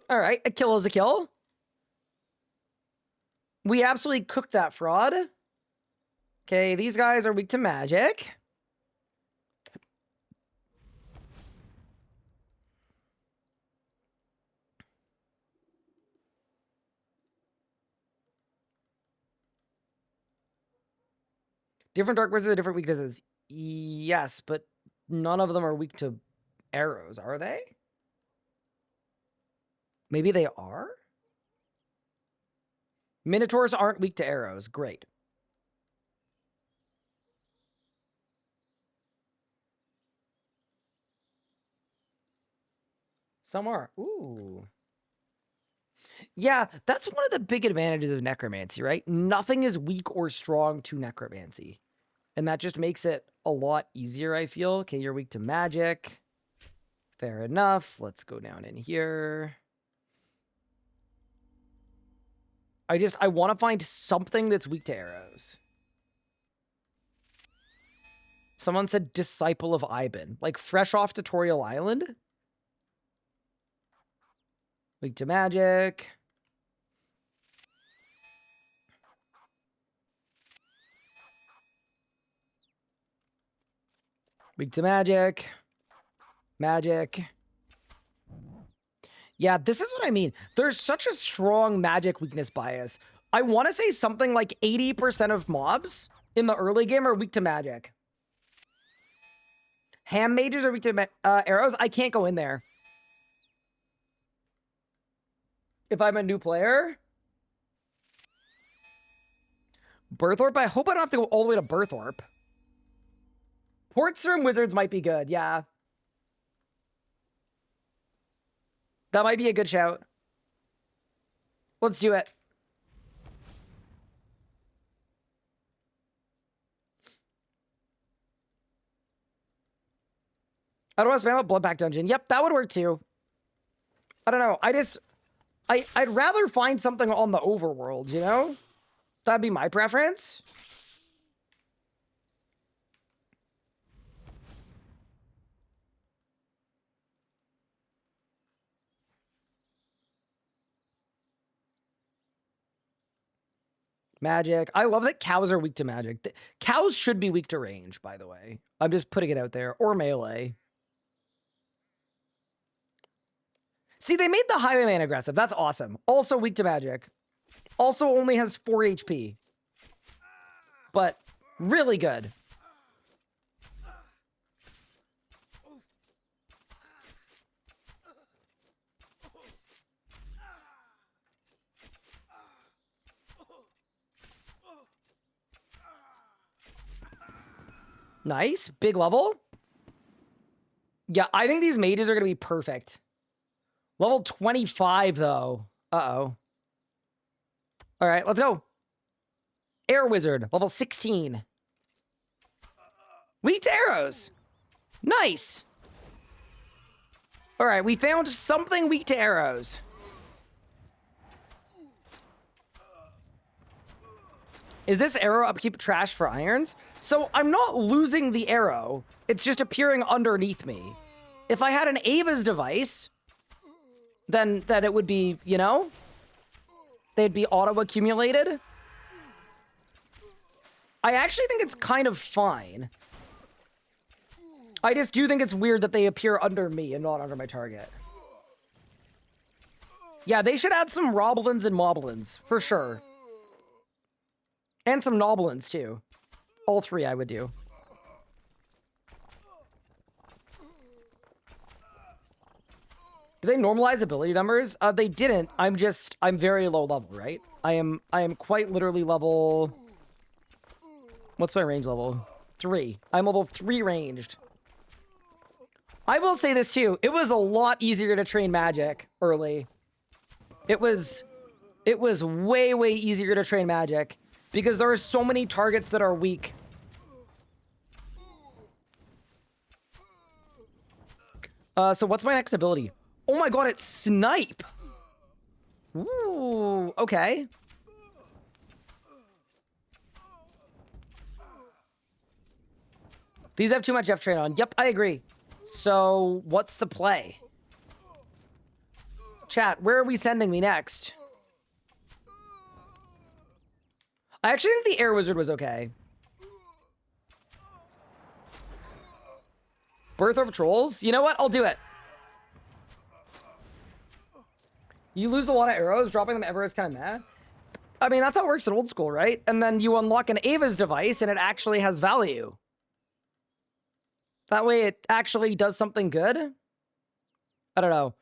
All right, a kill is a kill. We absolutely cooked that fraud. Okay, these guys are weak to magic. Different dark wizards have different weaknesses. Yes, but none of them are weak to arrows, are they? Maybe they are? Minotaurs aren't weak to arrows. Great. Some are. Ooh. Yeah, that's one of the big advantages of necromancy, right? Nothing is weak or strong to necromancy. And that just makes it a lot easier, I feel. Okay, you're weak to magic. Fair enough. Let's go down in here. I want to find something that's weak to arrows. Someone said Disciple of Iban. Like fresh off Tutorial Island? Weak to magic. Weak to magic. Magic. Yeah, this is what I mean. There's such a strong magic weakness bias. I want to say something like 80% of mobs in the early game are weak to magic. Ham mages are weak to arrows. I can't go in there. If I'm a new player? Berthorpe? I hope I don't have to go all the way to Berthorpe. Portstrom Wizards might be good, yeah. That might be a good shout. Let's do it. I don't want to spam a Bloodpack dungeon. Yep, that would work too. I don't know. I'd rather find something on the overworld, you know? That'd be my preference. Magic. I love that cows are weak to magic. Cows should be weak to range, by the way. I'm just putting it out there. Or melee. See, they made the Highwayman aggressive. That's awesome. Also weak to magic. Also only has 4 HP. But really good. Nice. Big level. Yeah, I think these mages are going to be perfect. Level 25, though. Uh-oh. All right, let's go. Air Wizard, level 16. Weak to arrows. Nice. All right, we found something weak to arrows. Is this arrow upkeep trash for irons? So I'm not losing the arrow. It's just appearing underneath me. If I had an Ava's device, then it would be, you know, they'd be auto-accumulated. I actually think it's kind of fine. I just do think it's weird that they appear under me and not under my target. Yeah, they should add some Roblins and Moblins, for sure. And some Noblins, too. All 3 I would do. Did they normalize ability numbers? They didn't. I'm very low level, right? I am quite literally level... What's my range level? 3. I'm level 3 ranged. I will say this, too. It was a lot easier to train magic early. It was way, way easier to train magic. Because there are so many targets that are weak. So what's my next ability? Oh my god, it's Snipe! Ooh, okay. These have too much F train on. Yep, I agree. So, what's the play? Chat, where are we sending me next? I actually think the Air Wizard was okay. Birth of Trolls? You know what? I'll do it. You lose a lot of arrows, dropping them ever is kind of meh. I mean, that's how it works in old school, right? And then you unlock an Ava's device and it actually has value. That way it actually does something good. I don't know.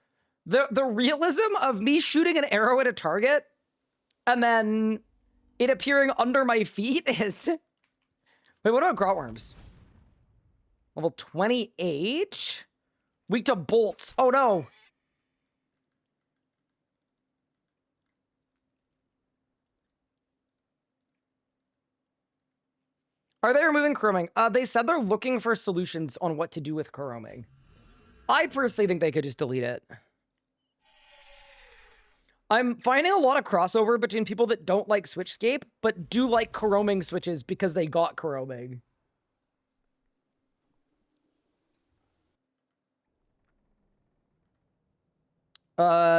The realism of me shooting an arrow at a target and then it appearing under my feet is... Wait, what about Grotworms? Level 28? Weak to bolts. Oh, no. Are they removing Corroming? They said they're looking for solutions on what to do with Corroming. I personally think they could just delete it. I'm finding a lot of crossover between people that don't like Switchscape, but do like Corroming switches because they got Corroming.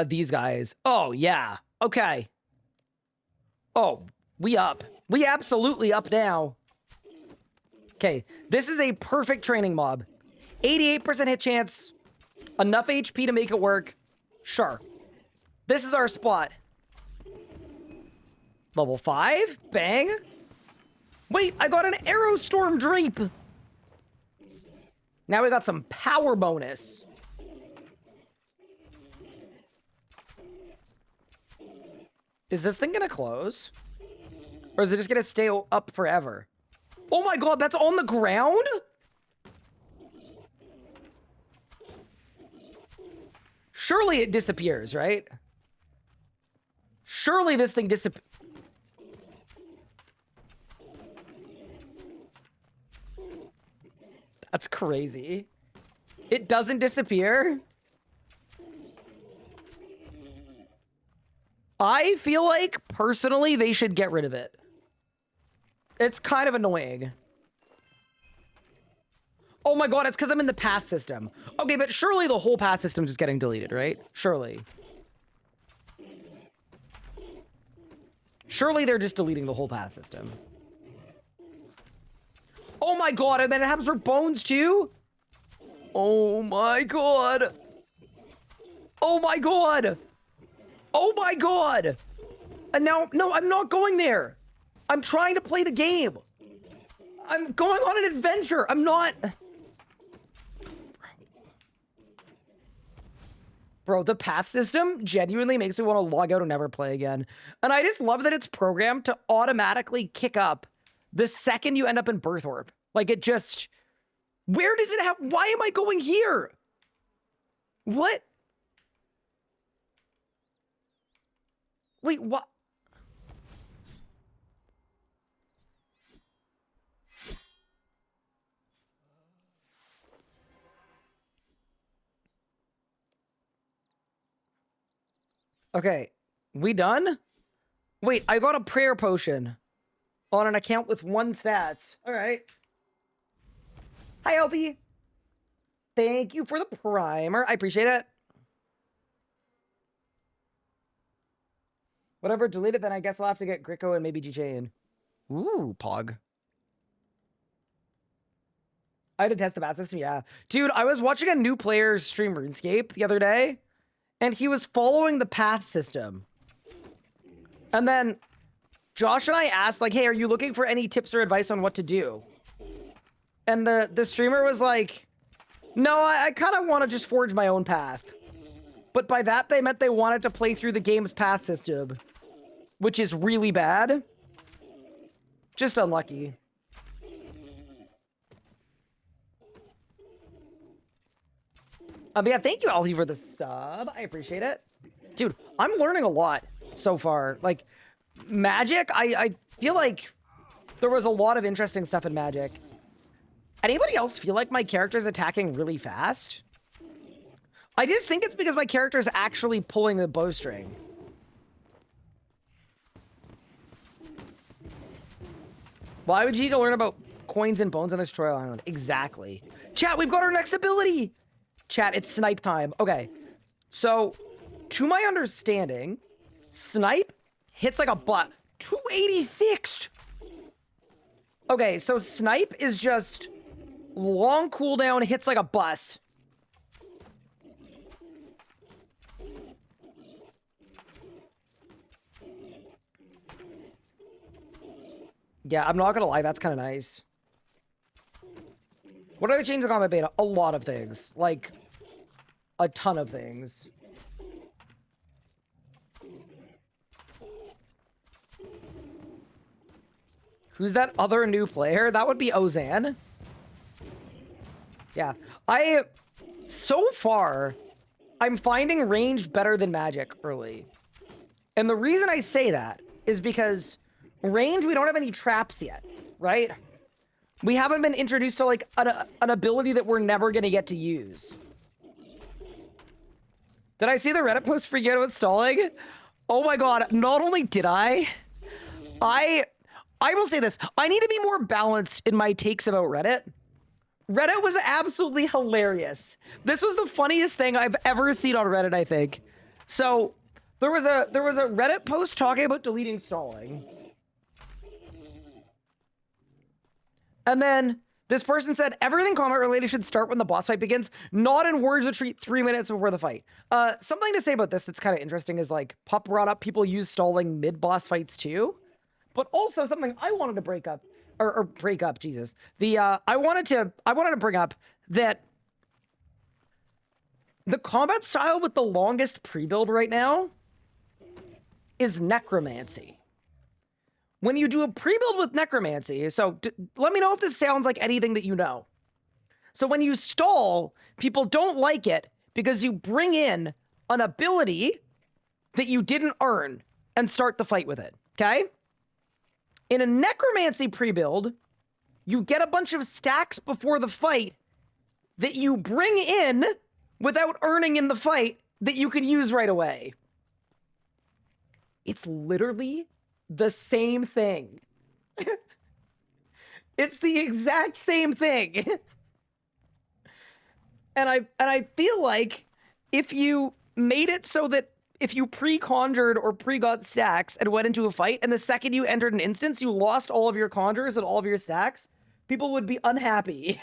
These guys. Oh, yeah. Okay. Oh, we up. We absolutely up now. Okay, this is a perfect training mob. 88% hit chance. Enough HP to make it work. Sure. This is our spot. Level 5. Bang. Wait, I got an Aerostorm Drape. Now we got some power bonus. Is this thing gonna close? Or is it just gonna stay up forever? Oh my god, that's on the ground? Surely it disappears, right? Surely this thing disappears. That's crazy. It doesn't disappear? I feel like, personally, they should get rid of it. It's kind of annoying. Oh my god, it's because I'm in the path system. Okay, but surely the whole path system is just getting deleted, right? Surely. Surely they're just deleting the whole path system. Oh my god, and then it happens for bones too? Oh my god. Oh my god. Oh my god! And now, no, I'm not going there. I'm trying to play the game. I'm going on an adventure. I'm not... Bro, the path system genuinely makes me want to log out and never play again. And I just love that it's programmed to automatically kick up the second you end up in Birthorpe. Like, it just... Where does it have... Why am I going here? What? Wait, what? Okay, we done? Wait, I got a prayer potion on an account with 1 stats. All right. Hi, Elfie. Thank you for the primer. I appreciate it. Whatever, delete it, then I guess I'll have to get Gricko and maybe G-Chain. Ooh, Pog. I had to test the bat system, yeah. Dude, I was watching a new player stream RuneScape the other day, and he was following the path system. And then Josh and I asked, like, hey, are you looking for any tips or advice on what to do? And the streamer was like, no, I kind of want to just forge my own path. But by that, they meant they wanted to play through the game's path system, which is really bad. Just unlucky. But yeah, thank you, Alfie, for the sub. I appreciate it. Dude, I'm learning a lot so far. Like, Magic, I feel like there was a lot of interesting stuff in Magic. Anybody else feel like my character's attacking really fast? I just think it's because my character's actually pulling the bowstring. Why would you need to learn about coins and bones on this Troy Island? Exactly. Chat, we've got our next ability! Chat, it's snipe time. Okay. So, to my understanding, snipe hits like a butt. 286! Okay, so snipe is just long cooldown, hits like a bus. Yeah, I'm not gonna lie, that's kind of nice. What are they changing to combat beta? A lot of things. Like, a ton of things. Who's that other new player? That would be Ozan. Yeah. So far, I'm finding ranged better than magic early. And the reason I say that is because range, we don't have any traps yet, right? We haven't been introduced to, like, an ability that we're never going to get to use. Did I see the Reddit post for Yoda with stalling? Oh my god, not only did I will say this. I need to be more balanced in my takes about Reddit. Reddit was absolutely hilarious. This was the funniest thing I've ever seen on Reddit, I think. So, there was a Reddit post talking about deleting stalling. And then this person said, everything combat related should start when the boss fight begins, not in Warriors Retreat 3 minutes before the fight. Something to say about this that's kind of interesting is, like, Pup brought up people use stalling mid-boss fights too. But also something I wanted to break up, or break up, Jesus. I wanted to bring up that the combat style with the longest pre-build right now is necromancy. When you do a pre-build with necromancy, so let me know if this sounds like anything that you know. So when you stall, people don't like it because you bring in an ability that you didn't earn and start the fight with it, okay? In a necromancy pre-build, you get a bunch of stacks before the fight that you bring in without earning in the fight that you can use right away. It's literally the same thing. It's the exact same thing. And I feel like if you made it so that if you pre-conjured or pre-got stacks and went into a fight, and the second you entered an instance, you lost all of your conjures and all of your stacks, people would be unhappy.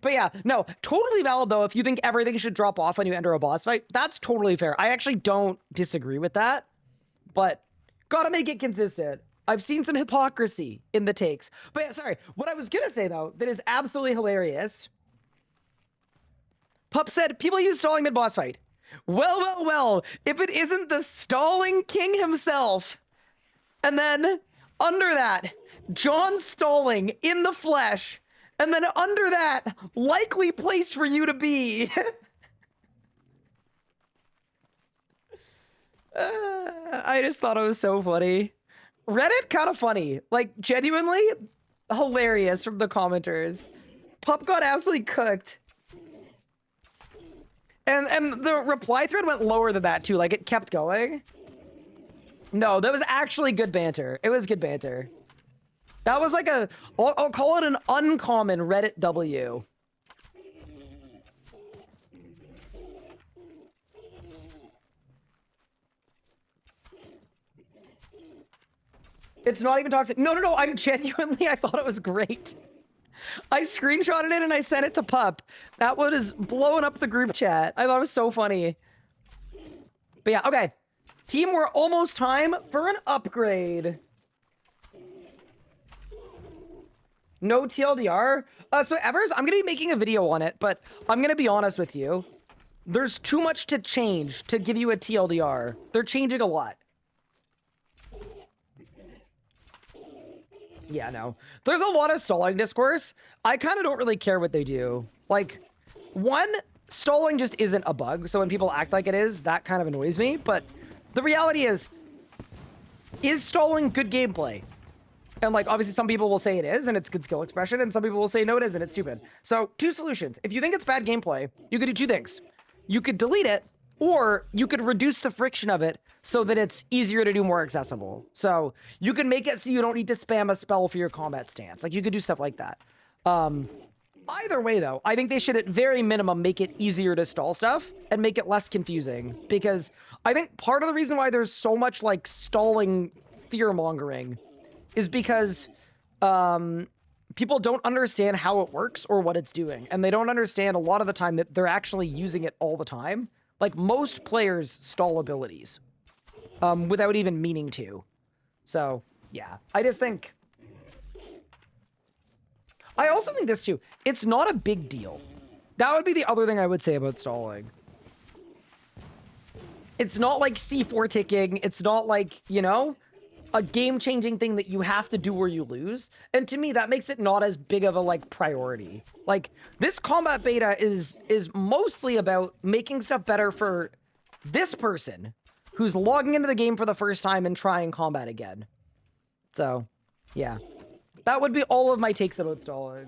But yeah, no, totally valid though. If you think everything should drop off when you enter a boss fight, that's totally fair. I actually don't disagree with that, but gotta make it consistent. I've seen some hypocrisy in the takes. But yeah, sorry, what I was gonna say though, that is absolutely hilarious. Pup said, people use stalling mid-boss fight. Well, if it isn't the stalling king himself. And then, under that, John Stalling in the flesh. And then under that, likely place for you to be. I just thought it was so funny. Reddit, kind of funny. Like, genuinely hilarious from the commenters. Pup got absolutely cooked. And the reply thread went lower than that, too. Like, it kept going. No, that was actually good banter. It was good banter. That was like I'll call it an uncommon Reddit W. It's not even toxic. No, I'm genuinely, I thought it was great. I screenshotted it and I sent it to Pup. That was blowing up the group chat. I thought it was so funny. But yeah, okay. Team, we're almost time for an upgrade. No TLDR? So Evers, I'm going to be making a video on it, but I'm going to be honest with you. There's too much to change to give you a TLDR. They're changing a lot. Yeah, no. There's a lot of stalling discourse. I kind of don't really care what they do. Like, one, stalling just isn't a bug, so when people act like it is, that kind of annoys me. But the reality is stalling good gameplay? And, like, obviously some people will say it is, and it's good skill expression, and some people will say no, it isn't, it's stupid. So, two solutions. If you think it's bad gameplay, you could do two things. You could delete it, or you could reduce the friction of it so that it's easier to do, more accessible. So you can make it so you don't need to spam a spell for your combat stance. Like, you could do stuff like that. Either way, though, I think they should at very minimum make it easier to stall stuff and make it less confusing. Because I think part of the reason why there's so much, like, stalling fear-mongering is because people don't understand how it works or what it's doing. And they don't understand a lot of the time that they're actually using it all the time. Like, most players stall abilities without even meaning to. So, yeah. I just think... I also think this, too. It's not a big deal. That would be the other thing I would say about stalling. It's not like C4 ticking. It's not like, you know, a game-changing thing that you have to do or you lose. And to me, that makes it not as big of a, like, priority. Like, this combat beta is mostly about making stuff better for this person who's logging into the game for the first time and trying combat again. So, yeah. That would be all of my takes about stalling.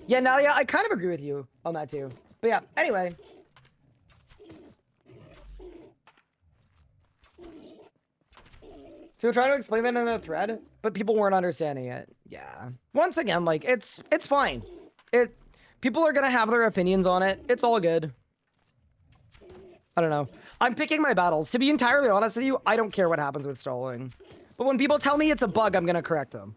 Yeah, Nadia, I kind of agree with you on that too. But yeah, anyway. So try to explain that in a thread, but people weren't understanding it. Yeah. Once again, like, it's fine. People are gonna have their opinions on it. It's all good. I don't know. I'm picking my battles. To be entirely honest with you, I don't care what happens with stalling. But when people tell me it's a bug, I'm gonna correct them.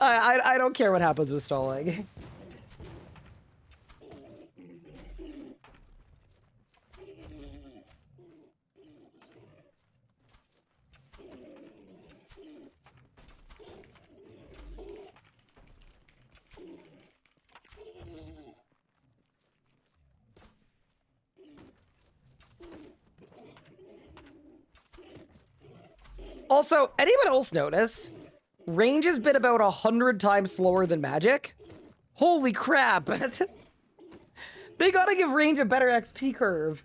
I don't care what happens with stalling. Also, anyone else notice? Range has been about 100 times slower than magic. Holy crap. They gotta give range a better XP curve.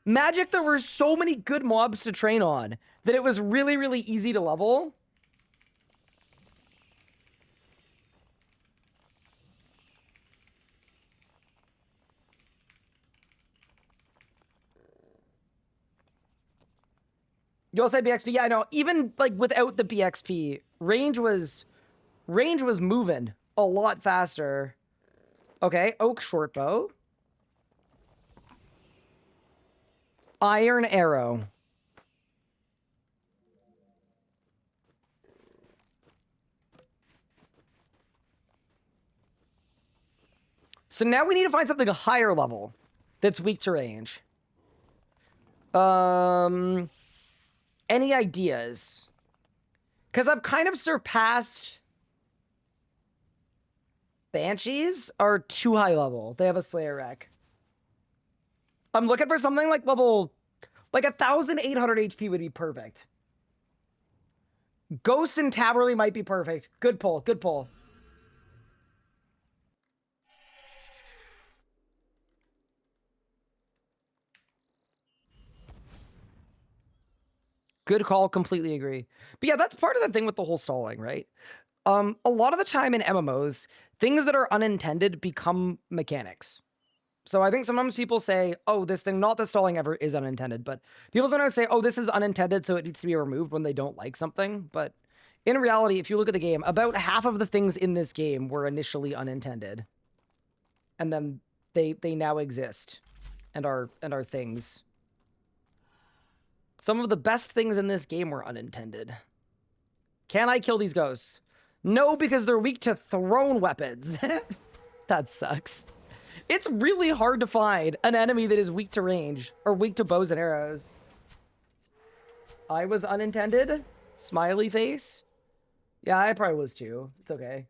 Magic, there were so many good mobs to train on that it was really, really easy to level. You all said BXP? Yeah, I know. Even like without the BXP, range was moving a lot faster. Okay, oak shortbow. Iron arrow. So now we need to find something a higher level that's weak to range. Any ideas? Because I've kind of surpassed... Banshees are too high level. They have a Slayer Wreck. I'm looking for something like level... Like 1,800 HP would be perfect. Ghosts and Taberley might be perfect. Good pull, good pull. Good call, completely agree. But yeah, that's part of the thing with the whole stalling, right? A lot of the time in MMOs, things that are unintended become mechanics. So I think sometimes people say, oh, this thing, not that stalling ever is unintended, but people sometimes say, oh, this is unintended, so it needs to be removed when they don't like something. But in reality, if you look at the game, about half of the things in this game were initially unintended. And then they now exist and are things. Some of the best things in this game were unintended. Can I kill these ghosts? No, because they're weak to thrown weapons. That sucks. It's really hard to find an enemy that is weak to range or weak to bows and arrows. I was unintended. Smiley face. Yeah, I probably was too. It's okay.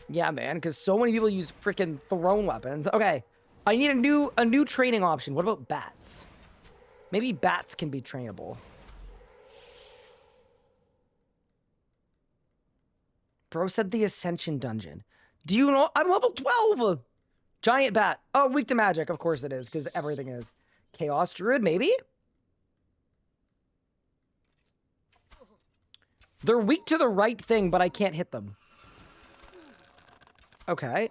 Yeah, man, because so many people use freaking thrown weapons. Okay, I need a new training option. What about bats? Maybe bats can be trainable. Bro said the Ascension Dungeon. Do you know? I'm level 12! Giant bat. Oh, weak to magic. Of course it is, because everything is. Chaos Druid, maybe? They're weak to the right thing, but I can't hit them. Okay.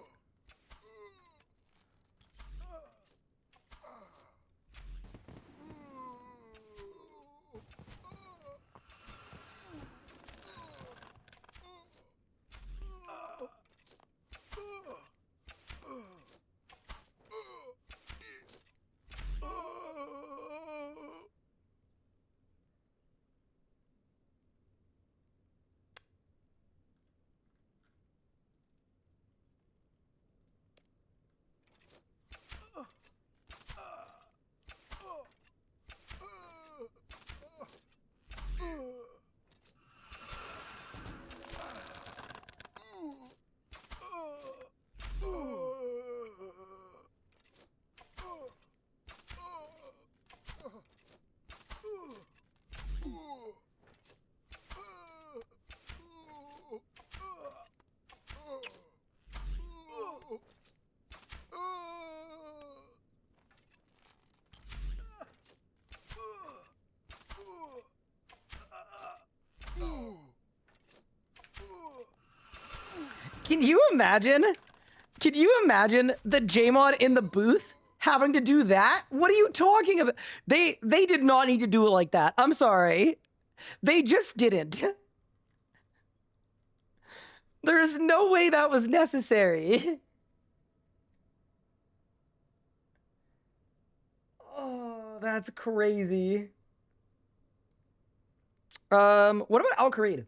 Can you imagine? Can you imagine the Jmod in the booth having to do that? What are you talking about? They did not need to do it like that. I'm sorry. They just didn't. There's no way that was necessary. Oh, that's crazy. What about Al-Kharid?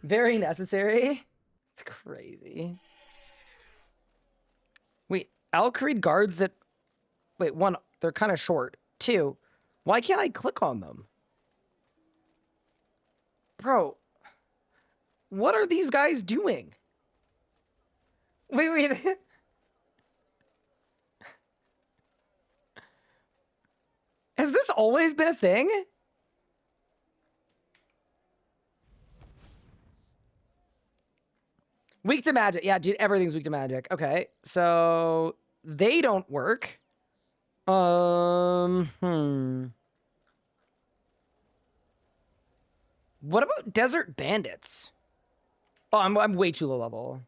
Very necessary. It's crazy. Wait, Al-Kharid guards that... Wait, one, they're kind of short. Two, why can't I click on them? Bro, what are these guys doing? Wait. Has this always been a thing? Weak to magic. Yeah, dude, everything's weak to magic. Okay, so they don't work. What about desert bandits? Oh, I'm way too low level.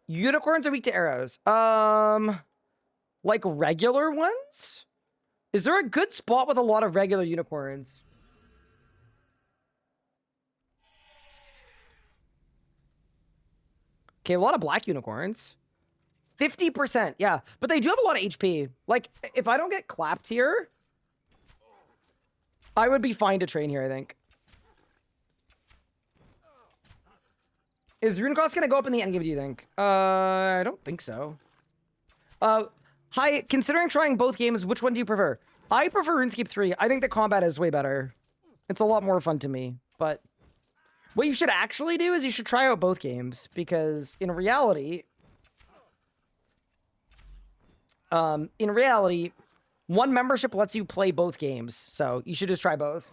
Unicorns are weak to arrows. Like regular ones? Is there a good spot with a lot of regular unicorns? Okay, a lot of black unicorns. 50%, yeah. But they do have a lot of HP. Like, if I don't get clapped here, I would be fine to train here, I think. Is rune cost gonna go up in the endgame, do you think? I don't think so. Hi, considering trying both games, which one do you prefer? I prefer RuneScape 3. I think the combat is way better. It's a lot more fun to me, but what you should actually do is you should try out both games, because in reality, one membership lets you play both games, so you should just try both.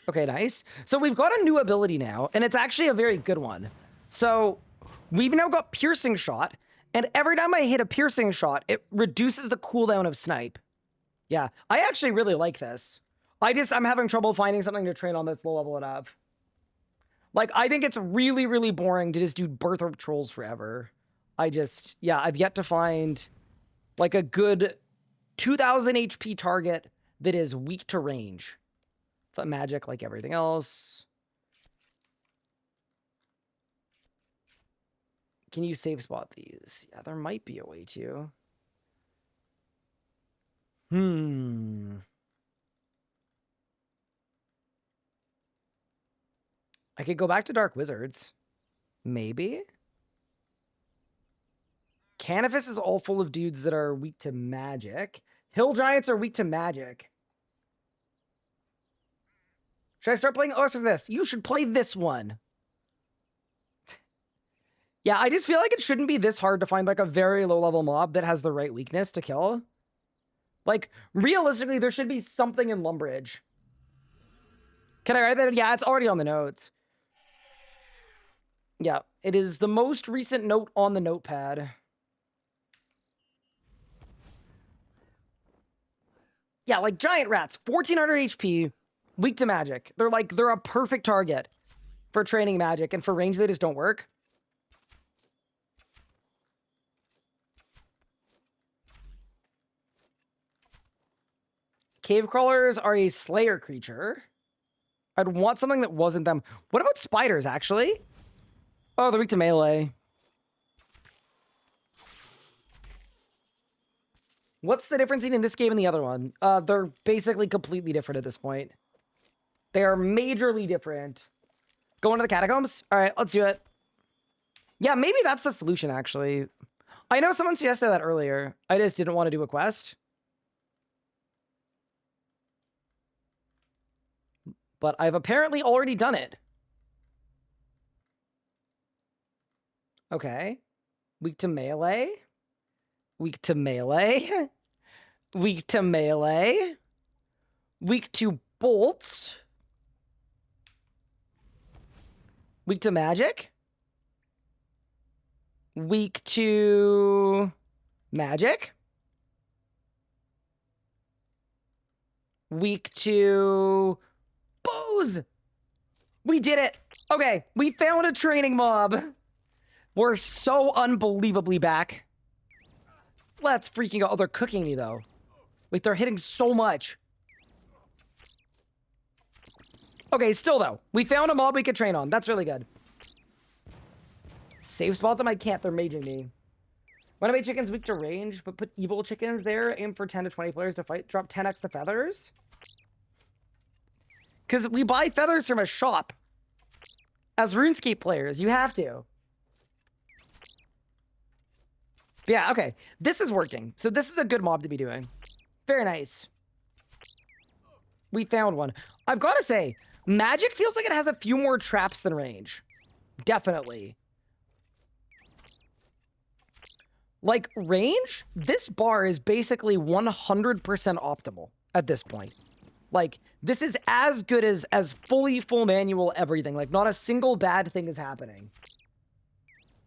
Okay, nice. So we've got a new ability now, and it's actually a very good one. So we've now got Piercing Shot, and every time I hit a Piercing Shot, it reduces the cooldown of Snipe. Yeah, I actually really like this. I'm having trouble finding something to train on that's low level enough. Like, I think it's really, really boring to just do Birthright Trolls forever. Yeah, I've yet to find, like, a good 2,000 HP target that is weak to range. But magic, like everything else. Can you save spot these? Yeah, there might be a way to. I could go back to Dark Wizards. Maybe? Canifis is all full of dudes that are weak to magic. Hill Giants are weak to magic. Should I start playing? Oh, so this. You should play this one. Yeah, I just feel like it shouldn't be this hard to find like a very low level mob that has the right weakness to kill. Like, realistically, there should be something in Lumbridge. Can I write that? Yeah, it's already on the notes. Yeah, it is the most recent note on the notepad. Yeah, like giant rats, 1400 HP, weak to magic. They're a perfect target for training magic, and for range they just don't work. Cave crawlers are a slayer creature. I'd want something that wasn't them. What about spiders, actually? Oh, they're weak to melee. What's the difference between this game and the other one? They're basically completely different at this point. They are majorly different. Going to the catacombs? All right, let's do it. Yeah, maybe that's the solution, actually. I know someone suggested that earlier. I just didn't want to do a quest. But I've apparently already done it. Okay. Weak to melee. Weak to melee. Weak to melee. Weak to bolts. Weak to magic. Weak to magic. Weak to bows. We did it. Okay, we found a training mob. We're so unbelievably back. Let's freaking go. Oh, they're cooking me, though. Wait, they're hitting so much. Okay, still, though. We found a mob we could train on. That's really good. Save spot them? I can't. They're maging me. When I made chickens weak to range, but put evil chickens there, aim for 10 to 20 players to fight, drop 10x the feathers? Because we buy feathers from a shop. As RuneScape players, you have to. Yeah, okay. This is working. So this is a good mob to be doing. Very nice. We found one. I've got to say, magic feels like it has a few more traps than range. Definitely. Like, range, this bar is basically 100% optimal at this point. Like, this is as good as fully full manual everything. Like, not a single bad thing is happening.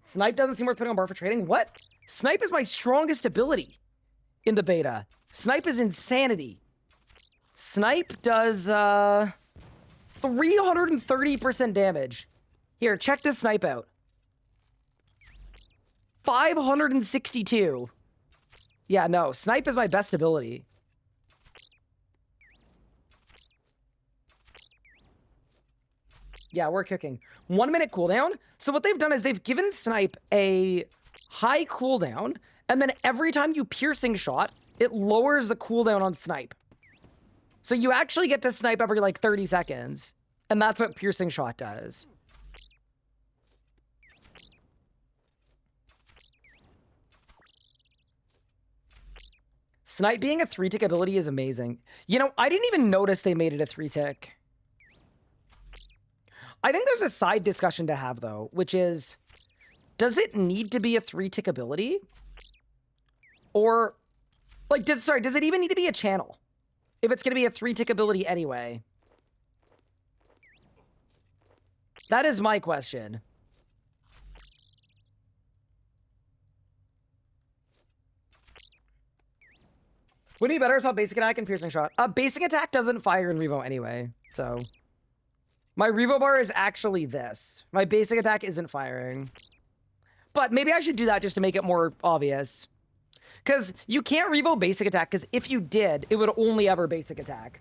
Snipe doesn't seem worth putting on bar for trading. What? Snipe is my strongest ability in the beta. Snipe is insanity. Snipe does 330% damage. Here, check this snipe out. 562. Yeah, no, snipe is my best ability. Yeah, we're cooking. 1 minute cooldown. So what they've done is they've given snipe a high cooldown, and then every time you piercing shot, it lowers the cooldown on snipe. So you actually get to snipe every like 30 seconds, and that's what piercing shot does. Snipe being a 3-tick ability is amazing. You know, I didn't even notice they made it a 3-tick. I think there's a side discussion to have, though, which is, does it need to be a 3-tick ability? Or, like, does it even need to be a channel? If it's going to be a 3-tick ability anyway. That is my question. Would it be better if I saw basic attack and piercing shot? Basic attack doesn't fire in Revo anyway, so... My Revo bar is actually this. My basic attack isn't firing. But maybe I should do that just to make it more obvious. Because you can't Revo basic attack, because if you did, it would only ever basic attack.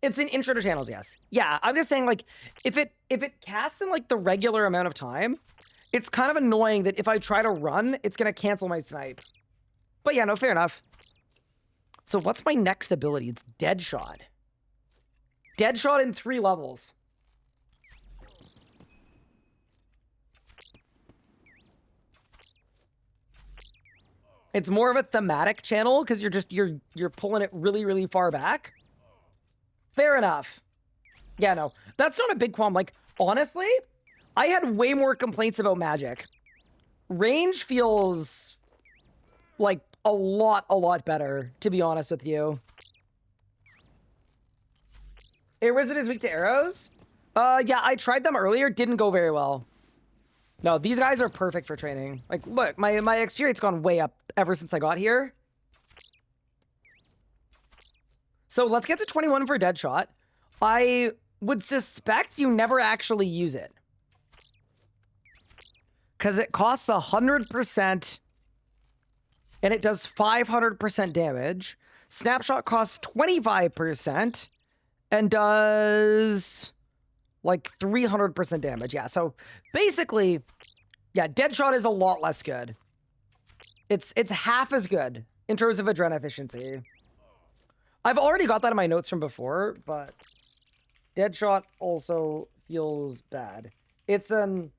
It's in intro to channels, yes. Yeah, I'm just saying, like, if it casts in, like, the regular amount of time, it's kind of annoying that if I try to run, it's going to cancel my snipe. But yeah, no, fair enough. So what's my next ability? It's Deadshot. Deadshot in 3 levels. It's more of a thematic channel because you're pulling it really, really far back. Fair enough. Yeah, no, that's not a big qualm. Like, honestly, I had way more complaints about magic. Range feels like a lot better, to be honest with you. Wizard is weak to arrows? Yeah, I tried them earlier. Didn't go very well. No, these guys are perfect for training. Like, look, my XP rate's gone way up ever since I got here. So let's get to 21 for Deadshot. I would suspect you never actually use it. Because it costs 100%, and it does 500% damage. Snapshot costs 25%, and does, like, 300% damage. Yeah, so basically, yeah, Deadshot is a lot less good. It's half as good in terms of adrenaline efficiency. I've already got that in my notes from before, but Deadshot also feels bad. It's an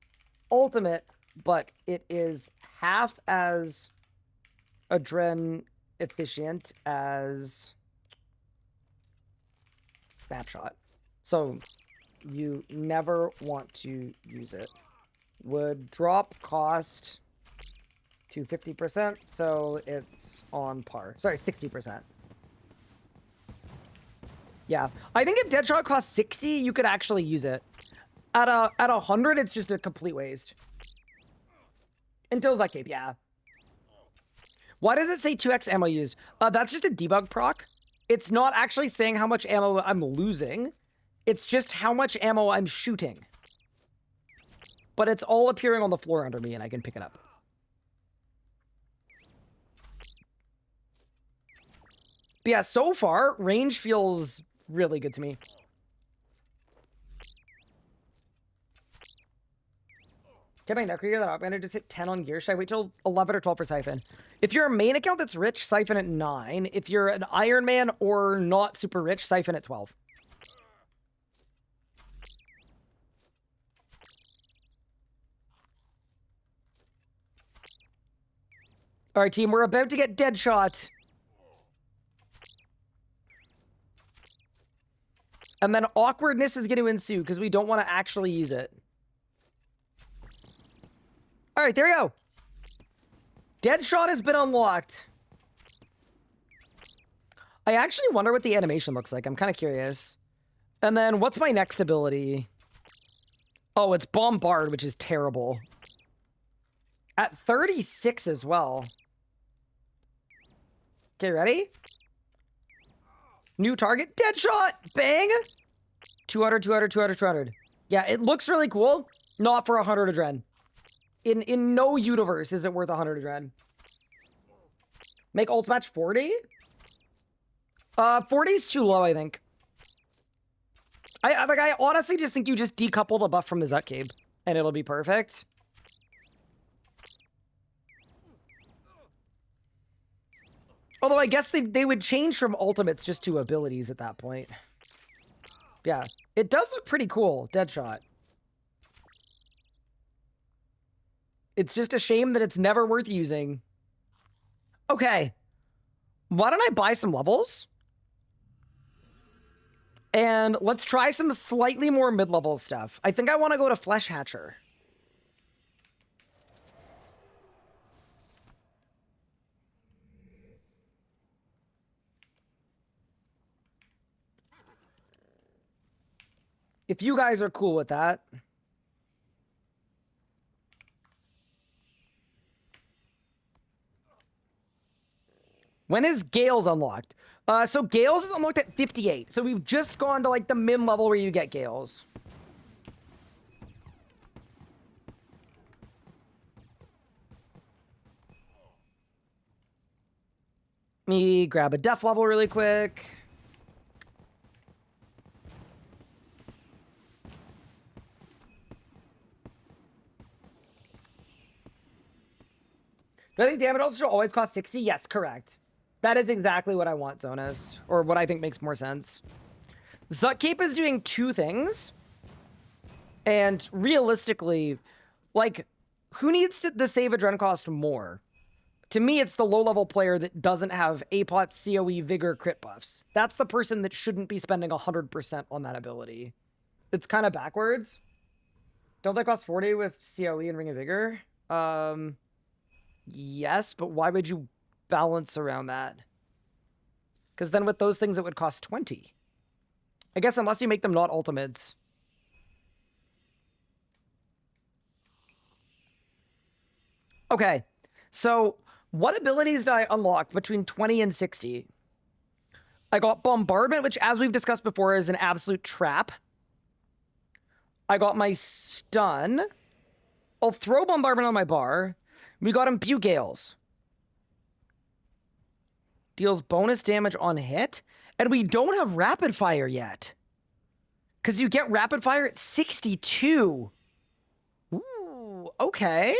ultimate, but it is half as adrenaline efficient as Snapshot. So you never want to use it. Would drop cost to 50%, so it's on par. Sorry, 60%. Yeah, I think if Deadshot costs 60, you could actually use it. At 100, it's just a complete waste. Until that cape, yeah. Why does it say 2x ammo used? That's just a debug proc. It's not actually saying how much ammo I'm losing. It's just how much ammo I'm shooting. But it's all appearing on the floor under me, and I can pick it up. But yeah, so far, range feels really good to me. Can I never gear that up? And I just hit 10 on gear. Should I wait till 11 or 12 for Siphon? If you're a main account that's rich, Siphon at 9. If you're an Iron Man or not super rich, Siphon at 12. All right, team, we're about to get Deadshot. And then awkwardness is going to ensue because we don't want to actually use it. All right, there we go. Deadshot has been unlocked. I actually wonder what the animation looks like. I'm kind of curious. And then what's my next ability? Oh, it's Bombard, which is terrible. At 36 as well. Okay, ready? New target. Deadshot! Bang! 200, 200, 200, 200. Yeah, it looks really cool. Not for 100 adren. In no universe is it worth 100 adren. Make ult match 40? 40 is too low, I think. I honestly just think you just decouple the buff from the Zut Cape, and it'll be perfect. Although I guess they would change from ultimates just to abilities at that point. Yeah, it does look pretty cool, Deadshot. It's just a shame that it's never worth using. Okay. Why don't I buy some levels? And let's try some slightly more mid-level stuff. I think I want to go to Flesh Hatcher. If you guys are cool with that. When is Gales unlocked? So Gales is unlocked at 58. So we've just gone to like the min level where you get Gales. Me grab a def level really quick. Do I think damage ults should always cost 60? Yes, correct. That is exactly what I want, Zonas. Or what I think makes more sense. Zut Cape is doing two things. And realistically, like, who needs the save adren cost more? To me, it's the low-level player that doesn't have APOT, COE, Vigor, crit buffs. That's the person that shouldn't be spending 100% on that ability. It's kind of backwards. Don't they cost 40 with COE and Ring of Vigor? Yes, but why would you balance around that? Because then with those things, it would cost 20. I guess unless you make them not ultimates. Okay, so what abilities did I unlock between 20 and 60? I got Bombardment, which, as we've discussed before, is an absolute trap. I got my Stun. I'll throw Bombardment on my bar. We got Imbue Gales. Deals bonus damage on hit. And we don't have Rapid Fire yet. Because you get Rapid Fire at 62. Ooh, okay.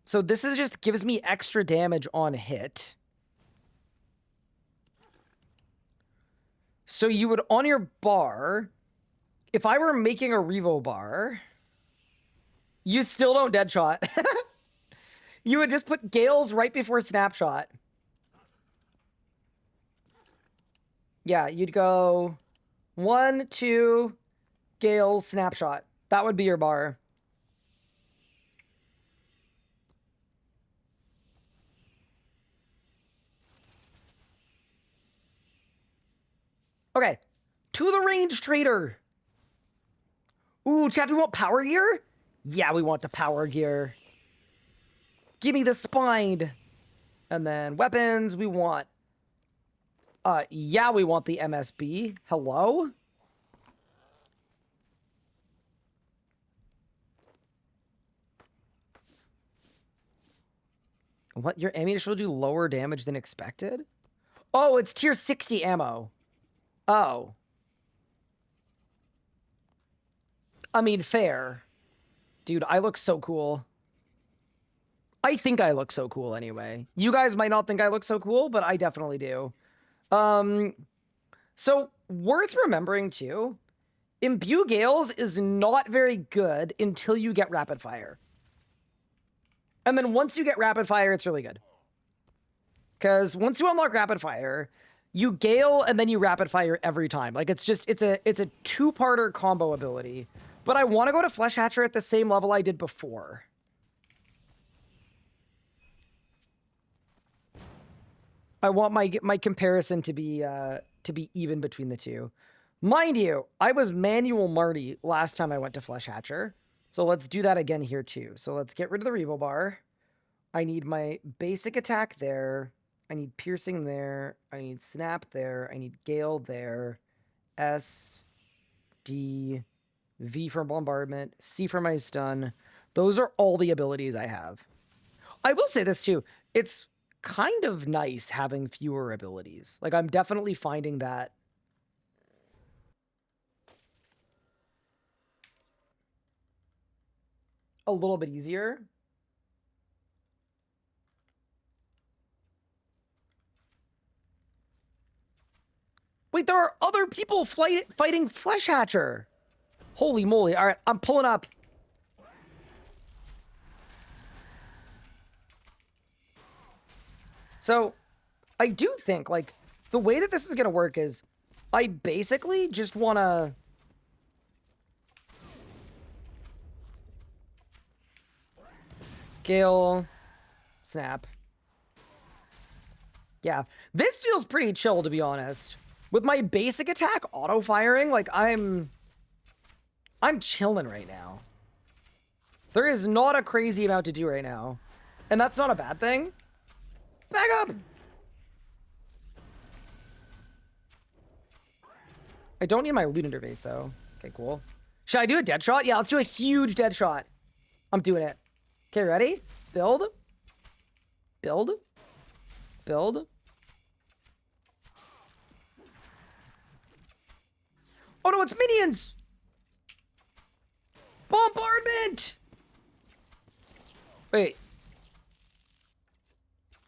So this is just gives me extra damage on hit. So you would, on your bar, if I were making a Revo bar, you still don't Deadshot. You would just put Gales right before Snapshot. Yeah, you'd go 1, 2, Gales, Snapshot. That would be your bar. Okay, to the range trader. Ooh, chat, we want power gear? Yeah, we want the power gear. Give me the spine. And then weapons, we want... yeah, we want the MSB. Hello? What? Your ammunition will do lower damage than expected? Oh, it's tier 60 ammo. Oh. I mean, fair. Dude, I look so cool. I think I look so cool anyway. You guys might not think I look so cool, but I definitely do. So, worth remembering too, Imbue Gales is not very good until you get Rapid Fire. And then once you get Rapid Fire, it's really good. Because once you unlock Rapid Fire, you Gale and then you rapid fire every time. Like it's a two-parter combo ability. But I want to go to Flesh Hatcher at the same level I did before. I want my comparison to be even between the two. Mind you, I was manual Marty last time I went to Flesh Hatcher. So let's do that again here too. So let's get rid of the Revo Bar. I need my basic attack there. I need piercing there. I need snap there. I need Gale there. S, D, V for bombardment, C for my stun. Those are all the abilities I have. I will say this too. It's kind of nice having fewer abilities. Like I'm definitely finding that a little bit easier. Wait, there are other people fighting Flesh Hatcher. Holy moly. All right, I'm pulling up. So, I do think, like, the way that this is going to work is I basically just want to... Gale, snap. Yeah, this feels pretty chill, to be honest. With my basic attack auto-firing, like, I'm chilling right now. There is not a crazy amount to do right now. And that's not a bad thing. Back up! I don't need my loot interface, though. Okay, cool. Should I do a dead shot? Yeah, let's do a huge dead shot. I'm doing it. Okay, ready? Build. Build. Build. Oh no, it's minions! Bombardment! Wait.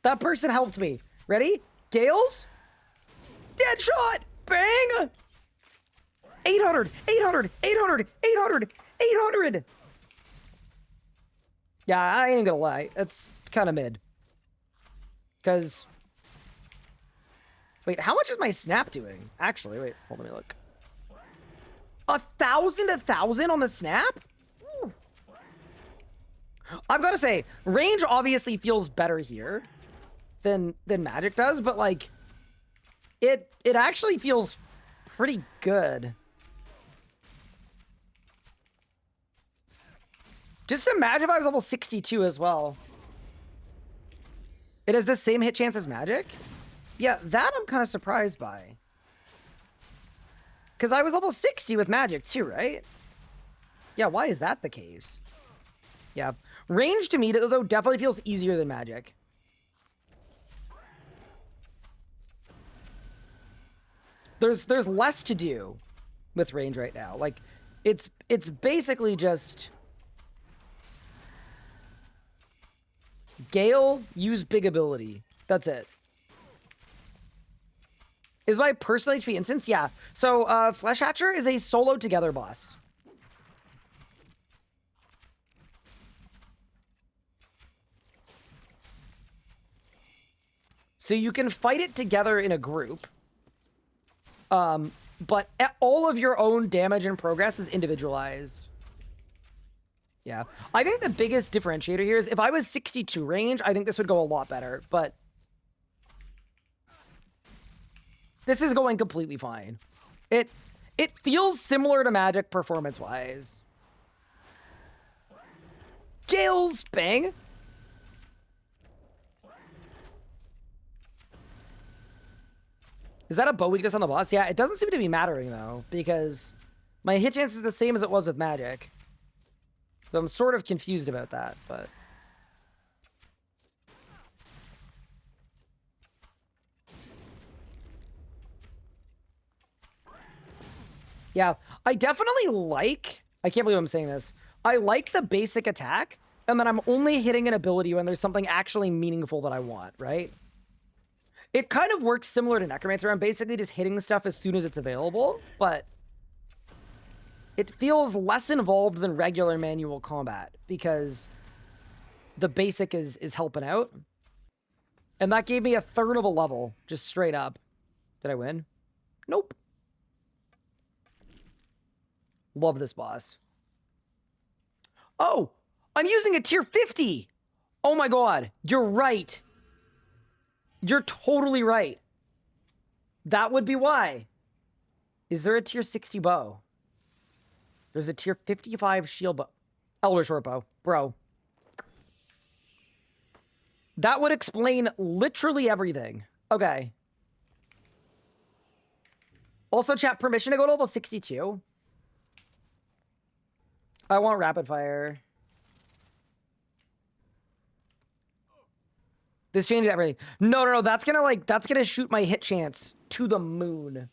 That person helped me. Ready? Gales? Dead shot! Bang! 800! 800! 800! 800! 800! Yeah, I ain't gonna lie. It's kind of mid. Because... Wait, how much is my snap doing? Actually, wait, hold on, let me look. 1,000 on the snap? Ooh. I've got to say, range obviously feels better here than magic does, but like, it actually feels pretty good. Just imagine if I was level 62 as well. It has the same hit chance as magic? Yeah, that I'm kind of surprised by. Because I was level 60 with magic too, right? Yeah, why is that the case? Yeah, range to me, though, definitely feels easier than magic. There's less to do with range right now. Like, it's basically just... Gale, use big ability. That's it. Is my personal HP instance? Yeah. So, Flesh Hatcher is a solo together boss. So you can fight it together in a group. But all of your own damage and progress is individualized. Yeah. I think the biggest differentiator here is if I was 62 range, I think this would go a lot better, but this is going completely fine. It feels similar to magic performance-wise. Gales, bang. Is that a bow weakness on the boss? Yeah, it doesn't seem to be mattering, though, because my hit chance is the same as it was with magic. So I'm sort of confused about that, but... Yeah, I definitely like... I can't believe I'm saying this. I like the basic attack, and then I'm only hitting an ability when there's something actually meaningful that I want, right? It kind of works similar to Necromancer. I'm basically just hitting stuff as soon as it's available, but... It feels less involved than regular manual combat, because the basic is helping out. And that gave me a third of a level, just straight up. Did I win? Nope. Love this boss. Oh, I'm using a tier 50. Oh my god, you're right. You're totally right. That would be why. Is there a tier 60 bow? There's a tier 55 shield bow. Elder short bow. Bro. That would explain literally everything. Okay. Also, chat, permission to go to level 62. I want rapid fire. This changes everything. No. That's gonna shoot my hit chance to the moon.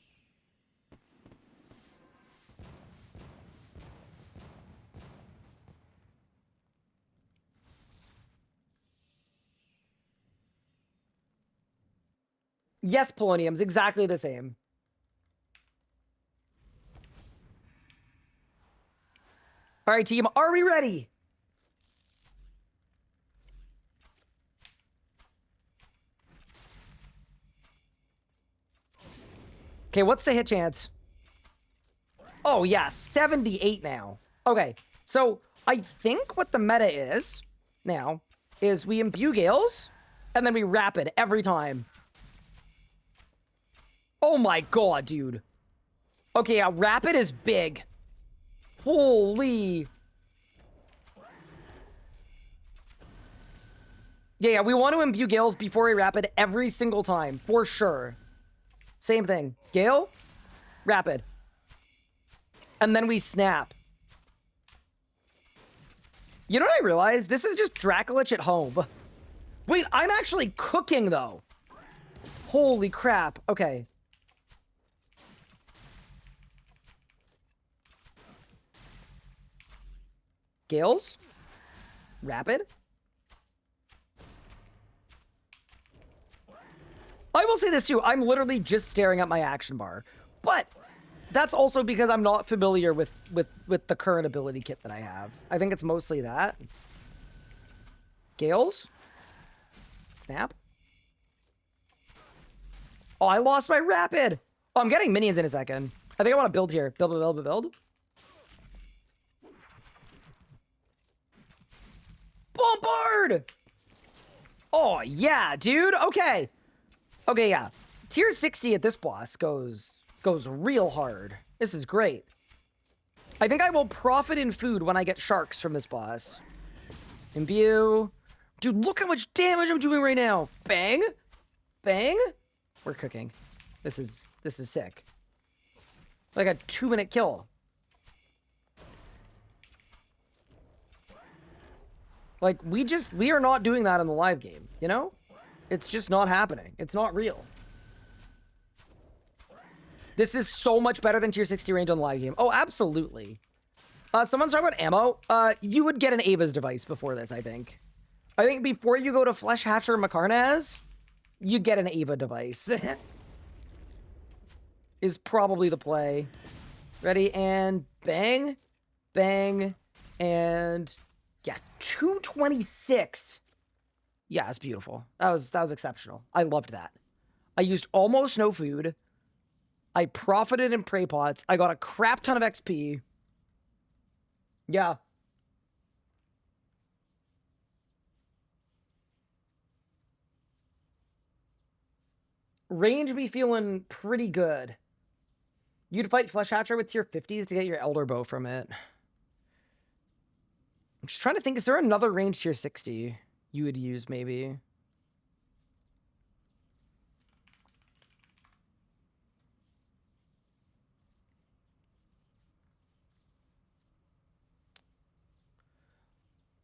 Yes, polonium's exactly the same. All right, team, are we ready? Okay, what's the hit chance? Oh, yeah, 78 now. Okay, so I think what the meta is now is we imbue Gales, and then we rapid every time. Oh my god, dude. Okay, yeah, rapid is big. Holy. Yeah, we want to imbue Gales before we rapid every single time, for sure. Same thing. Gale, rapid. And then we snap. You know what I realized? This is just Dracolich at home. Wait, I'm actually cooking, though. Holy crap. Okay. Gales, rapid. I will say this too, I'm literally just staring at my action bar, but that's also because I'm not familiar with the current ability kit that I have. I think it's mostly that. Gales, snap. Oh, I lost my rapid. Oh, I'm getting minions in a second. I think I want to build here. Build. Bombard! Oh, yeah, dude. Okay. Okay, yeah. Tier 60 at this boss goes real hard. This is great. I think I will profit in food when I get sharks from this boss. Imbue. Dude, look how much damage I'm doing right now. Bang. Bang. We're cooking. This is sick. Like a 2-minute kill. Like, we are not doing that in the live game, you know? It's just not happening. It's not real. This is so much better than tier 60 range on the live game. Oh, absolutely. Someone's talking about ammo. You would get an Ava's device before this, I think. I think before you go to Flesh Hatcher Macarnaz, you get an Ava device. Is probably the play. Ready, and bang, bang, and yeah, 226. Yeah, it's beautiful. That was exceptional. I loved that. I used almost no food. I profited in prey pots. I got a crap ton of XP. Yeah. Range be feeling pretty good. You'd fight Flesh Hatcher with tier 50s to get your Elder Bow from it. I'm just trying to think, is there another range tier 60 you would use, maybe?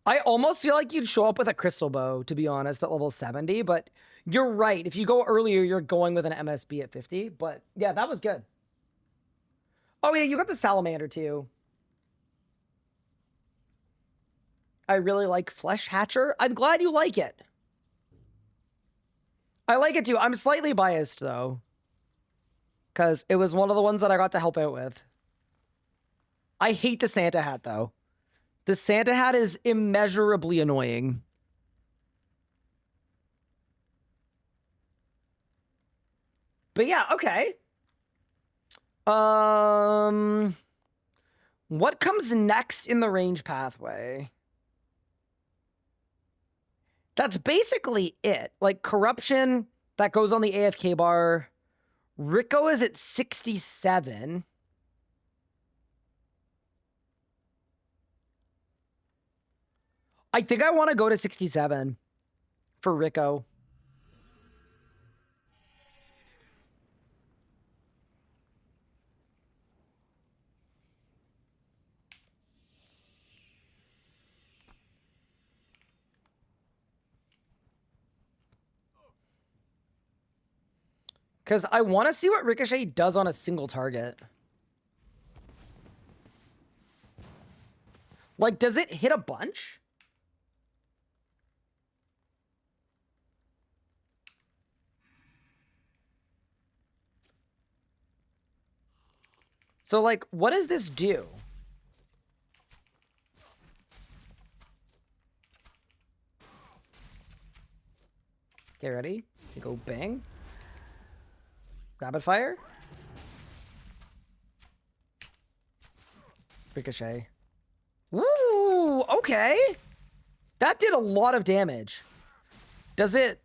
I almost feel like you'd show up with a Crystal Bow, to be honest, at level 70, but you're right. If you go earlier, you're going with an MSB at 50, but yeah, that was good. Oh yeah, you got the Salamander too. I really like Flesh Hatcher. I'm glad you like it. I like it too. I'm slightly biased though, because it was one of the ones that I got to help out with. I hate the Santa hat though. The Santa hat is immeasurably annoying. But yeah, okay. What comes next in the range pathway? That's basically it. Like corruption, that goes on the AFK bar. Rico is at 67. I think I want to go to 67 for Rico. Because I want to see what Ricochet does on a single target. Like, does it hit a bunch? So, like, what does this do? Okay, ready? You go bang. Rapid fire. Ricochet. Woo! Okay. That did a lot of damage. Does it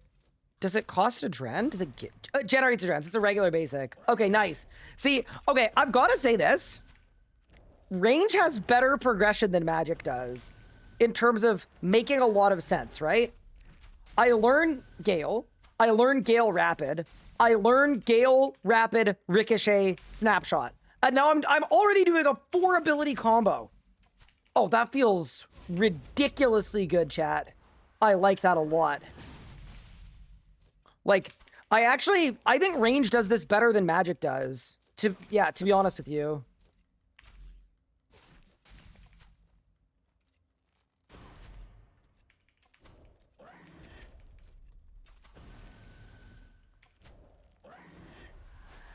cost a Dren? Does it get generates a Dren? It's a regular basic. Okay, nice. See, okay, I've got to say this. Range has better progression than Magic does in terms of making a lot of sense, right? I learn Gale. I learn Gale Rapid. I learn Gale Rapid Ricochet Snapshot. And now I'm already doing a 4 ability combo. Oh, that feels ridiculously good, chat. I like that a lot. Like, I think range does this better than Magic does. To be honest with you.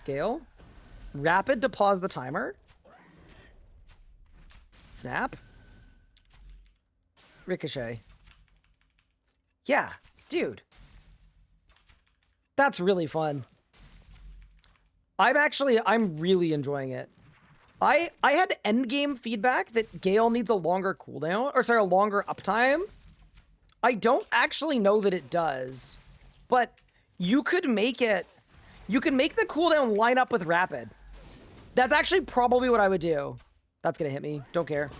Gale. Rapid to pause the timer. Snap. Ricochet. Yeah, dude. That's really fun. I'm really enjoying it. I had endgame feedback that Gale needs a longer cooldown, or sorry, a longer uptime. I don't actually know that it does, but you could make the cooldown line up with Rapid. That's actually probably what I would do. That's gonna hit me. Don't care.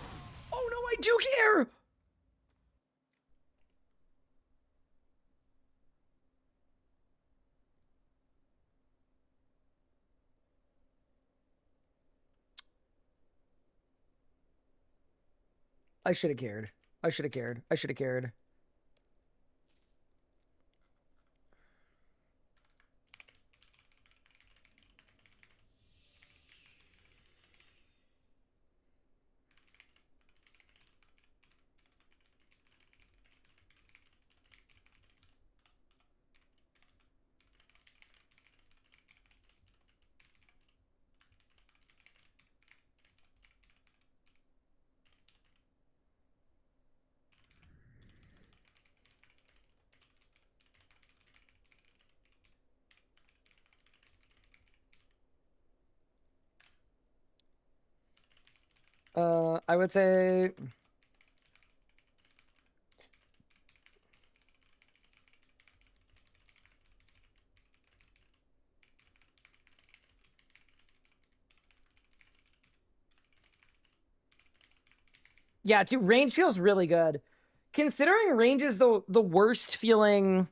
Oh no, I do care! I should have cared. I should have cared. I should have cared. I would say... Yeah, dude, range feels really good. Considering range is the worst feeling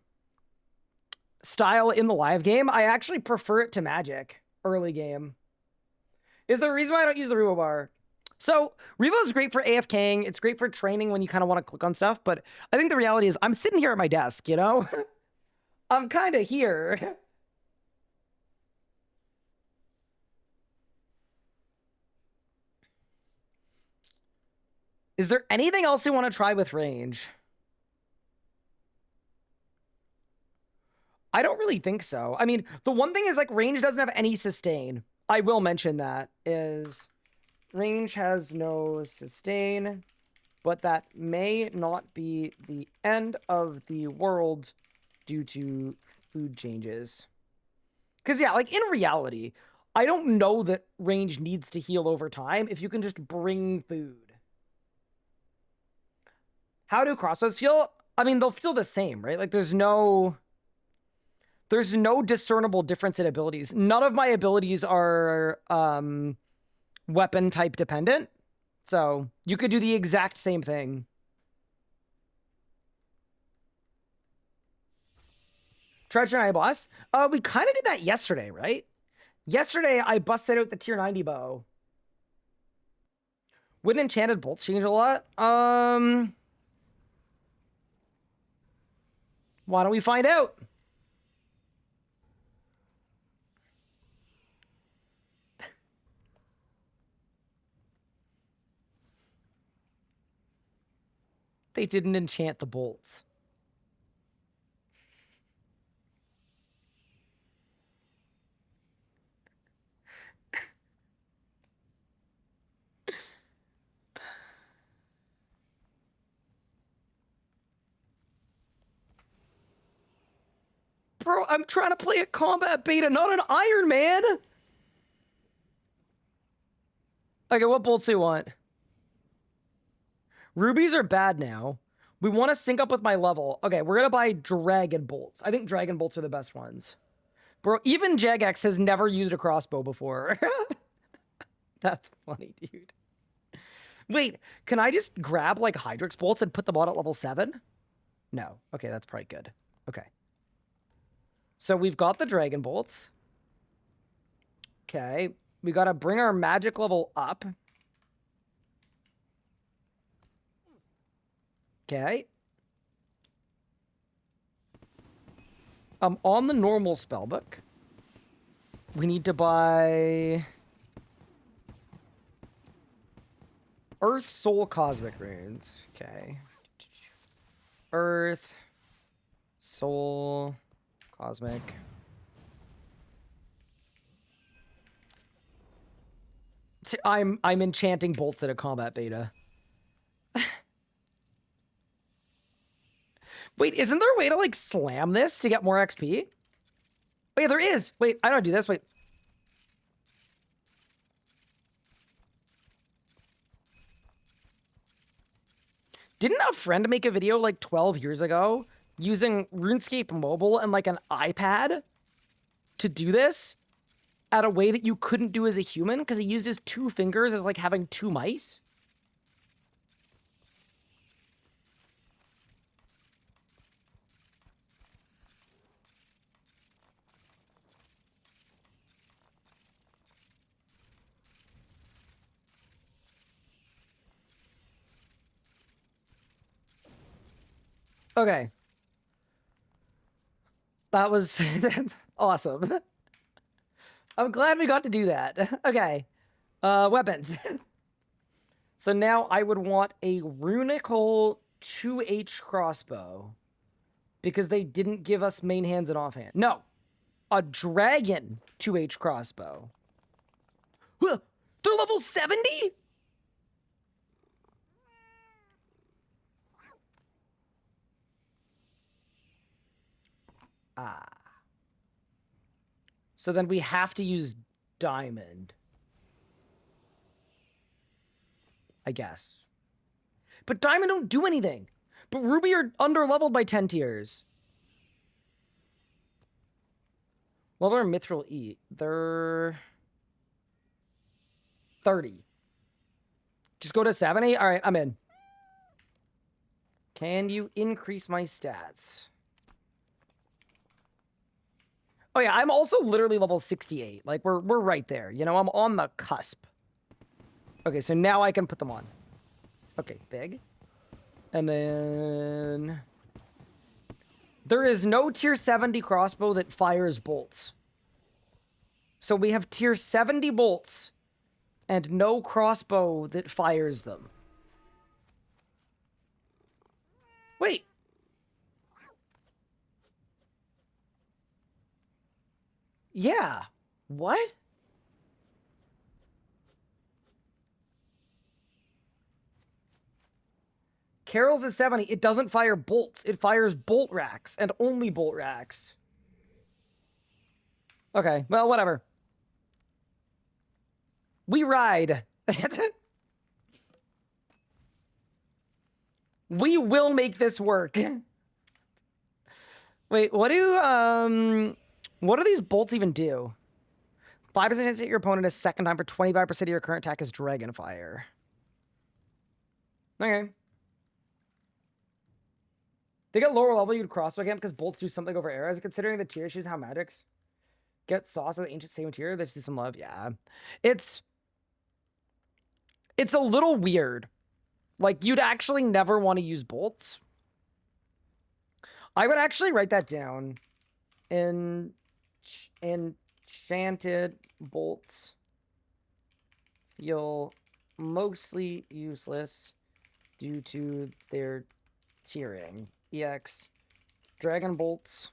style in the live game, I actually prefer it to Magic early game. Is the reason why I don't use the Revo bar. So, Revo is great for AFKing. It's great for training when you kind of want to click on stuff. But I think the reality is I'm sitting here at my desk, you know? I'm kind of here. Is there anything else you want to try with range? I don't really think so. I mean, the one thing is, like, range doesn't have any sustain. I will mention that, is range has no sustain, but that may not be the end of the world due to food changes. Because, yeah, like, in reality, I don't know that range needs to heal over time if you can just bring food. How do crossbows feel? I mean, they'll feel the same, right? Like, there's no discernible difference in abilities. None of my abilities are weapon type dependent. So you could do the exact same thing. Treasure Eye boss. We kind of did that yesterday, right? Yesterday, I busted out the tier 90 bow. Wouldn't enchanted bolts change a lot? Why don't we find out? They didn't enchant the bolts. Bro, I'm trying to play a combat beta, not an Iron Man. Okay, what bolts do you want? Rubies are bad now. We want to sync up with my level. Okay, we're going to buy Dragon Bolts. I think Dragon Bolts are the best ones. Bro, even Jagex has never used a crossbow before. That's funny, dude. Wait, can I just grab, like, Hydrix Bolts and put them on at level 7? No. Okay, that's probably good. Okay. So we've got the Dragon Bolts. Okay. We got to bring our magic level up. Okay. On the normal spellbook, we need to buy Earth, Soul, Cosmic Runes. Okay. Earth, Soul, Cosmic. I'm enchanting bolts at a combat beta. Wait, isn't there a way to, like, slam this to get more XP? Wait, there is. Wait, I don't do this. Wait. Didn't a friend make a video, like, 12 years ago using RuneScape Mobile and, like, an iPad to do this at a way that you couldn't do as a human because he used his 2 fingers as, like, having 2 mice? Okay. That was awesome. I'm glad we got to do that. Okay. Weapons. So now I would want a Runicle 2H crossbow. Because they didn't give us main hands and offhand. No. A Dragon 2H crossbow. They're level 70? Ah. So then we have to use Diamond. I guess. But Diamond don't do anything. But Ruby are under-leveled by 10 tiers. Level or Mithril E? They're 30. Just go to 70? All right, I'm in. Can you increase my stats? Oh yeah, I'm also literally level 68. Like, we're right there. You know, I'm on the cusp. Okay, so now I can put them on. Okay, big. And then... There is no tier 70 crossbow that fires bolts. So we have tier 70 bolts and no crossbow that fires them. Wait. Yeah. What? Carol's is 70. It doesn't fire bolts. It fires bolt racks and only bolt racks. Okay, well, whatever. We ride. We will make this work. Wait, what do these bolts even do? 5% hits hit your opponent a second time for 25% of your current attack is Dragonfire. Okay. They get lower level, you'd crossbow again because bolts do something over arrows. Considering the tier issues, how magics get sauce of the ancient same tier, there's some love. Yeah. It's a little weird. Like, you'd actually never want to use bolts. I would actually write that down. Enchanted bolts feel mostly useless due to their tiering. EX Dragon bolts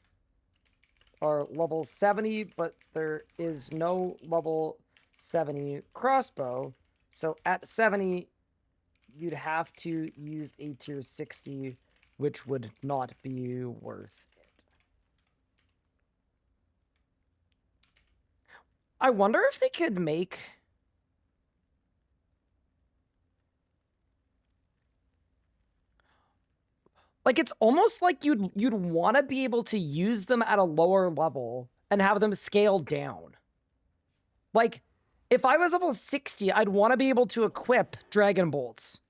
are level 70, but there is no level 70 crossbow. So at 70, you'd have to use a tier 60, which would not be worth it. I wonder if they could make... Like, it's almost like you'd want to be able to use them at a lower level and have them scale down. Like, if I was level 60, I'd want to be able to equip Dragon Bolts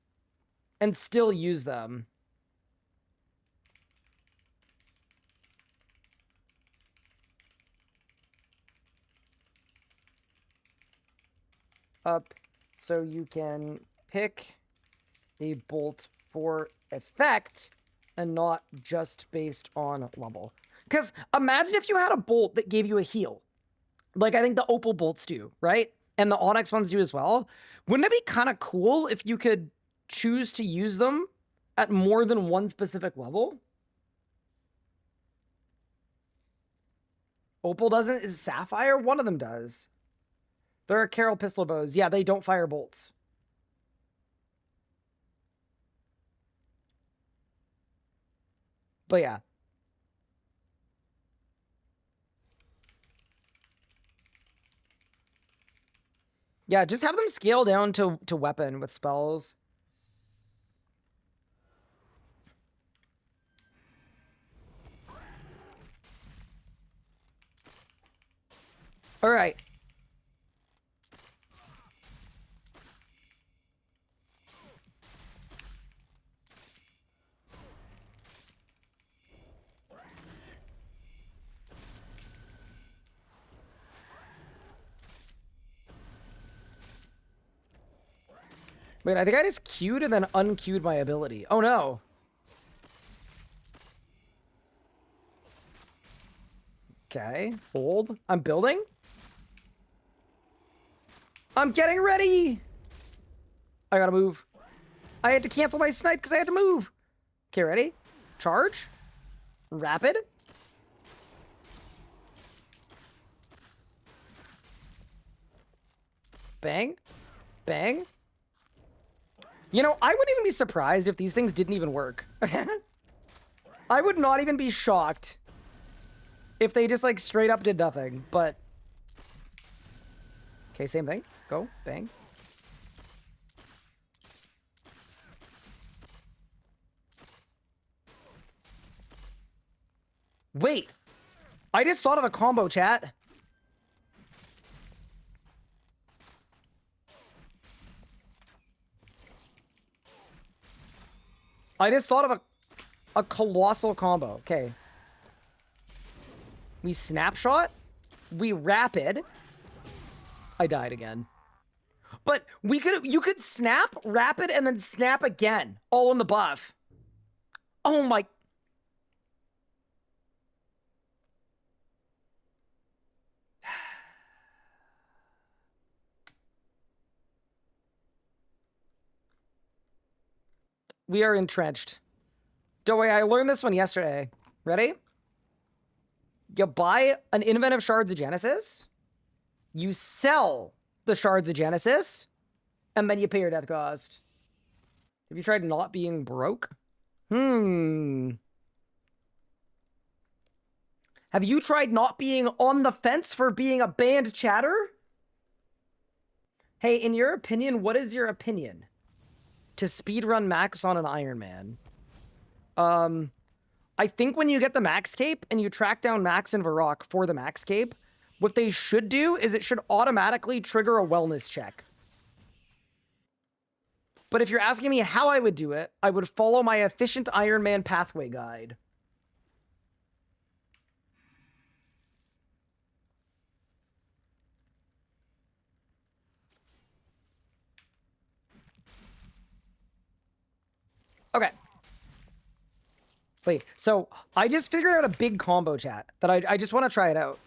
and still use them. Up so you can pick a bolt for effect and not just based on level. Because imagine if you had a bolt that gave you a heal. Like I think the Opal bolts do, right? And the Onyx ones do as well. Wouldn't it be kind of cool if you could choose to use them at more than one specific level? Opal doesn't? Is Sapphire? One of them does. There are Carol pistol bows. Yeah, they don't fire bolts. But yeah. Yeah, just have them scale down to weapon with spells. All right. Wait, I think I just queued and then unqueued my ability. Oh no. Okay, hold. I'm building. I'm getting ready. I gotta move. I had to cancel my snipe because I had to move. Okay, ready? Charge. Rapid. Bang. Bang. You know, I wouldn't even be surprised if these things didn't even work. I would not even be shocked if they just, like, straight up did nothing, but... Okay, same thing. Go. Bang. Wait! I just thought of a combo, chat. I just thought of a colossal combo. Okay. We snapshot. We rapid. I died again. But you could snap, rapid, and then snap again. All in the buff. Oh my... We are entrenched. Don't worry, I learned this one yesterday. Ready? You buy an Inventive Shards of Genesis. You sell the Shards of Genesis. And then you pay your death cost. Have you tried not being broke? Have you tried not being on the fence for being a banned chatter? Hey, in your opinion, what is your opinion to speedrun Max on an Iron Man? I think when you get the Max Cape and you track down Max and Varrock for the Max Cape, what they should do is it should automatically trigger a wellness check. But if you're asking me how I would do it, I would follow my efficient Iron Man pathway guide. Okay. Wait, so I just figured out a big combo, chat, that I just want to try it out.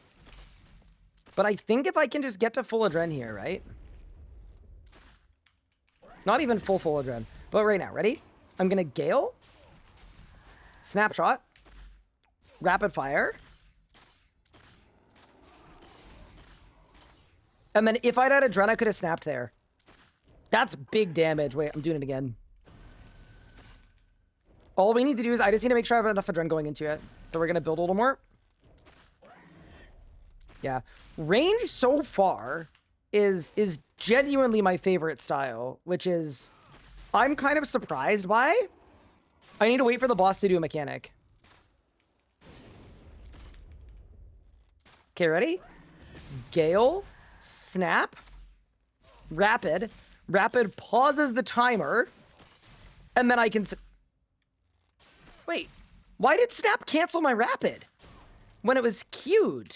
But I think if I can just get to full adren here, right? Not even full adren, but right now, ready? I'm gonna Gale, Snapshot, Rapid Fire, and then if I'd had adren, I could have snapped there. That's big damage. Wait, I'm doing it again. All we need to do is I just need to make sure I have enough adren going into it. So we're gonna build a little more. Yeah, range so far is genuinely my favorite style, which is I'm kind of surprised by. I need to wait for the boss to do a mechanic. Okay, ready? Gale, snap, rapid. Rapid pauses the timer, and then I can... Wait, why did snap cancel my rapid when it was queued?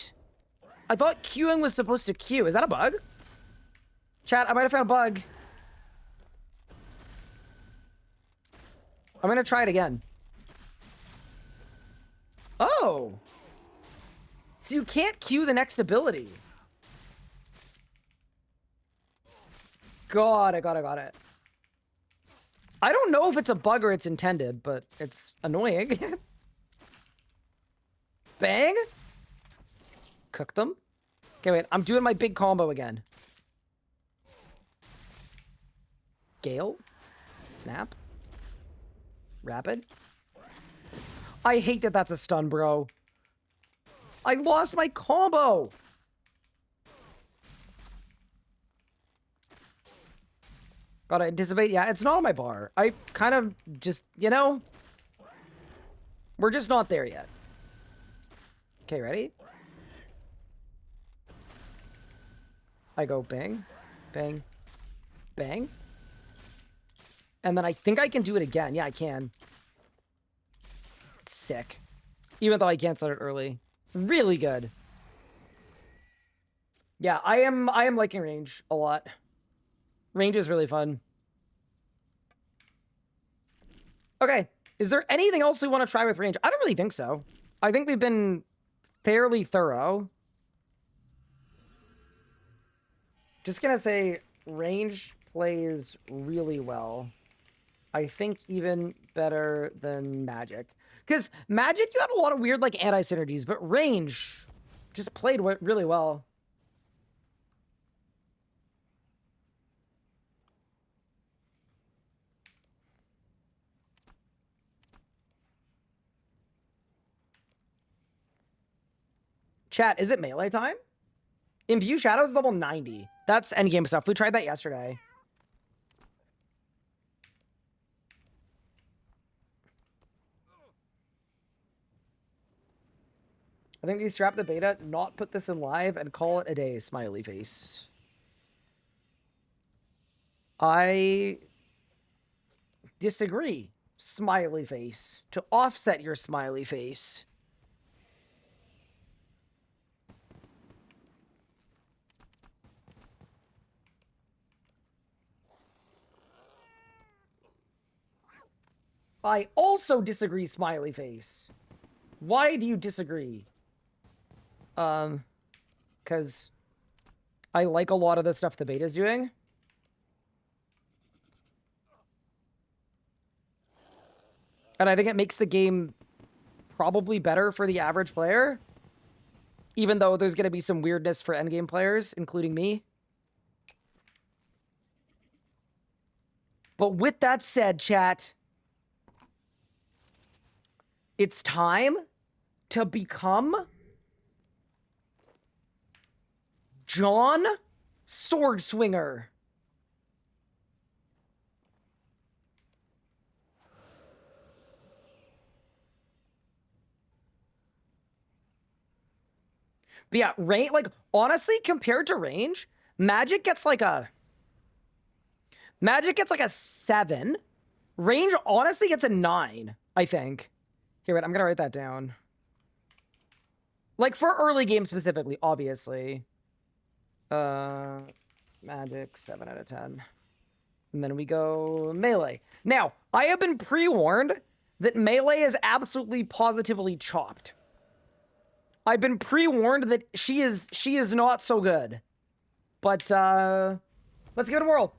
I thought queuing was supposed to queue. Is that a bug? Chat, I might have found a bug. I'm gonna try it again. Oh. So you can't queue the next ability. Got it. I don't know if it's a bug or it's intended, but it's annoying. Bang. Cook them. Okay, wait. I'm doing my big combo again. Gale. Snap. Rapid. I hate that that's a stun, bro. I lost my combo. Gotta anticipate. Yeah, it's not on my bar. I kind of just, you know, we're just not there yet. Okay, ready? I go bang, bang, bang. And then I think I can do it again. Yeah, I can. It's sick. Even though I canceled it early. Really good. Yeah, I am liking range a lot. Range is really fun. Okay, is there anything else we want to try with range? I don't really think so. I think we've been fairly thorough. Just gonna say range plays really well. I think even better than magic. Because magic, you had a lot of weird like anti-synergies, but range just played really well. Chat, is it melee time? Imbue Shadows is level 90. That's endgame stuff. We tried that yesterday. I think we scrap the beta, not put this in live, and call it a day, smiley face. I disagree, smiley face. To offset your smiley face. I also disagree, smiley face. Why do you disagree? Because I like a lot of the stuff the beta's doing. And I think it makes the game probably better for the average player. Even though there's going to be some weirdness for endgame players, including me. But with that said, chat, it's time to become John Sword Swinger. But yeah, range, like, honestly, compared to range, Magic gets like a 7. Range honestly gets a 9, I think. Here, wait, I'm gonna write that down. Like, for early game specifically, obviously. Magic, 7 out of 10. And then we go melee. Now, I have been pre-warned that melee is absolutely positively chopped. I've been pre-warned that she is not so good. But, let's give it a whirl.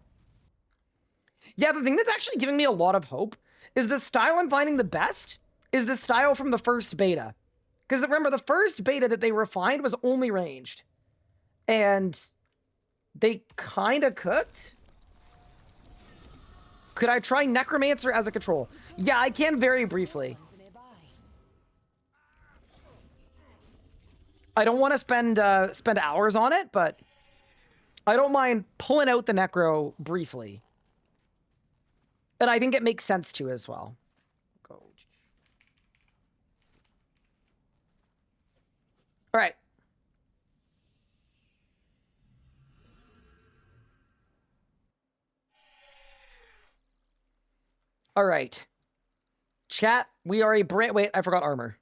Yeah, the thing that's actually giving me a lot of hope is the style I'm finding the best is the style from the first beta. Because remember, the first beta that they refined was only ranged. And they kind of cooked. Could I try Necromancer as a control? Yeah, I can very briefly. I don't want to spend hours on it, but I don't mind pulling out the Necro briefly. And I think it makes sense to as well. Go. All right. All right. Chat, we are a brand... Wait, I forgot armor.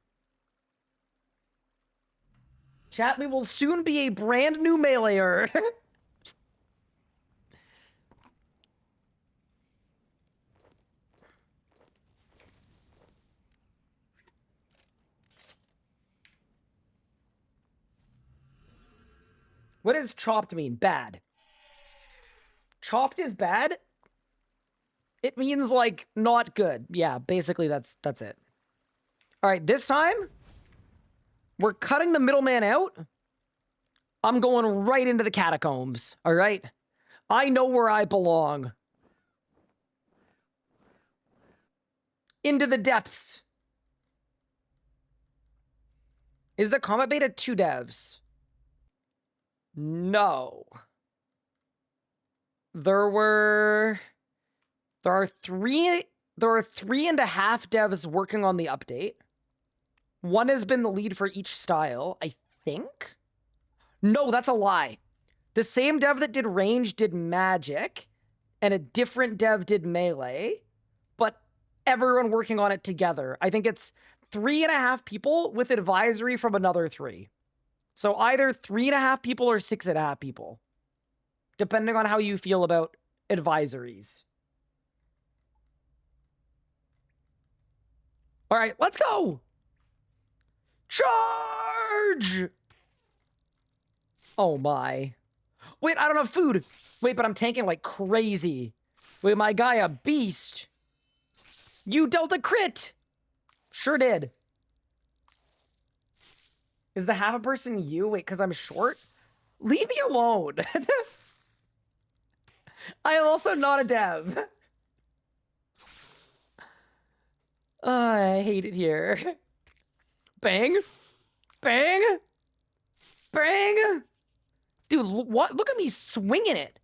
Chat, we will soon be a brand new meleeer. What does chopped mean? Bad. Chopped is bad? It means, like, not good. Yeah, basically that's it. All right, this time, we're cutting the middleman out. I'm going right into the catacombs, all right? I know where I belong. Into the depths. Is the combat beta 2 devs? No. There are 3.5 devs working on the update. One has been the lead for each style, I think. No, that's a lie. The same dev that did range did magic, and a different dev did melee, but everyone working on it together. I think it's 3.5 people with advisory from another 3. So either 3.5 people or 6.5 people, depending on how you feel about advisories. All right, let's go. Charge! Oh my. Wait, I don't have food. Wait, but I'm tanking like crazy. Wait, my guy a beast. You dealt a crit. Sure did. Is the half a person you? Wait, because I'm short? Leave me alone. I am also not a dev. Oh, I hate it here. Bang. Bang. Bang. Dude, what? Look at me swinging it.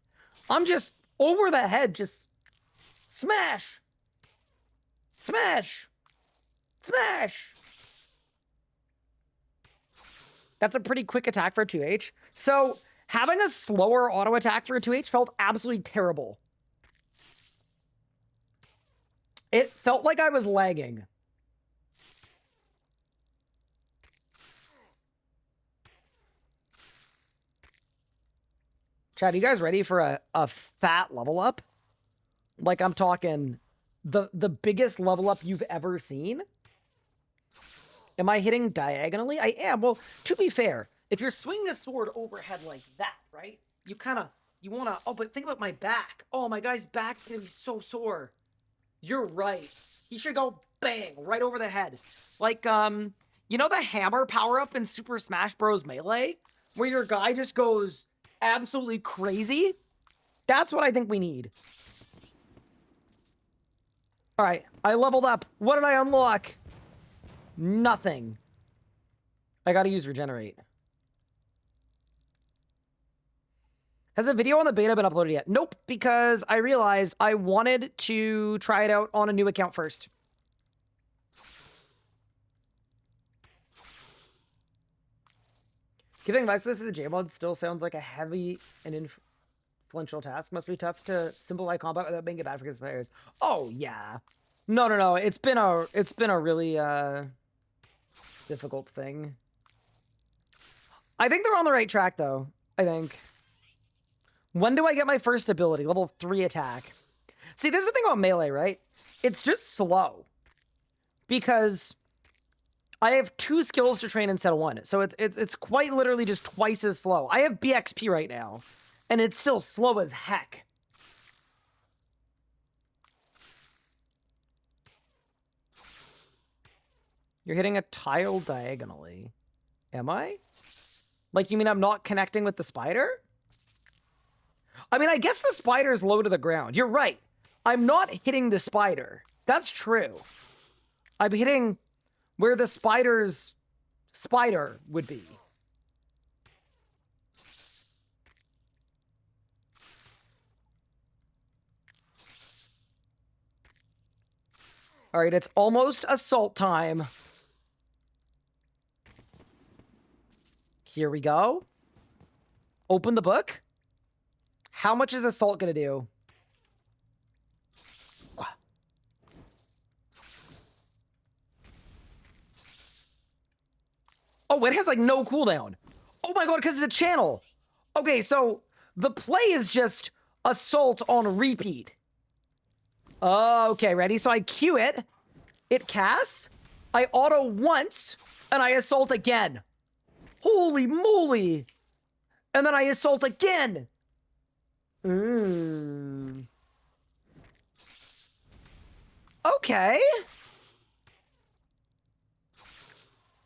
I'm just over the head, just smash. Smash. Smash. That's a pretty quick attack for a 2H. So having a slower auto attack for a 2H felt absolutely terrible. It felt like I was lagging. Chad, you guys ready for a fat level up? Like I'm talking the biggest level up you've ever seen? Am I hitting diagonally? I am. Well, to be fair, if you're swinging a sword overhead like that, right? You want to, oh, but think about my back. Oh, my guy's back's going to be so sore. You're right. He should go bang right over the head. Like, you know the hammer power-up in Super Smash Bros. Melee? Where your guy just goes absolutely crazy? That's what I think we need. All right, I leveled up. What did I unlock? Nothing. I gotta use regenerate. Has a video on the beta been uploaded yet? Nope, because I realized I wanted to try it out on a new account first. Giving advice to this as a JMod still sounds like a heavy and influential task. Must be tough to simplify combat without making it bad for his players. Oh yeah. No. It's been a really difficult thing. I think they're on the right track though. I think. When do I get my first ability? Level 3 attack. See, this is the thing about melee, right? It's just slow. Because I have 2 skills to train instead of 1. So it's quite literally just twice as slow. I have BXP right now, and it's still slow as heck. You're hitting a tile diagonally. Am I? Like, you mean I'm not connecting with the spider? I mean, I guess the spider's low to the ground. You're right. I'm not hitting the spider. That's true. I'm hitting where the spider's spider would be. All right, it's almost assault time. Here we go. Open the book. How much is assault gonna do? Oh, it has like no cooldown. Oh my god, because it's a channel. Okay, so the play is just assault on repeat. Okay, ready? So I Q it. It casts. I auto once, and I assault again. Holy moly! And then I assault again. Okay.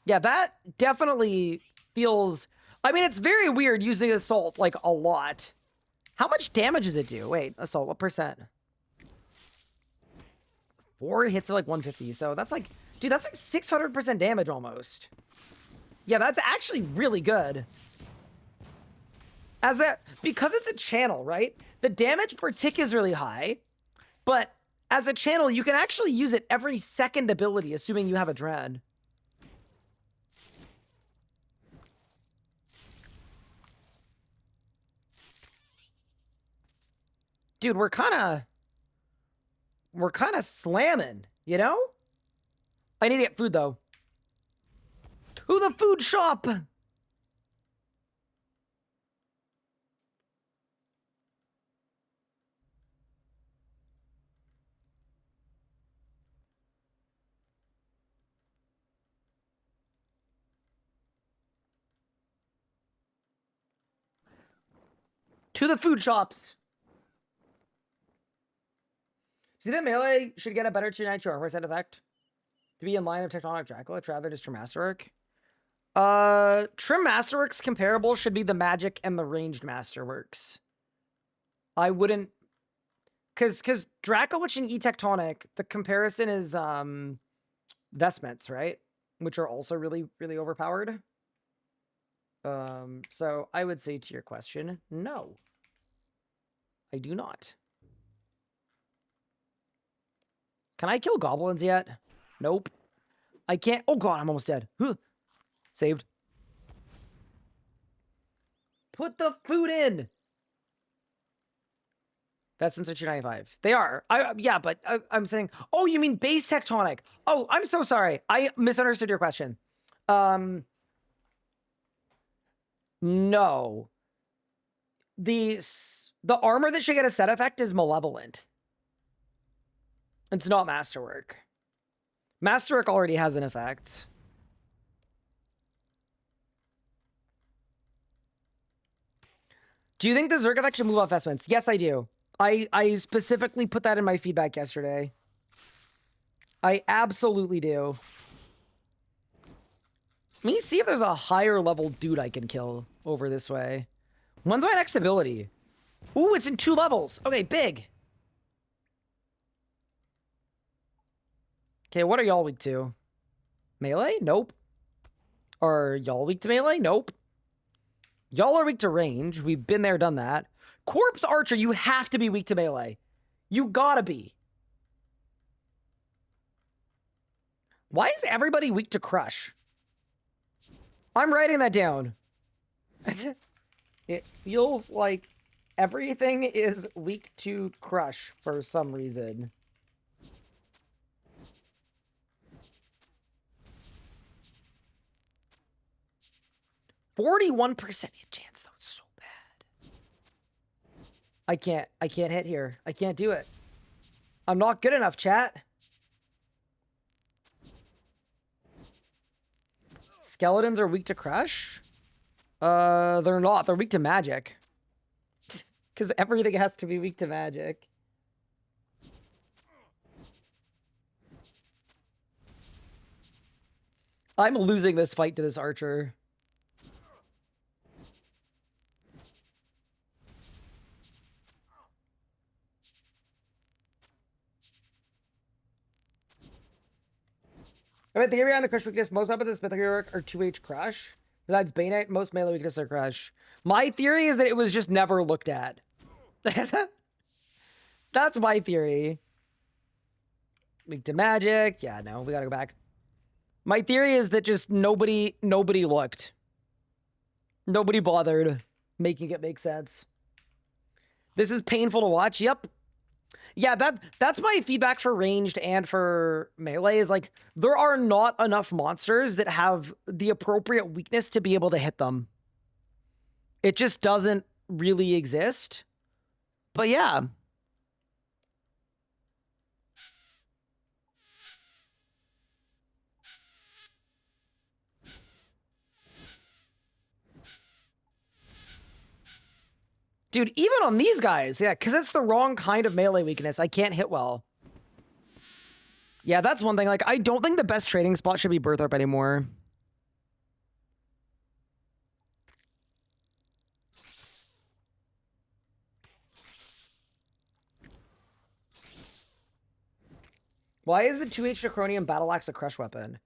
Yeah, that definitely feels... I mean, it's very weird using assault, like, a lot. How much damage does it do? Wait, assault, what percent? 4 hits are like 150, so that's like... Dude, that's like 600% damage almost. Yeah, that's actually really good. Because it's a channel, right? The damage per tick is really high, but as a channel, you can actually use it every second ability, assuming you have a dread. Dude, we're kind of slamming, you know? I need to get food, though. To the food shop! To the food shops! See that melee should get a better 2 nitro armor set effect? To be in line of Tectonic Dracula, rather just Trim Masterwork? Trim Masterworks comparable should be the magic and the ranged Masterworks. I wouldn't... Because Dracolich and E-Tectonic, the comparison is Vestments, right? Which are also really, really overpowered. So I would say to your question, no. I do not. Can I kill goblins yet? Nope. I can't. Oh god, I'm almost dead. Huh. Saved. Put the food in. Vestments are 295. They are. Yeah, but I'm saying. Oh, you mean base Tectonic? Oh, I'm so sorry. I misunderstood your question. No. The armor that should get a set effect is Malevolent. It's not Masterwork. Masterwork already has an effect. Do you think the Zerg effect should move off Vestments? Yes, I do. I specifically put that in my feedback yesterday. I absolutely do. Let me see if there's a higher level dude I can kill over this way. When's my next ability? Ooh, it's in 2 levels. Okay, big. Okay, what are y'all weak to? Melee? Nope. Are y'all weak to melee? Nope. Y'all are weak to range. We've been there, done that. Corpse Archer, you have to be weak to melee. You gotta be. Why is everybody weak to Crush? I'm writing that down. It feels like everything is weak to Crush for some reason. "41% hit chance, though. It's so bad. I can't hit here. I can't do it. I'm not good enough, chat. Skeletons are weak to Crush? They're not. They're weak to magic. Because everything has to be weak to magic. I'm losing this fight to this archer. I mean, theory on the Crush weakness, most weapons in Smith are 2H Crush. Besides Bane, most melee weakness are Crush. My theory is that it was just never looked at. That's my theory. Weak to magic. Yeah, no, we gotta go back. My theory is that just nobody looked. Nobody bothered making it make sense. This is painful to watch. Yep. Yeah, that's my feedback for ranged and for melee is like, there are not enough monsters that have the appropriate weakness to be able to hit them. It just doesn't really exist. But yeah. Dude, even on these guys, yeah, because it's the wrong kind of melee weakness. I can't hit well. Yeah, that's one thing. Like, I don't think the best trading spot should be Bertharp anymore. Why is the 2H Necronium Battle Axe a crush weapon?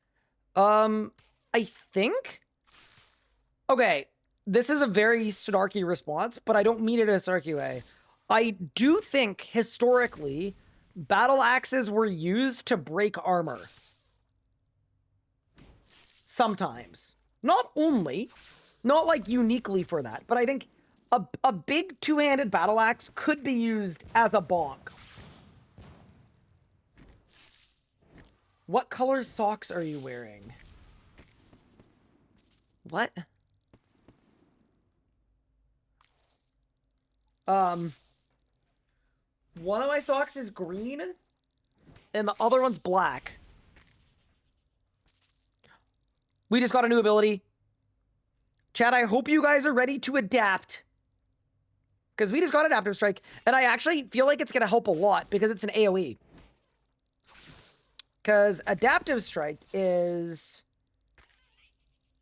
I think... Okay, this is a very snarky response, but I don't mean it in a snarky way. I do think, historically, battle axes were used to break armor. Sometimes. Not only. Not, like, uniquely for that. But I think a big two-handed battle axe could be used as a bonk. What color socks are you wearing? What? One of my socks is green, and the other one's black. We just got a new ability. Chat, I hope you guys are ready to adapt. Because we just got Adaptive Strike, and I actually feel like it's going to help a lot, because it's an AoE. Because Adaptive Strike is...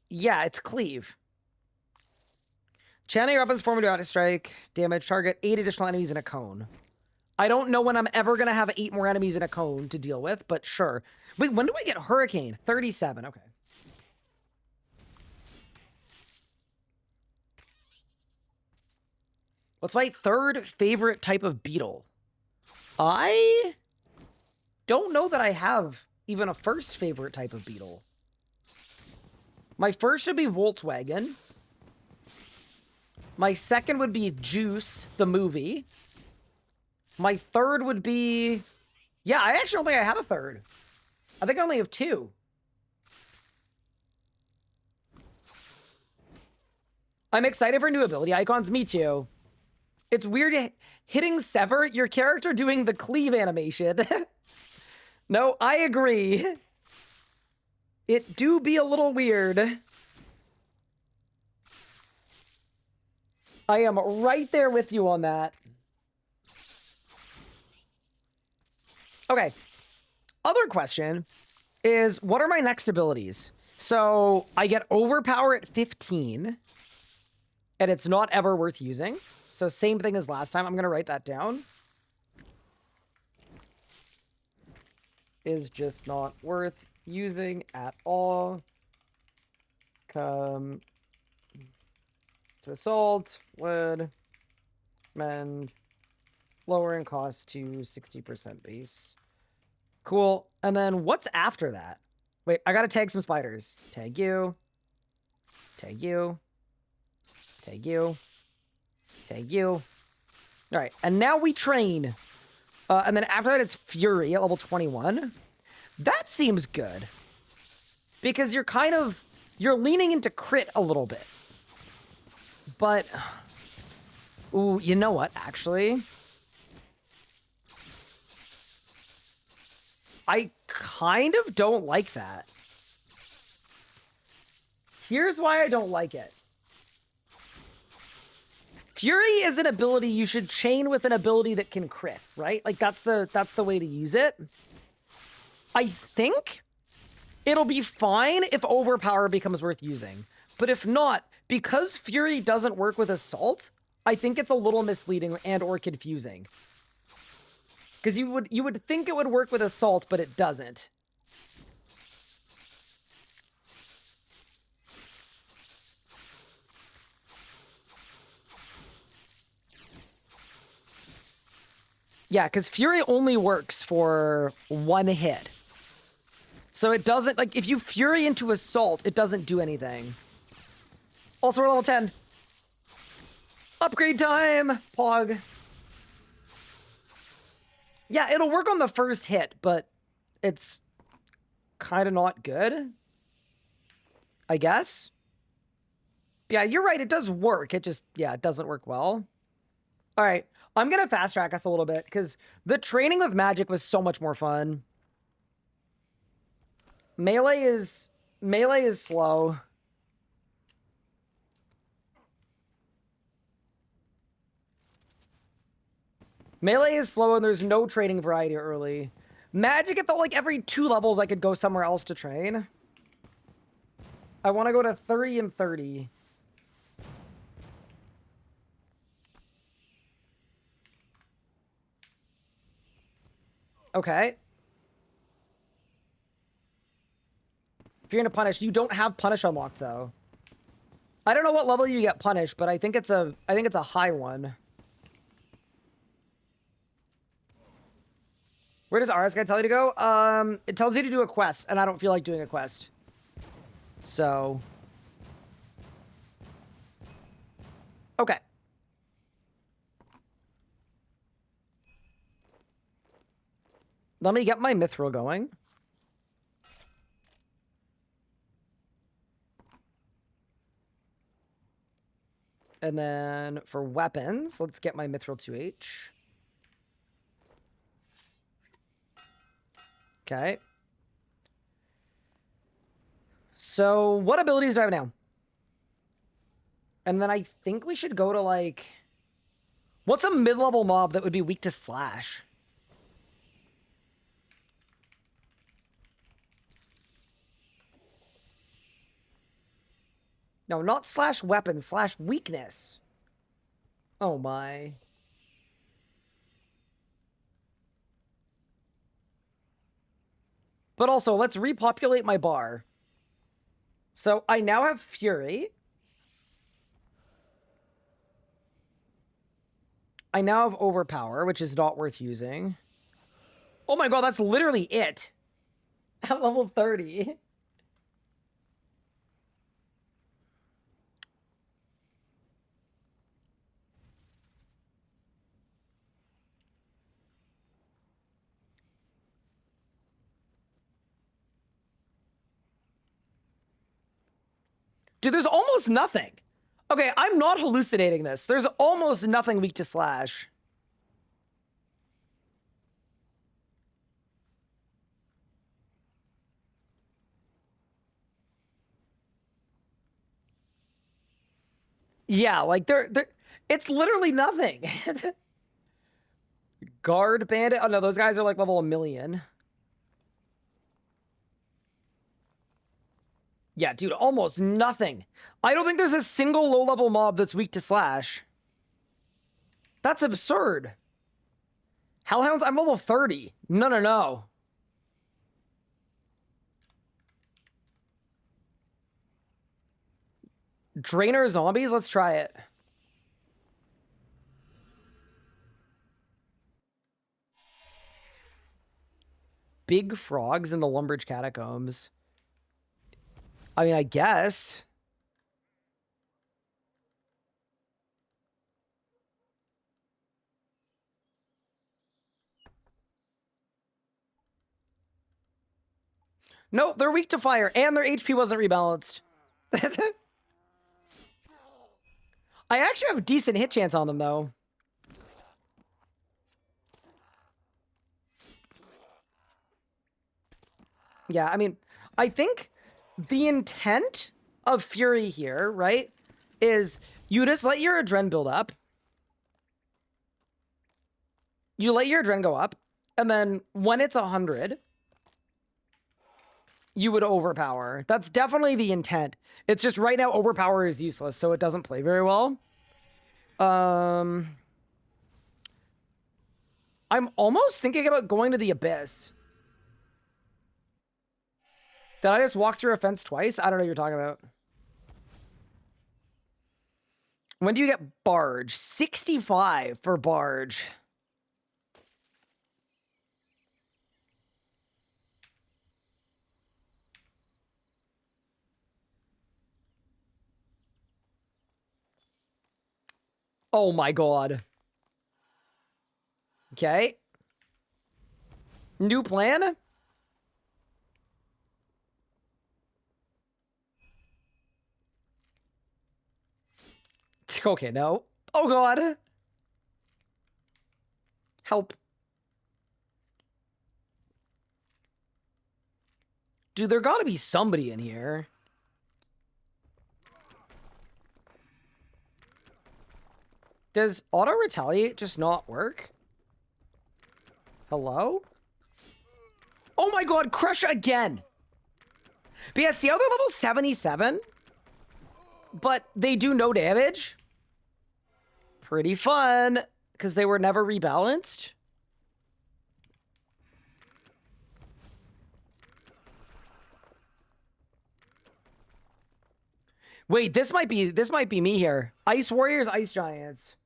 Yeah, it's Cleave. Channeling your weapons form Adaptive Strike. Damage target 8 additional enemies in a cone. I don't know when I'm ever going to have 8 more enemies in a cone to deal with, but sure. Wait, when do I get Hurricane? 37, okay. What's my third favorite type of beetle? I don't know that I have even a first favorite type of beetle. My first would be Volkswagen. My second would be Juice, the movie. My third would be... Yeah, I actually don't think I have a third. I think I only have 2. I'm excited for new ability icons. Me too. It's weird hitting Sever, your character doing the cleave animation. No, I agree. It do be a little weird. I am right there with you on that. Okay. Other question is, what are my next abilities? So I get Overpower at 15, and it's not ever worth using. So same thing as last time. I'm going to write that down. Is just not worth using at all. Come to Assault. Would And lowering cost to 60% base. Cool. And then what's after that? Wait, I gotta tag some spiders. Tag you. Tag you. Tag you. Tag you. All right, and now we train. And then after that, it's Fury at level 21. That seems good. Because you're leaning into crit a little bit. But, ooh, you know what, actually? I kind of don't like that. Here's why I don't like it. Fury is an ability you should chain with an ability that can crit, right? Like that's the way to use it. I think it'll be fine if Overpower becomes worth using. But if not, because Fury doesn't work with Assault, I think it's a little misleading and or confusing. Because you would think it would work with Assault, but it doesn't. Yeah, because Fury only works for one hit. So it doesn't, like, if you Fury into Assault, it doesn't do anything. Also, we're level 10. Upgrade time, Pog. Yeah, it'll work on the first hit, but it's kind of not good, I guess. Yeah, you're right, it does work. It just, yeah, it doesn't work well. All right, I'm going to fast track us a little bit because the training with magic was so much more fun. Melee is slow. Melee is slow and there's no training variety early. Magic, it felt like every 2 levels I could go somewhere else to train. I want to go to 30 and 30. Okay. If you're gonna punish, you don't have punish unlocked though. I don't know what level you get punished, but I think it's a high one. Where does RS guy tell you to go? It tells you to do a quest, and I don't feel like doing a quest. So. Okay. Let me get my mithril going. And then for weapons, let's get my mithril 2H. Okay. So what abilities do I have now? And then I think we should go to like... What's a mid-level mob that would be weak to slash? No, not slash weapon, slash weakness. Oh my. But also, let's repopulate my bar. So I now have Fury. I now have Overpower, which is not worth using. Oh my god, that's literally it. At level 30. Dude, there's almost nothing. Okay, I'm not hallucinating this. There's almost nothing weak to slash. Yeah, like it's literally nothing. Guard Bandit. Oh no, those guys are like level 1,000,000. Yeah, dude, almost nothing. I don't think there's a single low-level mob that's weak to slash. That's absurd. Hellhounds, I'm level 30. No, no, no. Drainer zombies? Let's try it. big frogs in the Lumbridge Catacombs. I mean, I guess. Nope, they're weak to fire, and their HP wasn't rebalanced. I actually have a decent hit chance on them, though. Yeah, I mean, I think the intent of Fury here, right, is you just let your Adren build up. You let your Adren go up, and then when it's 100... you would overpower. That's definitely the intent. It's just right now overpower is useless, so it doesn't play very well. I'm almost thinking about going to the Abyss. Did I just walk through a fence twice? I don't know what you're talking about. When do you get Barge? 65 for Barge. Oh my god. Okay. New plan? Okay, no. Oh god. Help. Dude, there gotta be somebody in here. Does auto retaliate just not work? Hello? Oh my god, crush again! But yeah, see how they're level 77? But they do no damage? Pretty fun, because they were never rebalanced. Wait, this might be me here. Ice Warriors, Ice Giants.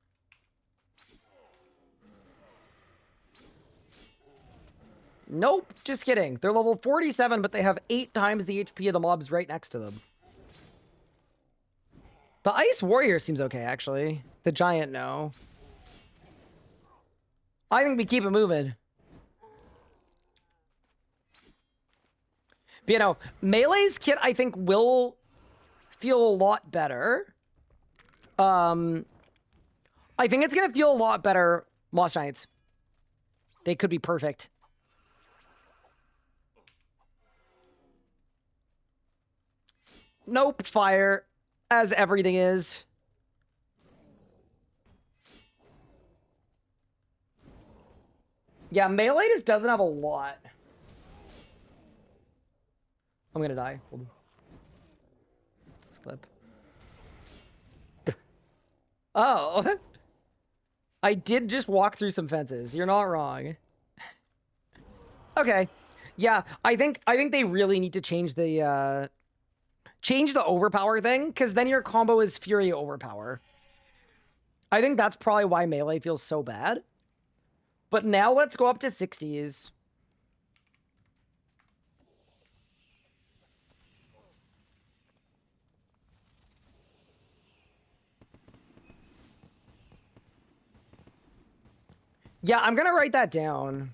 Nope, just kidding. They're level 47, but they have 8 times the HP of the mobs right next to them. The Ice Warrior seems okay, actually. The Giant, no. I think we keep it moving. But, you know, Melee's kit, I think, will feel a lot better. I think it's going to feel a lot better. Moss Giants. They could be perfect. Nope, fire, as everything is. Yeah, melee just doesn't have a lot. I'm gonna die. Hold on. What's this clip? Oh. I did just walk through some fences. You're not wrong. Okay. Yeah, I think they really need to change the overpower thing, because then your combo is Fury overpower. I think that's probably why melee feels so bad. But now let's go up to 60s. Yeah, I'm gonna write that down.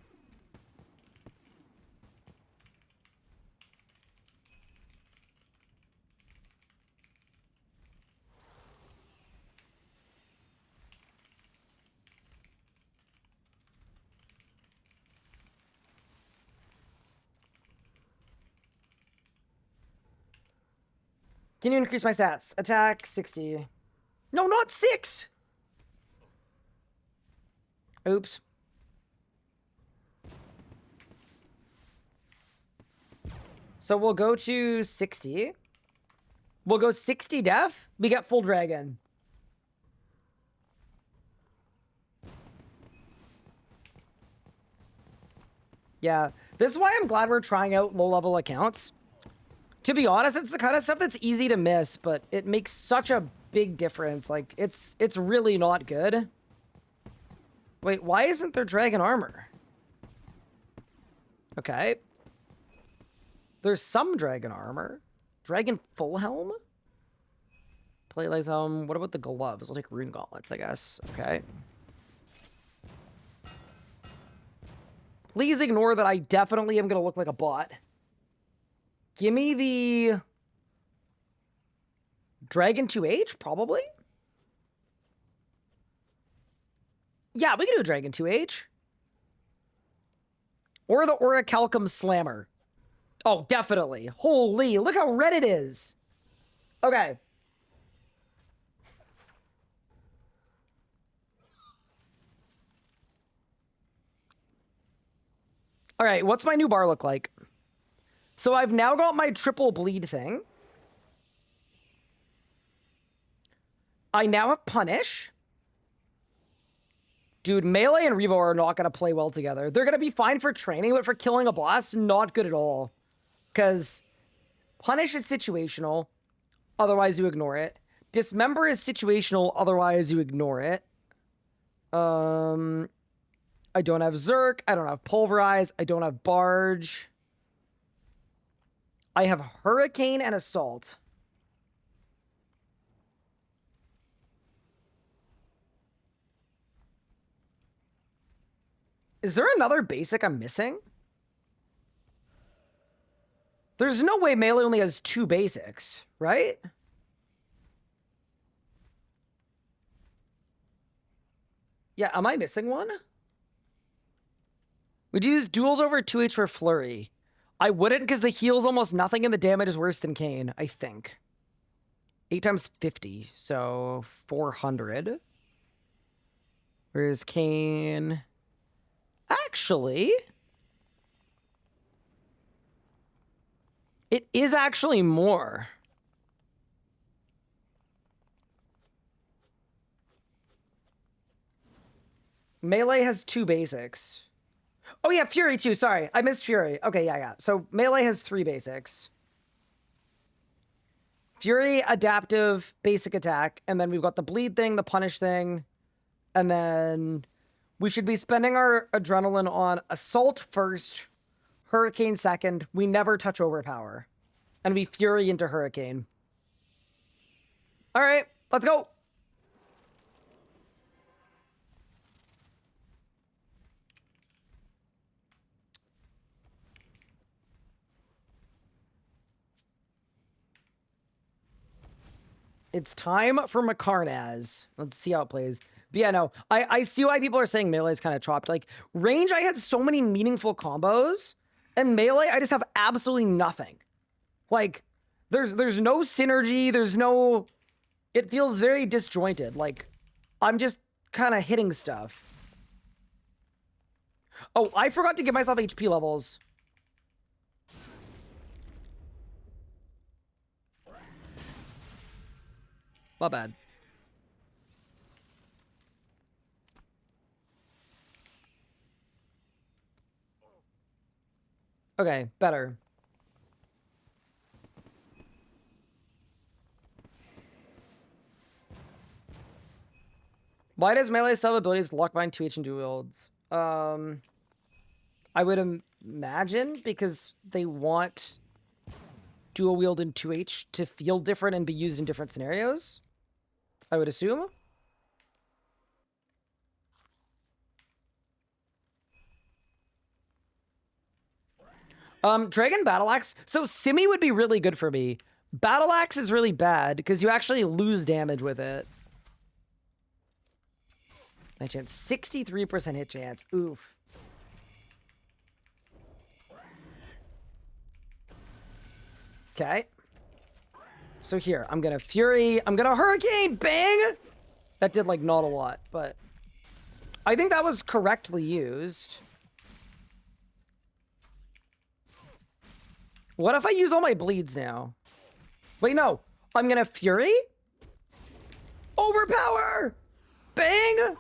Can you increase my stats? Attack, 60. No, not 6! Oops. So we'll go to 60. We'll go 60 def. We get full dragon. Yeah, this is why I'm glad we're trying out low-level accounts. To be honest, it's the kind of stuff that's easy to miss, but it makes such a big difference. Like, it's really not good. Wait, why isn't there dragon armor? Okay. There's some dragon armor. Dragon full helm? Playlace helm. What about the gloves? I'll take rune gauntlets, I guess. Okay. Please ignore that I definitely am going to look like a bot. Give me the Dragon 2H, probably? Yeah, we can do a Dragon 2H. Or the Orichalcum Slammer. Oh, definitely. Holy, look how red it is. Okay. All right, what's my new bar look like? So I've now got my triple bleed thing. I now have Punish. Dude, Melee and Revo are not going to play well together. They're going to be fine for training, but for killing a boss, not good at all. Because Punish is situational, otherwise you ignore it. Dismember is situational, otherwise you ignore it. I don't have Zerk. I don't have Pulverize. I don't have Barge. I have Hurricane and Assault. Is there another basic I'm missing? There's no way Melee only has 2 basics, right? Yeah, am I missing one? Would you use duels over 2H for Flurry? I wouldn't because the heal's almost nothing and the damage is worse than Kayn, I think. 8 times 50, so 400. Whereas Kayn... Actually... It is actually more. Melee has 2 basics. Oh yeah, Fury too, sorry. I missed Fury. Okay, yeah. So Melee has 3 basics. Fury, Adaptive, Basic Attack, and then we've got the Bleed thing, the Punish thing, and then we should be spending our Adrenaline on Assault first, Hurricane second. We never touch Overpower. And we Fury into Hurricane. All right, let's go. It's time for Makarnaz. Let's see how it plays. But yeah, no, I see why people are saying Melee is kind of chopped. Like, range, I had so many meaningful combos, and Melee, I just have absolutely nothing. Like, there's no synergy, there's no... It feels very disjointed. Like, I'm just kind of hitting stuff. Oh, I forgot to give myself HP levels. My bad. Okay, better. Why does Melee sub abilities Lockbind 2H and dual wields? I would imagine because they want dual wield in 2H to feel different and be used in different scenarios. I would assume. Dragon Battle Axe. So Simi would be really good for me. Battle Axe is really bad because you actually lose damage with it. Hit chance, 63% hit chance. Oof. Okay. So here, I'm gonna Fury. I'm gonna Hurricane. Bang! That did, like, not a lot, but... I think that was correctly used. What if I use all my bleeds now? Wait, no. I'm gonna Fury? Overpower! Bang!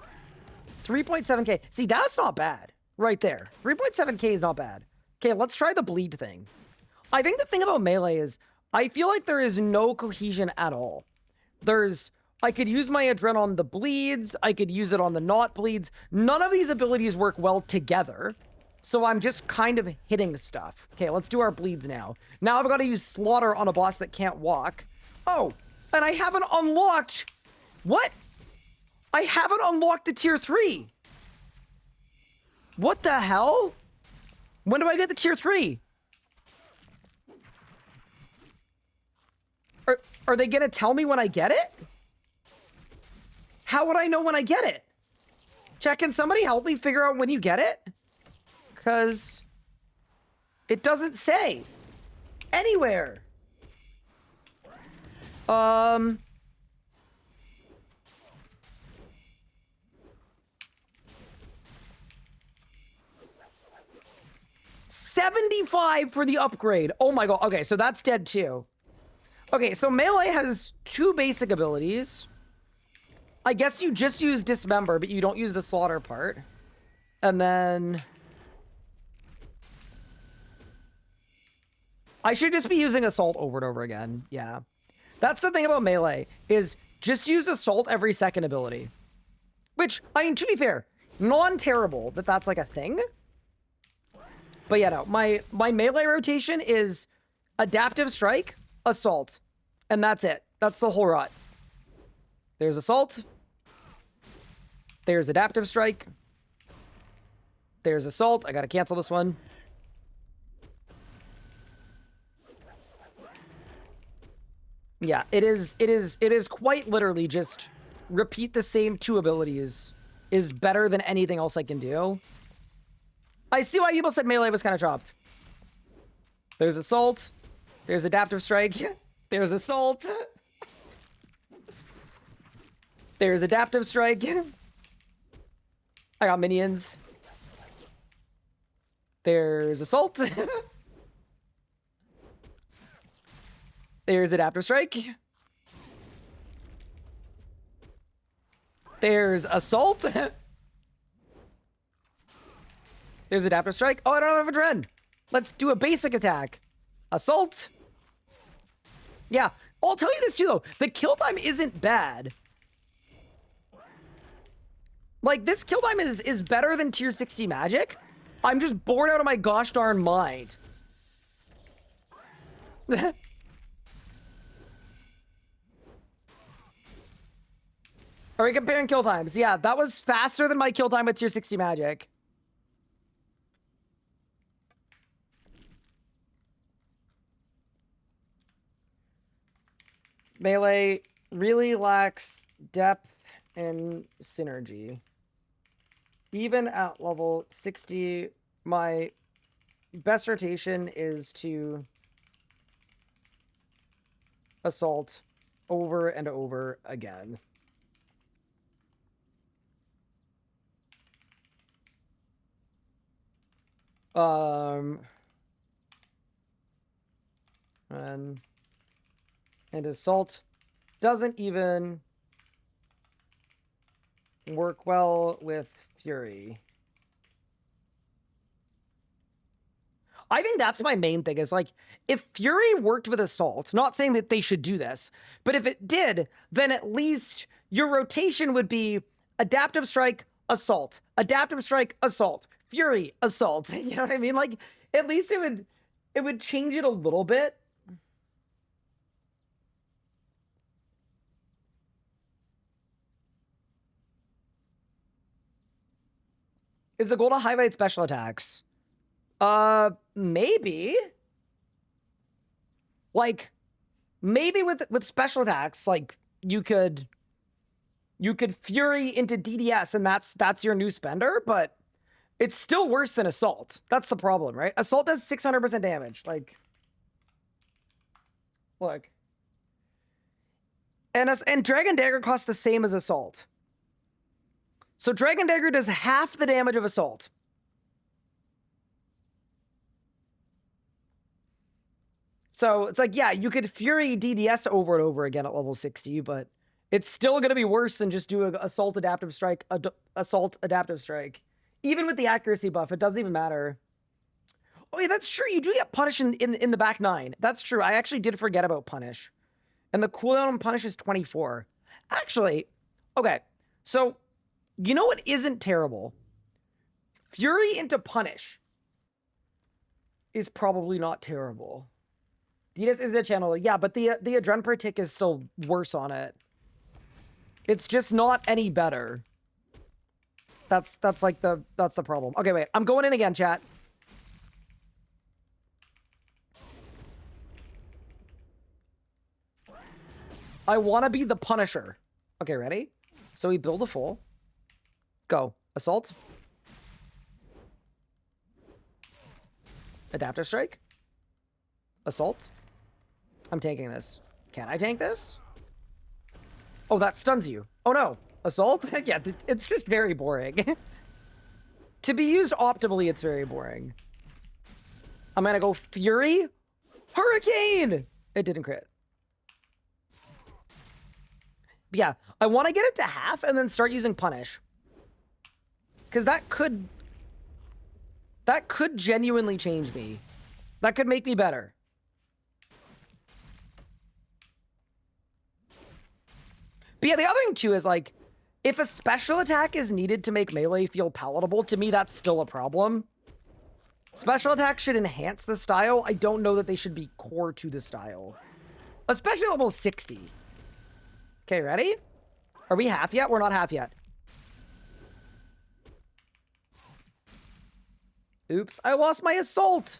3.7k. See, that's not bad. Right there. 3.7k is not bad. Okay, let's try the bleed thing. I think the thing about Melee is I feel like there is no cohesion at all. I could use my Adren on the bleeds. I could use it on the not bleeds. None of these abilities work well together. So I'm just kind of hitting stuff. Okay, let's do our bleeds now. Now I've got to use Slaughter on a boss that can't walk. Oh, and I haven't unlocked... What? I haven't unlocked the tier 3. What the hell? When do I get the tier 3? Are they gonna tell me when I get it? How would I know when I get it? Can somebody help me figure out when you get it? Because it doesn't say anywhere. 75 for the upgrade. Oh my god. Okay, so that's dead too. Okay, so melee has 2 basic abilities. I guess you just use dismember, but you don't use the slaughter part. And then I should just be using assault over and over again. Yeah. That's the thing about melee, is just use assault every second ability. Which, I mean, to be fair, non-terrible that that's like a thing. But yeah, no, my melee rotation is adaptive strike, assault, and that's it. That's the whole rot. There's assault. There's adaptive strike. There's assault. I gotta cancel this one. Yeah, it is quite literally just repeat the same 2 abilities is better than anything else I can do. I see why people said melee was kind of chopped. There's assault. There's adaptive strike. There's assault. There's adaptive strike. I got minions. There's assault. There's adaptive strike. There's assault. There's adaptive strike. Oh, I don't have a dread. Let's do a basic attack. Assault. Yeah, I'll tell you this too, though. The kill time isn't bad. Like, this kill time is better than tier 60 magic. I'm just bored out of my gosh darn mind. Are we comparing kill times? Yeah, that was faster than my kill time with tier 60 magic. Melee really lacks depth and synergy. Even at level 60, my best rotation is to assault over and over again. And assault doesn't even work well with Fury. I think that's my main thing, is like, if Fury worked with assault, not saying that they should do this, but if it did, then at least your rotation would be adaptive strike, assault, adaptive strike, assault, Fury, assault. You know what I mean? Like, at least it would change it a little bit. Is the goal to highlight special attacks? Maybe. Like, maybe with special attacks, like, you could Fury into DDS and that's your new spender, but it's still worse than assault. That's the problem, right? Assault does 600% damage. Like, look. And Dragon Dagger costs the same as assault. So Dragon Dagger does half the damage of assault. So it's like, yeah, you could Fury DDS over and over again at level 60, but it's still going to be worse than just doing assault adaptive strike, assault adaptive strike. Even with the accuracy buff, it doesn't even matter. Oh yeah, that's true. You do get punish in the back 9. That's true. I actually did forget about punish. And the cooldown on punish is 24. Actually, okay. So, you know what isn't terrible? Fury into punish is probably not terrible. Didas is a channeler. Yeah, but the Adren per tick is still worse on it. It's just not any better. That's the problem. Okay, wait. I'm going in again, chat. I want to be the Punisher. Okay, ready? So we build a full. Go. Assault. Adaptive strike. Assault. I'm tanking this. Can I tank this? Oh, that stuns you. Oh no. Assault? Yeah, it's just very boring. To be used optimally, it's very boring. I'm gonna go Fury. Hurricane! It didn't crit. Yeah, I want to get it to half and then start using Punish. Because that could genuinely change me. That could make me better. But yeah, the other thing too is like, if a special attack is needed to make melee feel palatable, to me that's still a problem. Special attacks should enhance the style. I don't know that they should be core to the style. Especially level 60. Okay, ready? Are we half yet? We're not half yet. Oops, I lost my assault.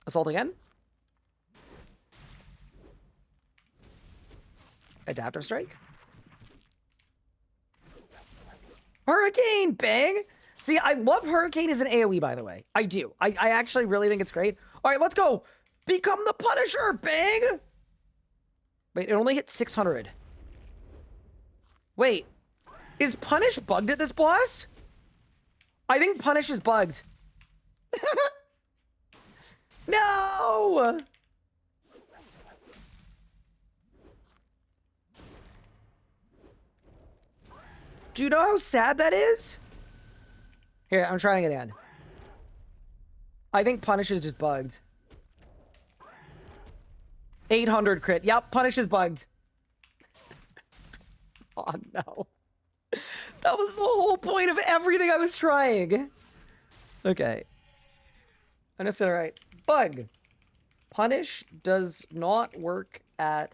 Assault again. Adaptive strike. Hurricane, bang! See, I love Hurricane as an AoE, by the way. I do. I actually really think it's great. All right, let's go. Become the Punisher, bang! Wait, it only hit 600. Wait, is Punish bugged at this boss? I think Punish is bugged. No! Do you know how sad that is? Here, I'm trying it again. I think Punish is just bugged. 800 crit. Yep, Punish is bugged. Oh no. That was the whole point of everything I was trying. Okay. I'm just gonna write bug. Punish does not work at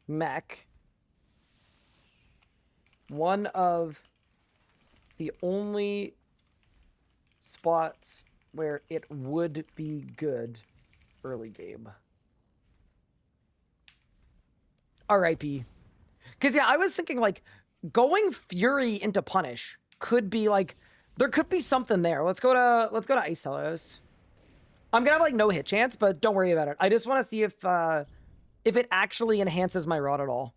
mech. One of the only spots where it would be good early game. RIP. Because, yeah, I was thinking, like, going Fury into Punish could be, like, there could be something there. Let's go to Ice Telos. I'm gonna have, like, no hit chance, but don't worry about it. I just want to see if it actually enhances my rod at all.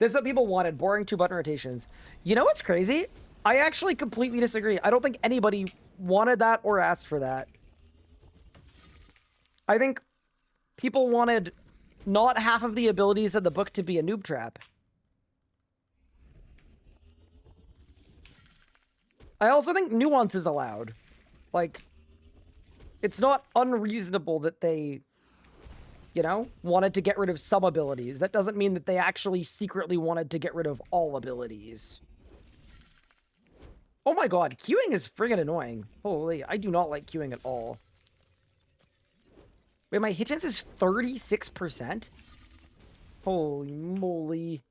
This is what people wanted. Boring 2-button rotations. You know what's crazy? I actually completely disagree. I don't think anybody wanted that or asked for that. I think people wanted not half of the abilities of the book to be a noob trap. I also think nuance is allowed. Like, it's not unreasonable that they, you know, wanted to get rid of some abilities. That doesn't mean that they actually secretly wanted to get rid of all abilities. Oh my god, queuing is friggin' annoying. Holy, I do not like queuing at all. Wait, my hit chance is 36%? Holy moly.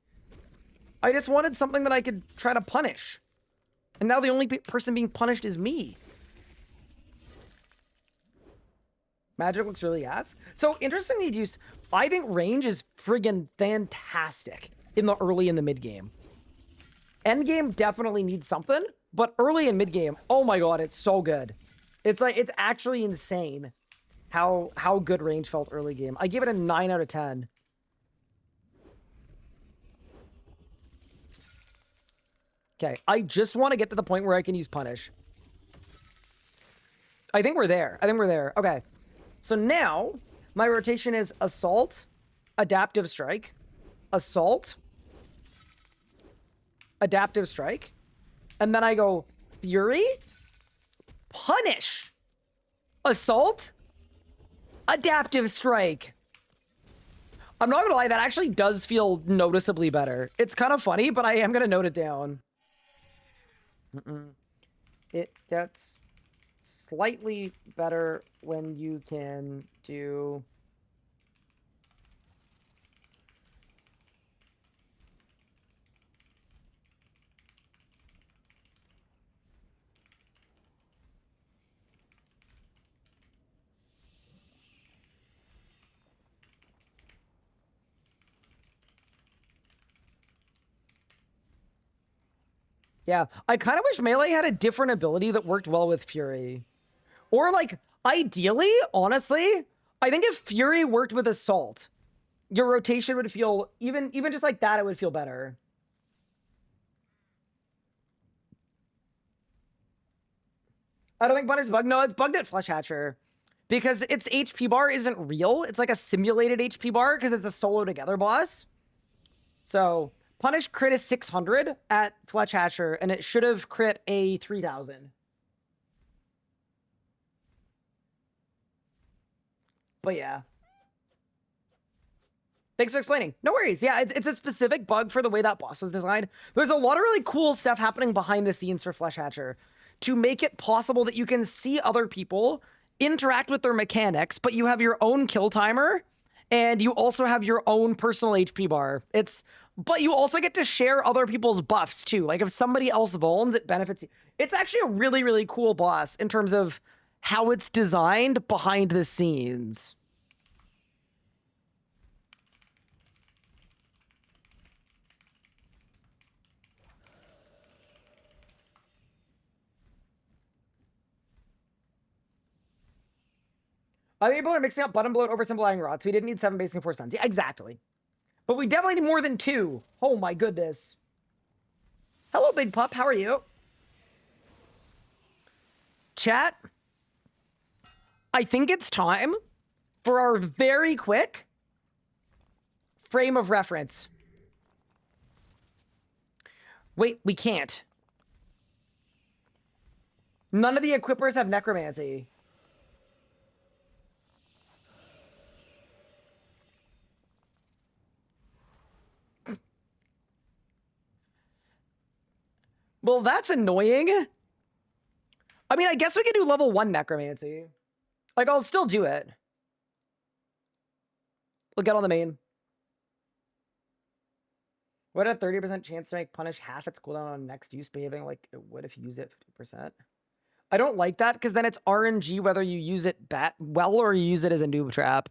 I just wanted something that I could try to punish. And now the only person being punished is me. Magic looks really ass. So, interestingly use, I think range is friggin' fantastic in the early and the mid game. End game definitely needs something, but early and mid game, oh my god, it's so good. It's like, it's actually insane how good range felt early game. I give it a 9 out of 10. Okay, I just want to get to the point where I can use punish. I think we're there. Okay. So now, my rotation is Assault, Adaptive Strike, Assault, Adaptive Strike, and then I go Fury, Punish, Assault, Adaptive Strike. I'm not gonna lie, that actually does feel noticeably better. It's kind of funny, but I am gonna note it down. It gets slightly better when you can do... Yeah, I kind of wish Melee had a different ability that worked well with Fury. Or, like, ideally, honestly, I think if Fury worked with Assault, your rotation would feel, even just like that, it would feel better. I don't think Bunny's bugged. No, it's bugged at Flesh Hatcher. Because its HP bar isn't real. It's like a simulated HP bar because it's a solo together boss. So... Punish crit is 600 at Fletch Hatcher, and it should have crit a 3000. But yeah. Thanks for explaining. No worries. Yeah, it's a specific bug for the way that boss was designed. There's a lot of really cool stuff happening behind the scenes for Flesh Hatcher to make it possible that you can see other people, interact with their mechanics, but you have your own kill timer, and you also have your own personal HP bar. But you also get to share other people's buffs too. Like if somebody else vulns, it benefits you. It's actually a really, really cool boss in terms of how it's designed behind the scenes. Other people are mixing up button bloat oversimplifying rods. We didn't need 7 basing 4 stuns. Yeah, exactly. But we definitely need more than 2. Oh my goodness. Hello, Big Pup. How are you? Chat. I think it's time for our very quick frame of reference. Wait, we can't. None of the equippers have necromancy. Well, that's annoying. I mean, I guess we could do level 1 necromancy. Like, I'll still do it. We'll get on the main. What a 30% chance to make punish half its cooldown on next use, behaving like it would if you use it 50%. I don't like that, because then it's RNG whether you use it well or you use it as a noob trap.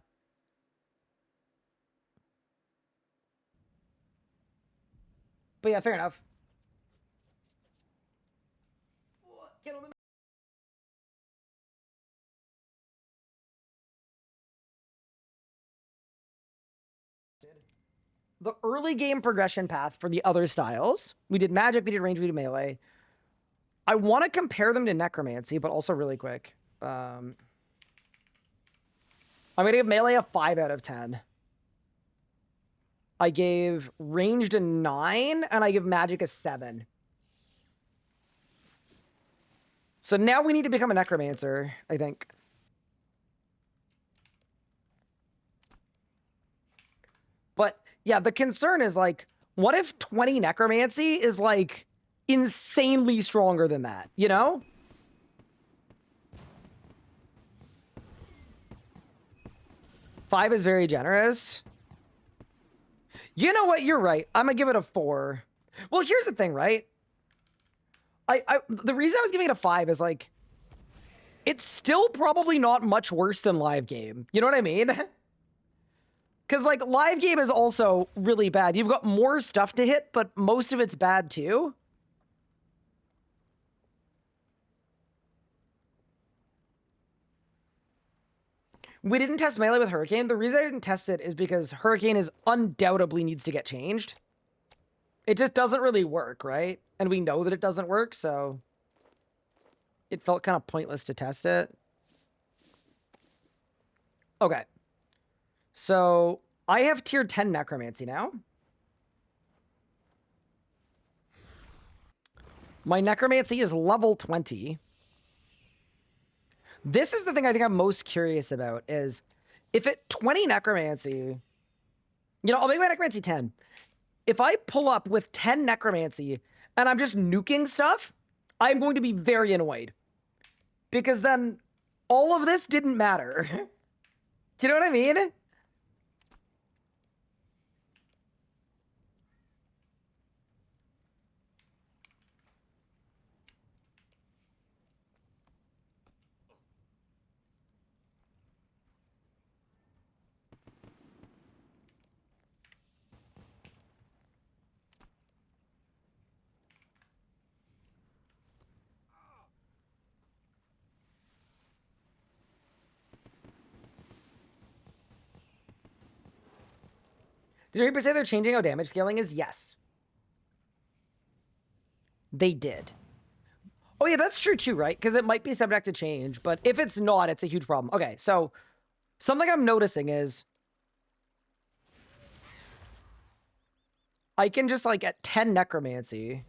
But yeah, fair enough. Get on the the early game progression path for the other styles. We did magic, we did range, we did melee. I want to compare them to necromancy, but also really quick. I'm going to give melee a 5 out of 10. I gave ranged a 9, and I give magic a 7. So now we need to become a necromancer, I think. But yeah, the concern is like, what if 20 necromancy is like insanely stronger than that, you know? Five is very generous. You know what? You're right. I'm gonna give it a 4. Well, here's the thing, right? The reason I was giving it a 5 is like, it's still probably not much worse than live game. You know what I mean? Because like live game is also really bad. You've got more stuff to hit, but most of it's bad too. We didn't test melee with Hurricane. The reason I didn't test it is because Hurricane is undoubtedly needs to get changed. It just doesn't really work, right? And we know that it doesn't work, so it felt kind of pointless to test it. Okay. So I have tier 10 necromancy now. My necromancy is level 20. This is the thing I think I'm most curious about is if at 20 necromancy, You know, I'll make my necromancy 10. If I pull up with 10 necromancy and I'm just nuking stuff, I'm going to be very annoyed. Because then all of this didn't matter. Do you know what I mean? Did Reaper say they're changing how damage scaling is? Yes. They did. Oh yeah, that's true too, right? Because it might be subject to change, but if it's not, it's a huge problem. Okay, so something I'm noticing is I can just like get 10 necromancy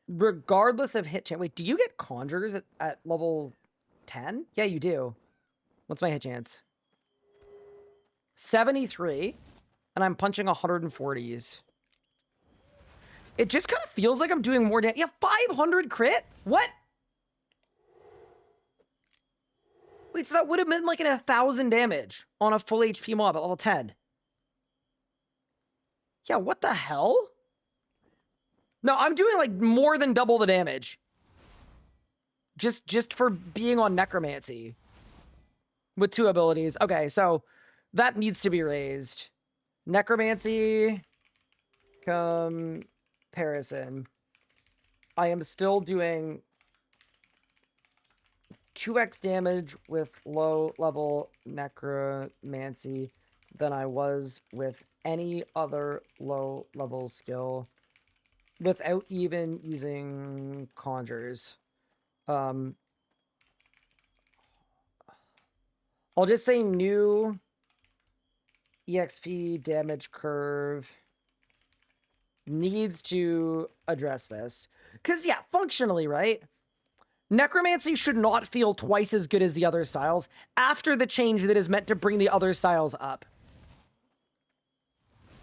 regardless of hit chance. Wait, do you get conjures at level 10? Yeah, you do. What's my hit chance? 73, and I'm punching 140s. It just kind of feels like I'm doing more damage. Yeah, 500 crit? What? Wait, so that would have been like 1,000 damage on a full HP mob at level 10. Yeah, what the hell? No, I'm doing like more than double the damage. Just for being on necromancy. With 2 abilities. Okay, so that needs to be raised. Necromancy comparison. I am still doing 2x damage with low level necromancy than I was with any other low level skill without even using conjures. I'll just say new EXP damage curve needs to address this. Because, yeah, functionally, right? Necromancy should not feel twice as good as the other styles after the change that is meant to bring the other styles up.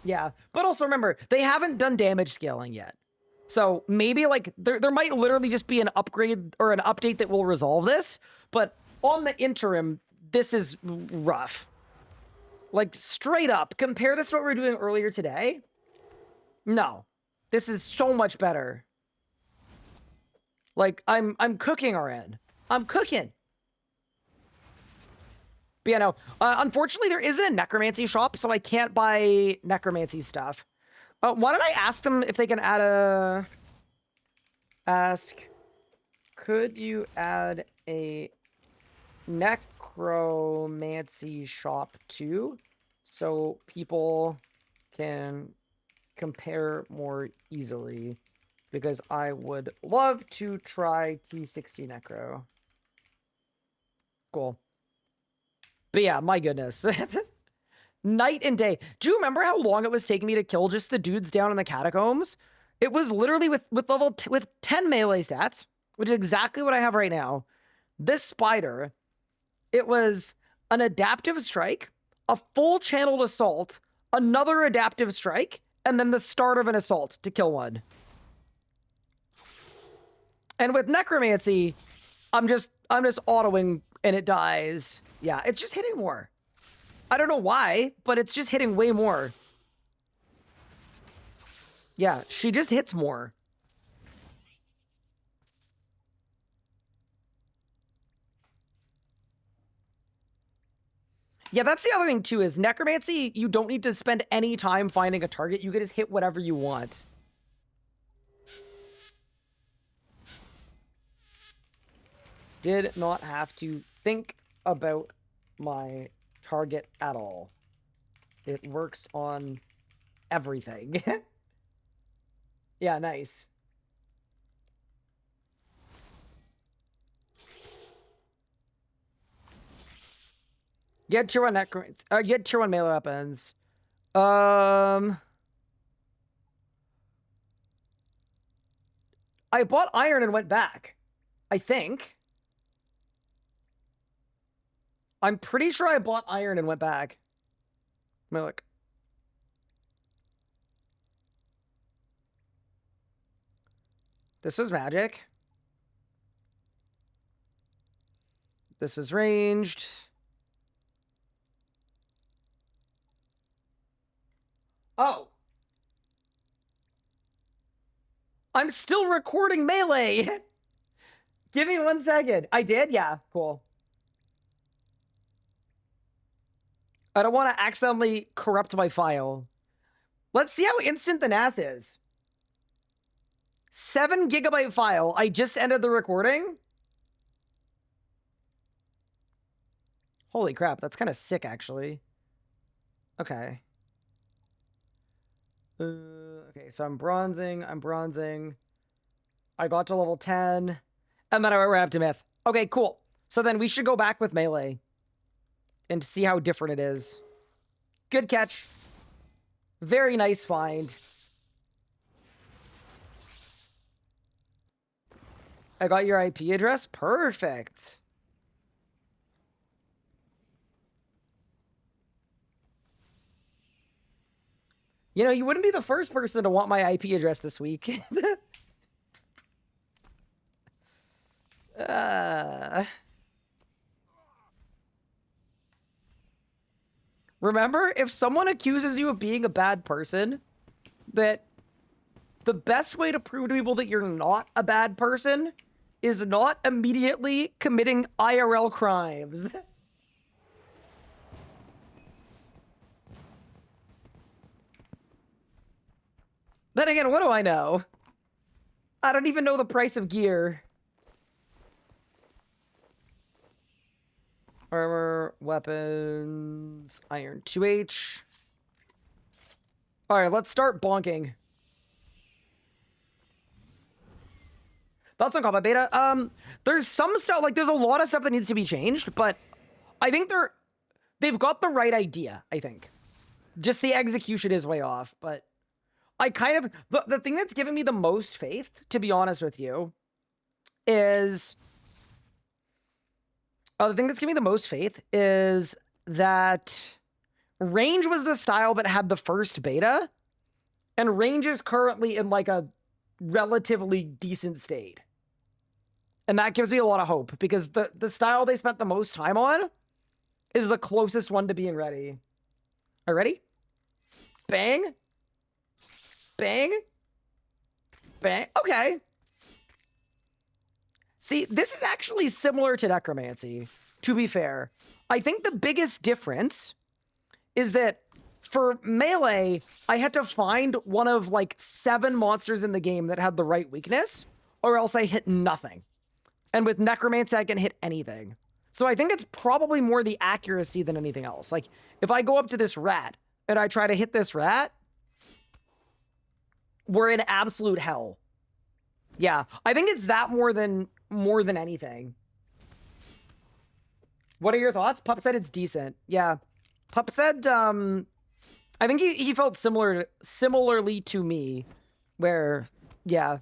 Yeah, but also remember, they haven't done damage scaling yet. So maybe, like, there might literally just be an upgrade or an update that will resolve this, but on the interim, this is rough. Like, straight up, compare this to what we were doing earlier today. No, this is so much better. Like, I'm cooking RN. I'm cooking. But yeah, no. Unfortunately, there isn't a necromancy shop, so I can't buy necromancy stuff. Why don't I ask them if they can add a... Could you add a necromancy shop too? So people can compare more easily. Because I would love to try T60 Necro. Cool. But yeah, my goodness. Night and day. Do you remember how long it was taking me to kill just the dudes down in the catacombs? It was literally with 10 melee stats, which is exactly what I have right now. This spider, it was an adaptive strike, a full channeled assault, another adaptive strike, and then the start of an assault to kill one. And with necromancy, I'm just autoing and it dies. Yeah, it's just hitting more. I don't know why, but it's just hitting way more. Yeah, she just hits more. Yeah, that's the other thing too, is necromancy, you don't need to spend any time finding a target. You can just hit whatever you want. Did not have to think about my target at all. It works on everything. Yeah, nice. Get tier 1 necromancy. Get tier 1 melee weapons. I bought iron and went back. I think. I'm pretty sure I bought iron and went back. me look. This was magic. This was ranged. Oh. I'm still recording Melee. Give me 1 second. I did? Yeah, cool. I don't want to accidentally corrupt my file. Let's see how instant the NAS is. 7 GB file. I just ended the recording. Holy crap, that's kind of sick, actually. Okay. Okay, so I'm bronzing. I got to level 10. And then I ran up to myth. Okay, cool. So then we should go back with melee. And see how different it is. Good catch. Very nice find. I got your IP address. Perfect. You know, you wouldn't be the first person to want my IP address this week. Remember, if someone accuses you of being a bad person, that the best way to prove to people that you're not a bad person is not immediately committing IRL crimes. Then again, what do I know? I don't even know the price of gear. Armor, weapons, iron 2H. Alright, let's start bonking. Thoughts on combat beta? There's some stuff, like, there's a lot of stuff that needs to be changed, but I think they've got the right idea, I think. Just the execution is way off, but I kind of, the thing that's given me the most faith, to be honest with you, is, the thing that's giving me the most faith is that range was the style that had the first beta, and range is currently in like a relatively decent state. And that gives me a lot of hope, because the style they spent the most time on is the closest one to being ready. Are you ready? Bang. Bang. Bang. Okay. See, this is actually similar to Necromancy, to be fair. I think the biggest difference is that for melee, I had to find one of like 7 monsters in the game that had the right weakness, or else I hit nothing. And with Necromancy, I can hit anything. So I think it's probably more the accuracy than anything else. Like, if I go up to this rat, and I try to hit this rat, we're in absolute hell. Yeah, I think it's that more than anything. What are your thoughts? Pup said it's decent. Yeah. Pup said, I think he felt similarly to me, where, yeah.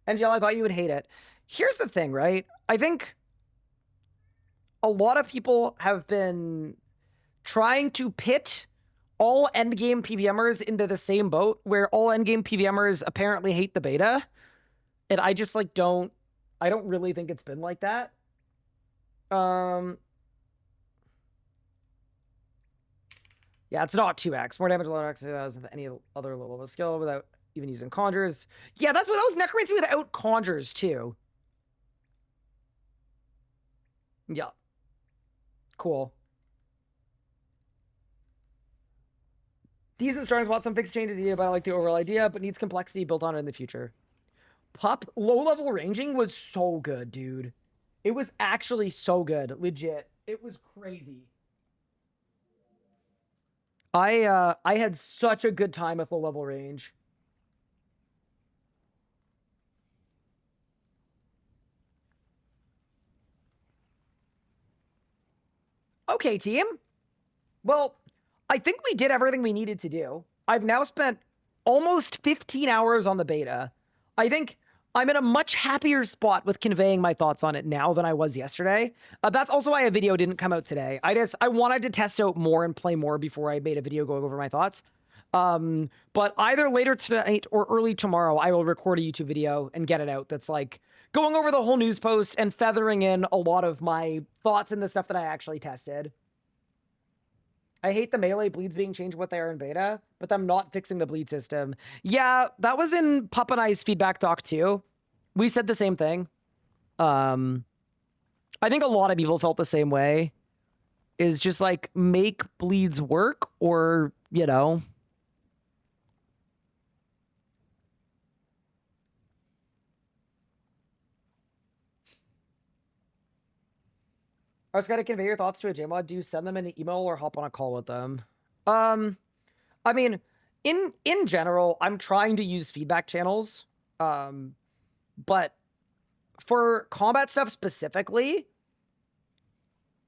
Angel, I thought you would hate it. Here's the thing, right? I think a lot of people have been trying to pit all endgame PVMers into the same boat, where all endgame PVMers apparently hate the beta. And I just, like, I don't really think it's been like that. Yeah, it's not 2x. More damage, lower X than any other level of skill without even using conjures. Yeah, that was Necromancy without conjures, too. Yeah. Cool. Decent starting spot, some fixed changes needed, but I like the overall idea, but needs complexity built on it in the future. Pup, low-level ranging was so good, dude. It was actually so good, legit. It was crazy. I had such a good time with low-level range. Okay, team. Well, I think we did everything we needed to do. I've now spent almost 15 hours on the beta. I think I'm in a much happier spot with conveying my thoughts on it now than I was yesterday. That's also why a video didn't come out today. I wanted to test out more and play more before I made a video going over my thoughts. But either later tonight or early tomorrow, I will record a YouTube video and get it out. That's like going over the whole news post and feathering in a lot of my thoughts and the stuff that I actually tested. I hate the melee bleeds being changed what they are in beta, but I'm not fixing the bleed system. Yeah, that was in Pup and I's feedback doc too. We said the same thing. I think a lot of people felt the same way. Is just like make bleeds work, or, you know. I was gonna convey your thoughts to a JMod. Do you send them an email or hop on a call with them? I mean, in general, I'm trying to use feedback channels. But for combat stuff specifically,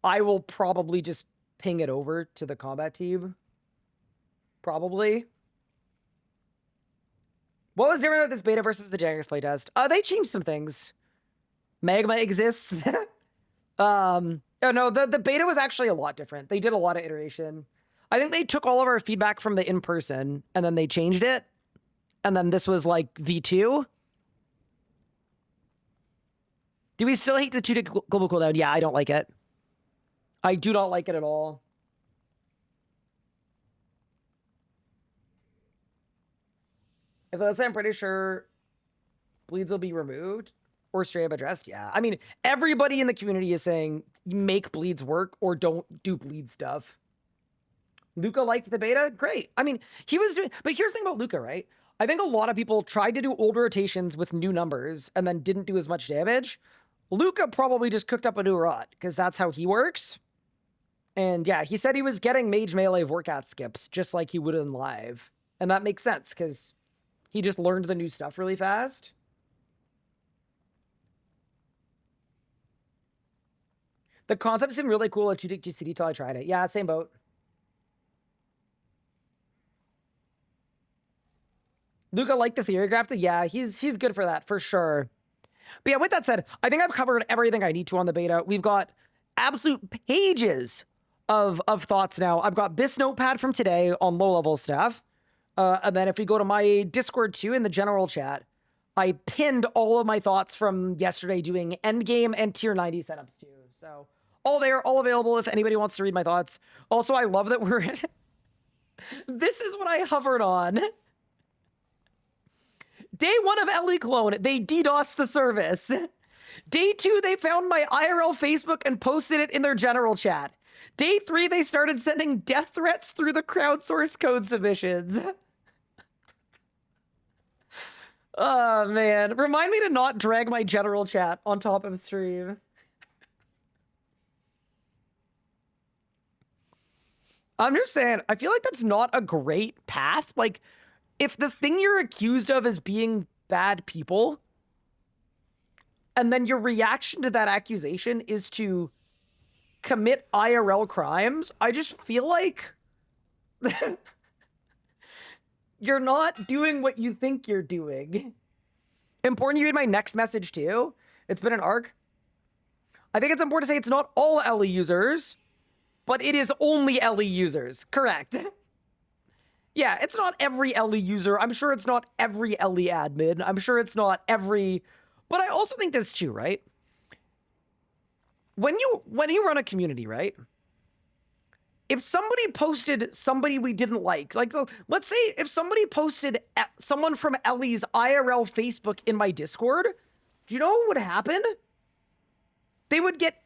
I will probably just ping it over to the combat team. Probably. What was different with this beta versus the Jagex playtest? They changed some things. Magma exists. Oh no, the beta was actually a lot different. They did a lot of iteration. I think they took all of our feedback from the in-person and then they changed it. And then this was like V2. Do we still hate the 2-tick global cooldown? Yeah, I don't like it. I do not like it at all. If let's say I'm pretty sure bleeds will be removed or straight up addressed. Yeah. I mean, everybody in the community is saying make bleeds work or don't do bleed stuff. Luca liked the beta. Great. I mean, he was doing, but here's the thing about Luca, right? I think a lot of people tried to do old rotations with new numbers and then didn't do as much damage. Luca probably just cooked up a new rot because that's how he works. And yeah, he said he was getting mage melee Vorkat skips just like he would in live. And that makes sense because he just learned the new stuff really fast. The concept seemed really cool at 2-tick GCD till I tried it. Yeah, same boat. Luca liked the theory graph. Yeah, he's good for that, for sure. But yeah, with that said, I think I've covered everything I need to on the beta. We've got absolute pages of thoughts now. I've got this notepad from today on low-level stuff. And then if we go to my Discord too, in the general chat, I pinned all of my thoughts from yesterday doing endgame and tier 90 setups too. So all there, all available if anybody wants to read my thoughts. Also, I love that we're... This is what I hovered on. Day 1 of Ellie Clone, they DDoSed the service. Day 2, they found my IRL Facebook and posted it in their general chat. Day 3, they started sending death threats through the crowdsourced code submissions. Oh, man. Remind me to not drag my general chat on top of stream. I'm just saying, I feel like that's not a great path. Like, if the thing you're accused of is being bad people, and then your reaction to that accusation is to commit IRL crimes, I just feel like you're not doing what you think you're doing. Important you read my next message too. It's been an arc. I think it's important to say it's not all Ellie users, but it is only Ellie users. Correct. Yeah, it's not every Ellie user. I'm sure it's not every Ellie admin. I'm sure it's not every... But I also think this too, right? When you run a community, right? If somebody posted somebody we didn't like, let's say if somebody posted someone from Ellie's IRL Facebook in my Discord, do you know what would happen? They would get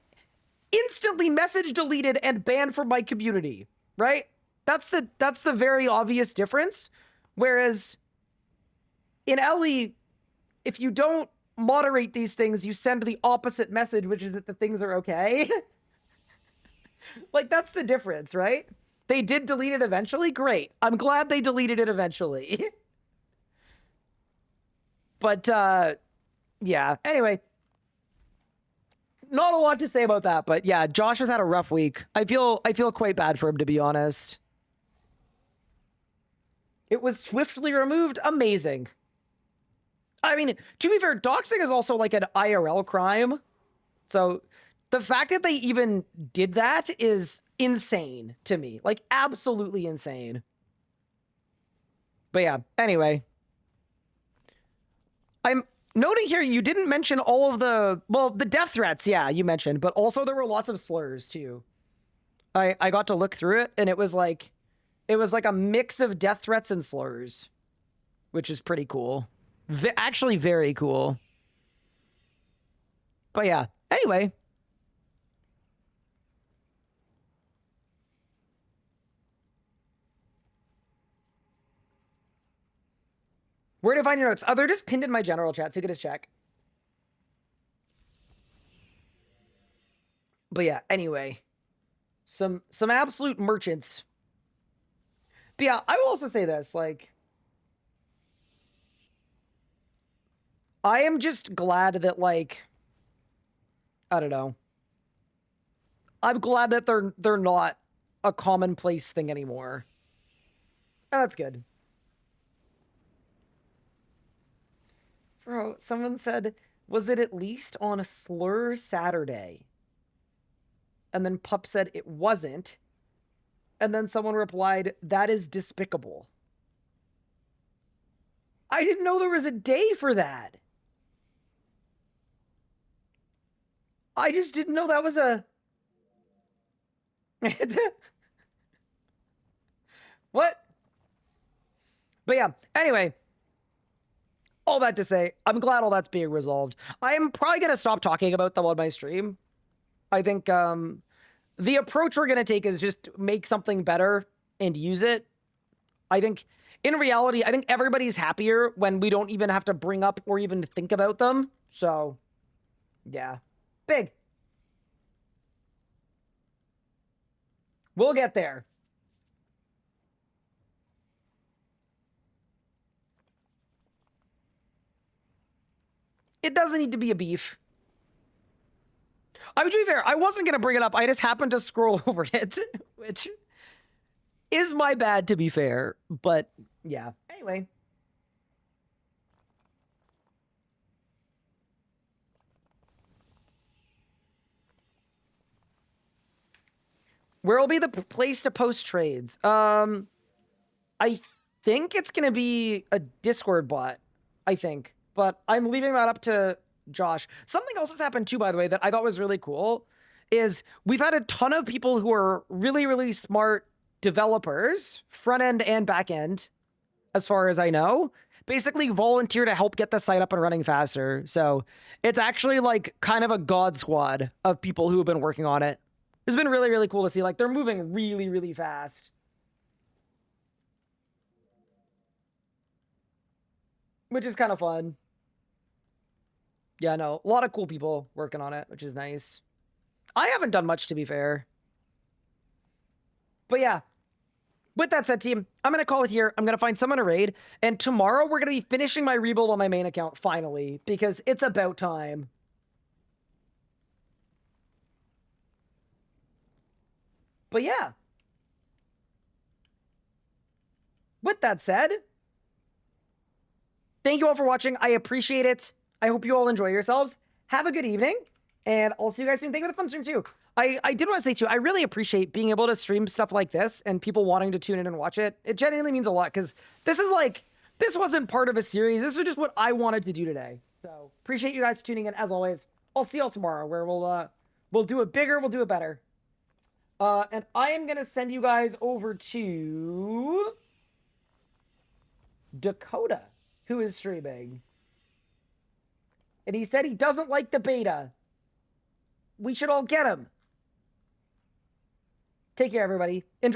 instantly message deleted and banned from my community, right? That's the very obvious difference. Whereas in Ellie, if you don't moderate these things, you send the opposite message, which is that the things are okay. Like, that's the difference, right? They did delete it eventually. Great. I'm glad they deleted it eventually. But, yeah. Anyway. Not a lot to say about that, but yeah, Josh has had a rough week. I feel quite bad for him, to be honest. It was swiftly removed. Amazing. I mean, to be fair, doxing is also like an IRL crime. So the fact that they even did that is insane to me. Like, absolutely insane. But yeah, anyway. I'm noting here you didn't mention all of the, well, the death threats, yeah, you mentioned, but also there were lots of slurs too. I got to look through it, and it was like a mix of death threats and slurs, which is pretty cool. Actually very cool. But yeah, anyway. Where to find your notes? Oh, they're just pinned in my general chat, so you can just check. But yeah, anyway. Some absolute merchants. But yeah, I will also say this, like, I am just glad that, like, I don't know. I'm glad that they're not a commonplace thing anymore. And that's good. Bro, someone said, was it at least on a slur Saturday? And then Pup said it wasn't. And then someone replied, that is despicable. I didn't know there was a day for that. I just didn't know that was a... What? But yeah, anyway. All that to say, I'm glad all that's being resolved. I'm probably going to stop talking about them on my stream. I think the approach we're going to take is just make something better and use it. I think, in reality, I think everybody's happier when we don't even have to bring up or even think about them. So, yeah. Big. We'll get there. It doesn't need to be a beef. I would be fair, I wasn't going to bring it up. I just happened to scroll over it, which is my bad, to be fair. But, yeah. Anyway. Where will be the place to post trades? I think it's going to be a Discord bot. I think. But I'm leaving that up to Josh. Something else has happened too, by the way, that I thought was really cool, is we've had a ton of people who are really, really smart developers, front end and back end, as far as I know, basically volunteer to help get the site up and running faster. So it's actually like kind of a god squad of people who have been working on it. It's been really, really cool to see. Like, they're moving really, really fast. Which is kind of fun. Yeah, no, a lot of cool people working on it, which is nice. I haven't done much, to be fair. But yeah, with that said, team, I'm going to call it here. I'm going to find someone to raid. And tomorrow, we're going to be finishing my rebuild on my main account, finally, because it's about time. But yeah. With that said, thank you all for watching. I appreciate it. I hope you all enjoy yourselves. Have a good evening, and I'll see you guys soon. Thank you for the fun stream, too. I did want to say, too, I really appreciate being able to stream stuff like this and people wanting to tune in and watch it. It genuinely means a lot, because this is like, this wasn't part of a series. This was just what I wanted to do today. So, appreciate you guys tuning in, as always. I'll see y'all tomorrow, where we'll do it bigger, we'll do it better. And I am going to send you guys over to Dakota, who is streaming. And he said he doesn't like the beta. We should all get him. Take care, everybody. Enjoy